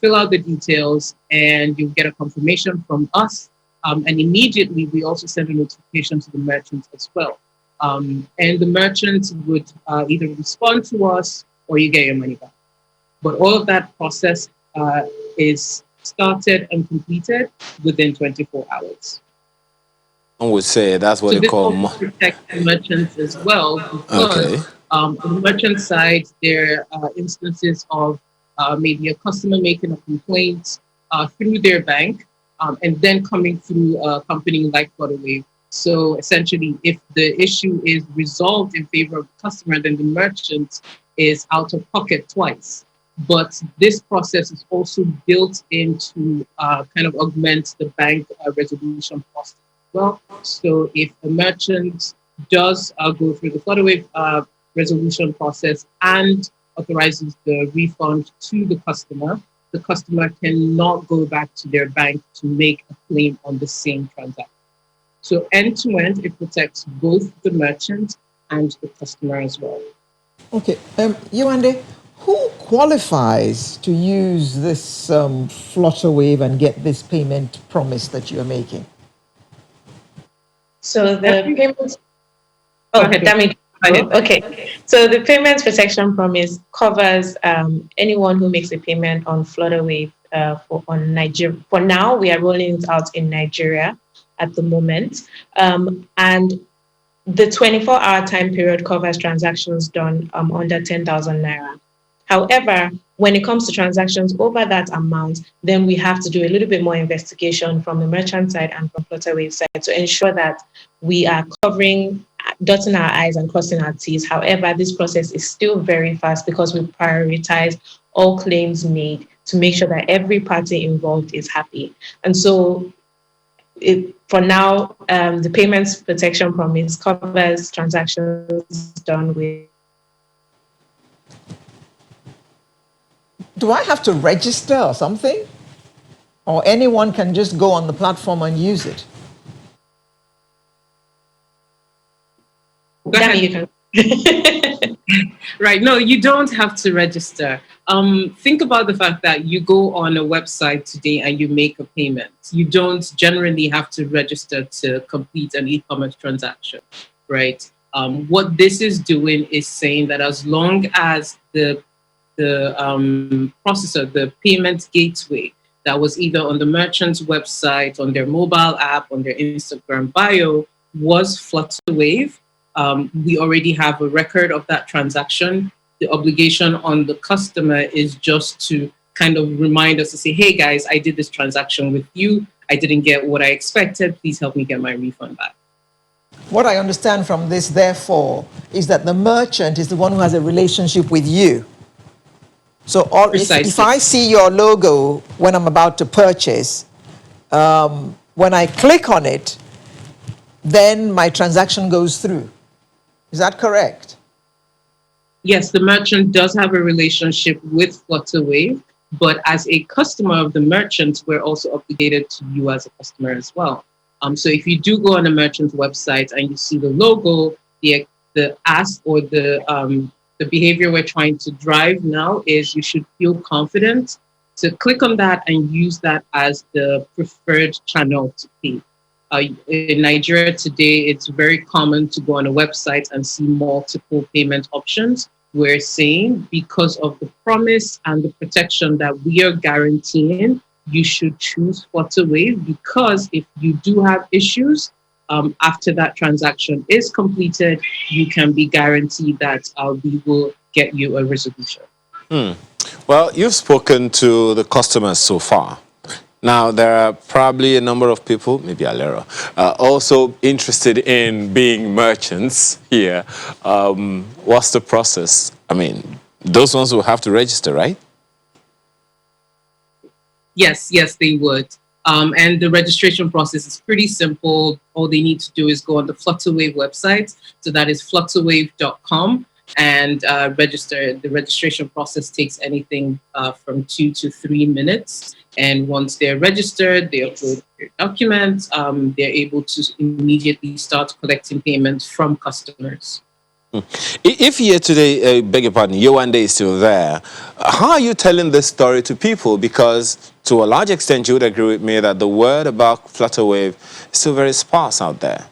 Fill out the details and you'll get a confirmation from us. And immediately we also send a notification to the merchant as well. And the merchant would either respond to us or you get your money back. But all of that process is started and completed within 24 hours. I would say that's what So they call. this also protects the merchants as well, because on the merchant side, there are instances of maybe a customer making a complaint through their bank and then coming through a company like Flutterwave. So essentially, if the issue is resolved in favor of the customer, then the merchant is out of pocket twice. But this process is also built into kind of augment the bank resolution process as well. So if a merchant does go through the Flutterwave resolution process and authorizes the refund to the customer cannot go back to their bank to make a claim on the same transaction. So end to end, it protects both the merchant and the customer as well. Okay, Yewande, who qualifies to use this Flutterwave and get this payment promise that you are making? So the payments. Oh, damage. Okay. So the payments protection promise covers anyone who makes a payment on Flutterwave on Nigeria. For now, we are rolling it out in Nigeria at the moment, and the 24-hour time period covers transactions done under 10,000 naira. However, when it comes to transactions over that amount, then we have to do a little bit more investigation from the merchant side and from Flutterwave side to ensure that we are covering, dotting our I's and crossing our T's. However, this process is still very fast because we prioritize all claims made to make sure that every party involved is happy. And so for now, the payments protection promise covers transactions done with. Do I have to register or something? Or anyone can just go on the platform and use it? Right. No, you don't have to register. Think about the fact that you go on a website today and you make a payment. You don't generally have to register to complete an e-commerce transaction, right? What this is doing is saying that as long as the processor, the payment gateway that was either on the merchant's website, on their mobile app, on their Instagram bio was Flutterwave, we already have a record of that transaction. The obligation on the customer is just to kind of remind us to say, hey guys, I did this transaction with you. I didn't get what I expected. Please help me get my refund back. What I understand from this, therefore, is that the merchant is the one who has a relationship with you. So if I see your logo when I'm about to purchase, when I click on it, then my transaction goes through. Is that correct? Yes, the merchant does have a relationship with Flutterwave, but as a customer of the merchant, we're also obligated to you as a customer as well. So if you do go on a merchant's website and you see the logo, the ask or the behavior we're trying to drive now is you should feel confident to click on that and use that as the preferred channel to pay. In Nigeria today, it's very common to go on a website and see multiple payment options. We're saying because of the promise and the protection that we are guaranteeing, you should choose Flutterwave, because if you do have issues after that transaction is completed, you can be guaranteed that we will get you a resolution. Well, you've spoken to the customers so far. Now, there are probably a number of people, maybe Alero, also interested in being merchants here. What's the process? I mean, those ones will have to register, right? Yes, they would. And the registration process is pretty simple. All they need to do is go on the Flutterwave website. So that is flutterwave.com and register. The registration process takes anything from 2 to 3 minutes. And once they're registered, they upload their documents. They're able to immediately start collecting payments from customers. If here today, beg your pardon, Yowande is still there, how are you telling this story to people? Because to a large extent, you would agree with me that the word about Flutterwave is still very sparse out there.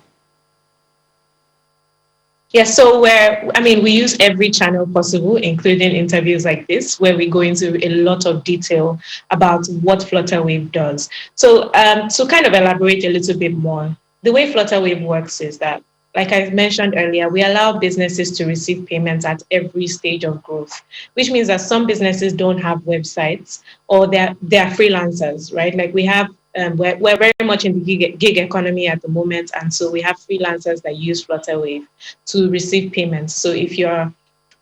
Yes, so we use every channel possible, including interviews like this, where we go into a lot of detail about what Flutterwave does. So to kind of elaborate a little bit more, the way Flutterwave works is that, like I mentioned earlier, we allow businesses to receive payments at every stage of growth, which means that some businesses don't have websites or they're freelancers, right? Like we have we're very much in the gig economy at the moment, and so we have freelancers that use Flutterwave to receive payments. So if you're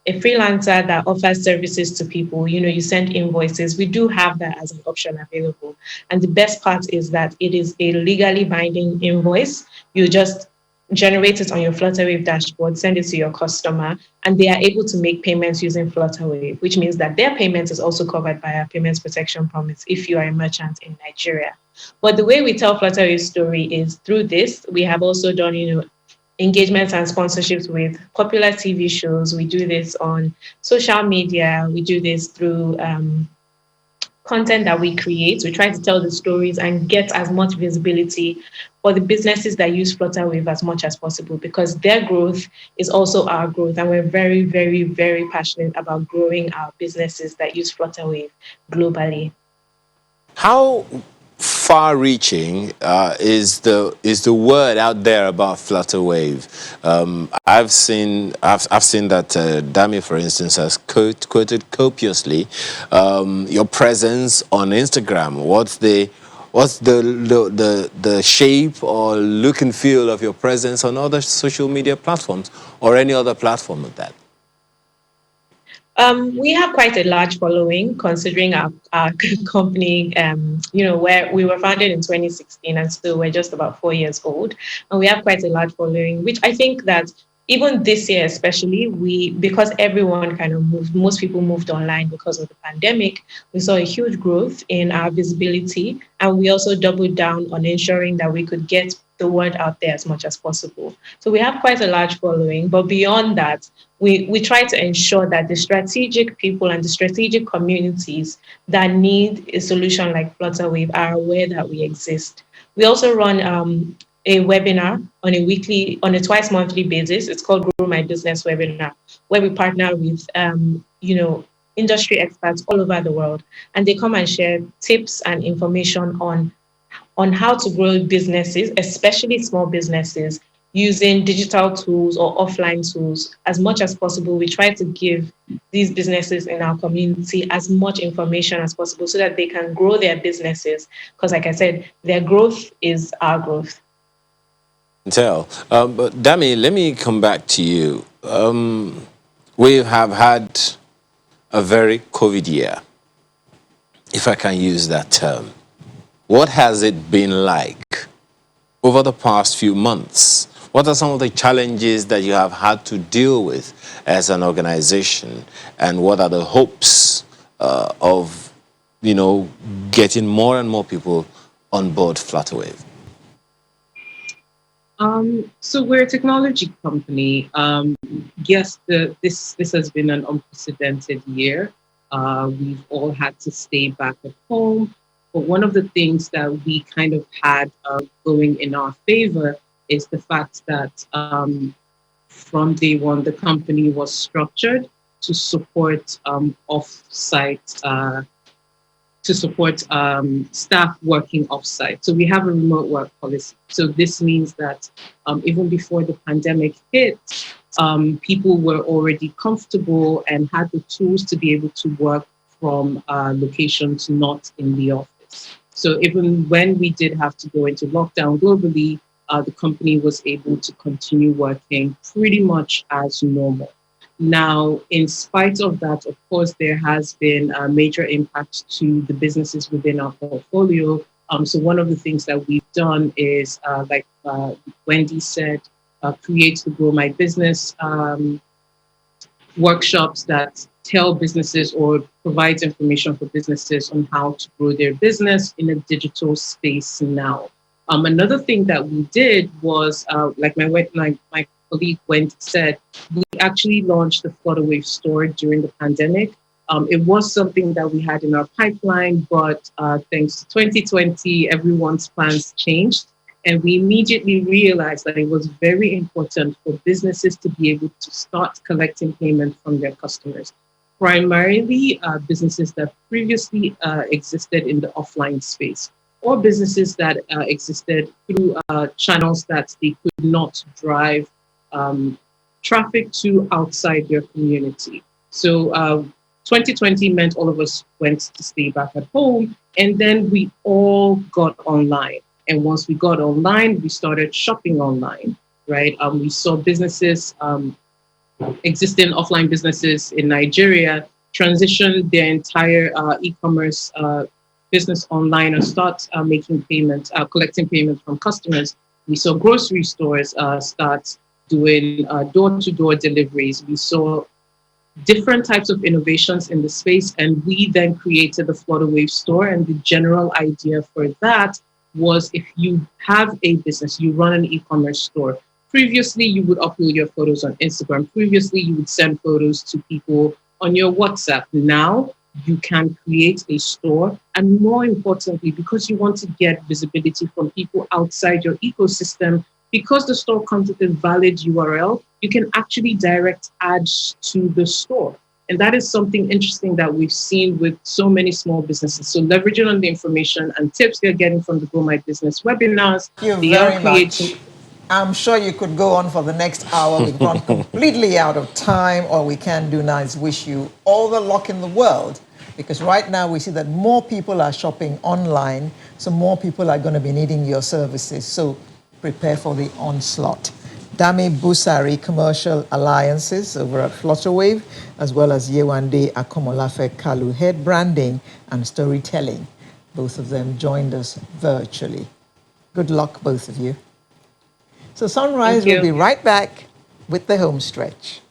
a freelancer that offers services to people, you send invoices. We do have that as an option available. And the best part is that it is a legally binding invoice. You just generate it on your Flutterwave dashboard, send it to your customer, and they are able to make payments using Flutterwave, which means that their payment is also covered by our payments protection promise if you are a merchant in Nigeria. But the way we tell Flutterwave's story is through this. We have also done, engagements and sponsorships with popular TV shows. We do this on social media. We do this through content that we create. We try to tell the stories and get as much visibility for the businesses that use Flutterwave as much as possible, because their growth is also our growth. And we're very, very, very passionate about growing our businesses that use Flutterwave globally. How far-reaching is the word out there about Flutterwave? I've seen that Dami, for instance, has quoted copiously your presence on Instagram. What's the shape or look and feel of your presence on other social media platforms or any other platform of that? We have quite a large following, considering our company, where we were founded in 2016, and so we're just about 4 years old. And we have quite a large following, which I think that even this year especially, because everyone kind of moved, most people moved online because of the pandemic, we saw a huge growth in our visibility, and we also doubled down on ensuring that we could get the word out there as much as possible. So we have quite a large following, but beyond that, we try to ensure that the strategic people and the strategic communities that need a solution like Flutterwave are aware that we exist. We also run a webinar on a twice monthly basis. It's called Grow My Business Webinar, where we partner with industry experts all over the world, and they come and share tips and information on how to grow businesses, especially small businesses, using digital tools or offline tools. As much as possible, we try to give these businesses in our community as much information as possible so that they can grow their businesses. Because like I said, their growth is our growth. But Dami, let me come back to you. We have had a very COVID year, if I can use that term. What has it been like over the past few months? What are some of the challenges that you have had to deal with as an organization? And what are the hopes of, getting more and more people on board Flutterwave? So we're a technology company. Yes, this has been an unprecedented year. We've all had to stay back at home. But one of the things that we kind of had going in our favor is the fact that from day one, the company was structured to support off-site, to support staff working off-site. So we have a remote work policy. So this means that even before the pandemic hit, people were already comfortable and had the tools to be able to work from locations not in the office. So even when we did have to go into lockdown globally, the company was able to continue working pretty much as normal. Now, in spite of that, of course, there has been a major impact to the businesses within our portfolio. So one of the things that we've done is, like Wendy said, create the Grow My Business workshops that tell businesses or provides information for businesses on how to grow their business in a digital space now. Another thing that we did was, like my colleague Wendy said, we actually launched the Flutter store during the pandemic. It was something that we had in our pipeline, but thanks to 2020, everyone's plans changed. And we immediately realized that it was very important for businesses to be able to start collecting payment from their customers. Primarily businesses that previously existed in the offline space, or businesses that existed through channels that they could not drive traffic to outside their community. So 2020 meant all of us went to stay back at home, and then we all got online. And once we got online, we started shopping online, right? We saw businesses, existing offline businesses in Nigeria, transition their entire e-commerce business online and start making payments, collecting payments from customers. We saw grocery stores start doing door-to-door deliveries. We saw different types of innovations in the space, and we then created the Flutter store. And the general idea for that was, if you have a business, you run an e-commerce store. Previously, you would upload your photos on Instagram. Previously, you would send photos to people on your WhatsApp. Now, you can create a store. And more importantly, because you want to get visibility from people outside your ecosystem, because the store comes with a valid URL, you can actually direct ads to the store. And that is something interesting that we've seen with so many small businesses. So leveraging on the information and tips they're getting from the Grow My Business webinars, Thank you they are very creating. much. I'm sure you could go on for the next hour. We've run completely out of time. All we can do now is wish you all the luck in the world, because right now we see that more people are shopping online, so more people are going to be needing your services. So prepare for the onslaught. Dami Busari, Commercial Alliances over at Flutterwave, as well as Yewande Akomolafe Kalu, Head Branding and Storytelling. Both of them joined us virtually. Good luck, both of you. So Sunrise will be right back with the home stretch.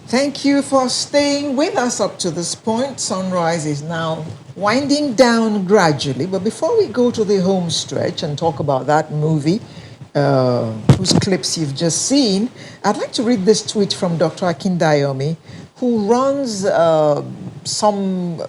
Thank you for staying with us up to this point. Sunrise is now winding down gradually. But before we go to the home stretch and talk about that movie, whose clips you've just seen, I'd like to read this tweet from Dr. Akindayomi, who runs some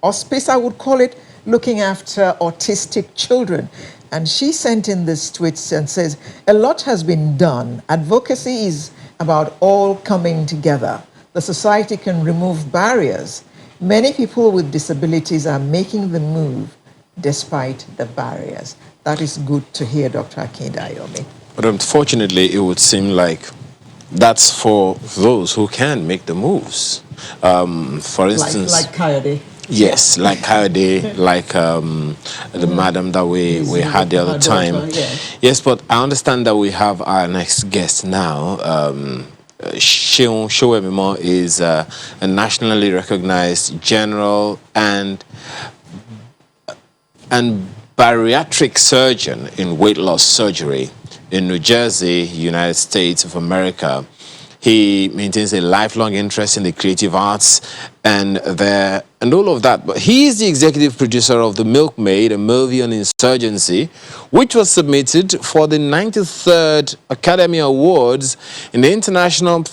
hospice, I would call it, looking after autistic children. And she sent in this tweet and says, a lot has been done. Advocacy is about all coming together. The society can remove barriers. Many people with disabilities are making the move despite the barriers. That is good to hear, Dr. Akindayomi. But unfortunately, it would seem like that's for those who can make the moves. For instance, like Kayode. Yes, like Kayode, like the madam that we had the other time. Yes, but I understand that we have our next guest now. Sheon Showemimo is a nationally recognized general and bariatric surgeon in weight loss surgery in New Jersey, United States of America. He maintains a lifelong interest in the creative arts and all of that. But he is the executive producer of The Milkmaid, a movie on insurgency, which was submitted for the 93rd Academy Awards in the International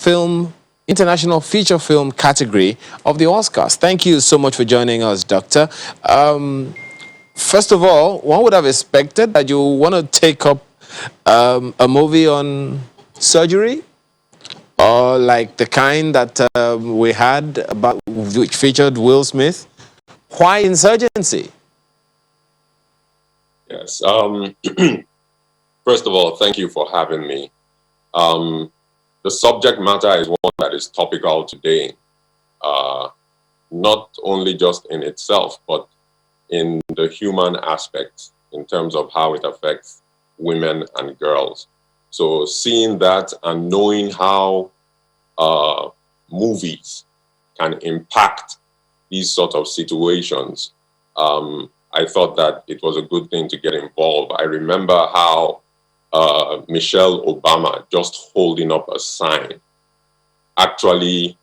Feature Film category of the Oscars. Thank you so much for joining us, Doctor. First of all, one would have expected that you want to take up a movie on surgery, or like the kind that we had, about which featured Will Smith. Why insurgency? Yes. First of all, thank you for having me. The subject matter is one that is topical today. not only just in itself, but in the human aspect in terms of how it affects women and girls. So seeing that and knowing how movies can impact these sort of situations, I thought that it was a good thing to get involved. I remember how Michelle Obama just holding up a sign actually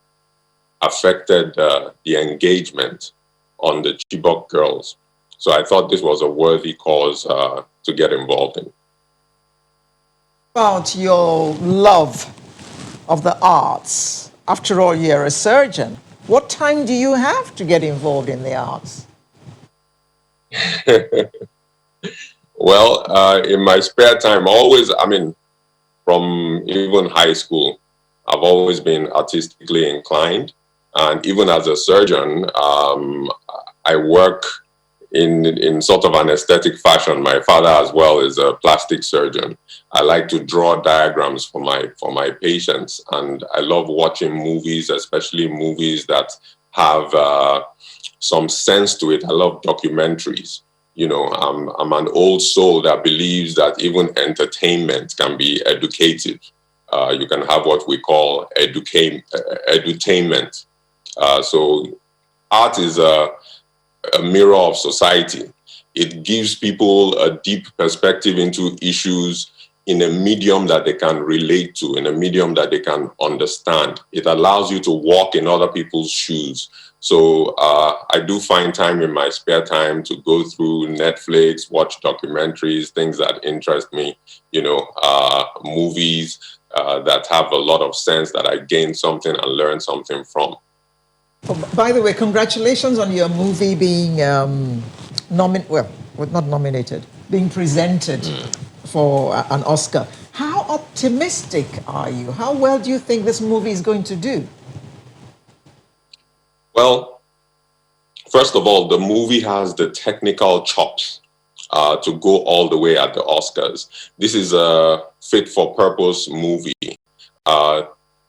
affected the engagement on the Chibok girls. So I thought this was a worthy cause to get involved in. About your love of the arts. After all, you're a surgeon. What time do you have to get involved in the arts? Well, in my spare time, from even high school, I've always been artistically inclined. And even as a surgeon, I work in sort of an aesthetic fashion. My father as well is a plastic surgeon. I like to draw diagrams for my patients, and I love watching movies, especially movies that have some sense to it. I love documentaries. You know, I'm an old soul that believes that even entertainment can be educative. You can have what we call edutainment. So art is a mirror of society. It gives people a deep perspective into issues in a medium that they can relate to, in a medium that they can understand. It allows you to walk in other people's shoes. So I do find time in my spare time to go through Netflix, watch documentaries, things that interest me, movies that have a lot of sense, that I gain something and learn something from. Oh, by the way, congratulations on your movie being not nominated, being presented for an Oscar. How optimistic are you? How well do you think this movie is going to do? Well, first of all, the movie has the technical chops to go all the way at the Oscars. This is a fit-for-purpose movie.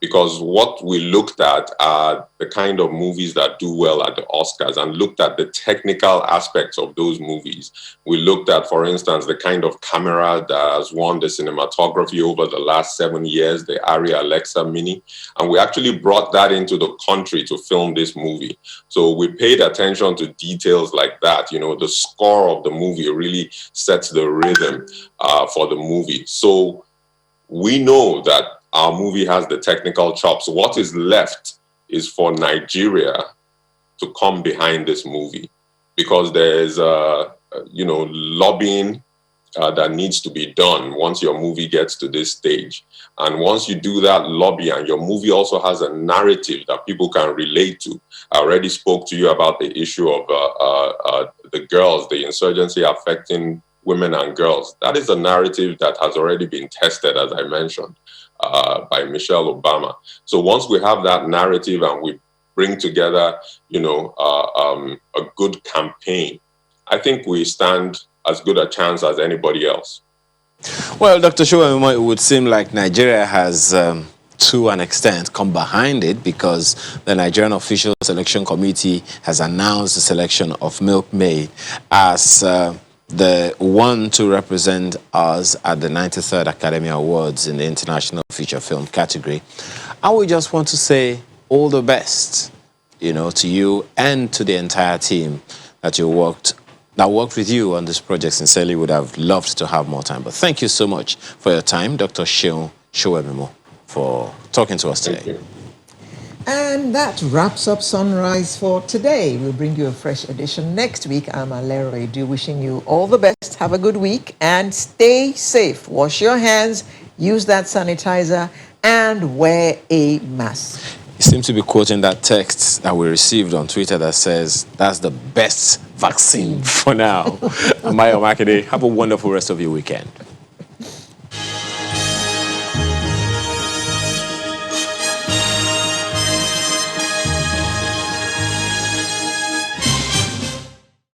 Because what we looked at are the kind of movies that do well at the Oscars, and looked at the technical aspects of those movies. We looked at, for instance, the kind of camera that has won the cinematography over the last 7 years, the Arri Alexa Mini, and we actually brought that into the country to film this movie. So we paid attention to details like that. You know, the score of the movie really sets the rhythm for the movie. So we know that our movie has the technical chops. What is left is for Nigeria to come behind this movie, because there's lobbying that needs to be done once your movie gets to this stage. And once you do that lobby and your movie also has a narrative that people can relate to. I already spoke to you about the issue of the girls, the insurgency affecting women and girls. That is a narrative that has already been tested, as I mentioned, by Michelle Obama. So once we have that narrative and we bring together, a good campaign, I think we stand as good a chance as anybody else. Well, Dr. Showemimo, it would seem like Nigeria has, to an extent, come behind it, because the Nigerian Official Selection Committee has announced the selection of Milkmaid as the one to represent us at the 93rd Academy Awards in the International Feature Film category. And we just want to say all the best, to you and to the entire team that worked with you on this project. Sincerely, would have loved to have more time. But thank you so much for your time, Dr. Showemimo, for talking to us today. And that wraps up Sunrise for today. We'll bring you a fresh edition next week. I'm Alero Edu, wishing you all the best. Have a good week and stay safe. Wash your hands, use that sanitizer, and wear a mask. You seem to be quoting that text that we received on Twitter that says, that's the best vaccine for now. Maya Makede, have a wonderful rest of your weekend.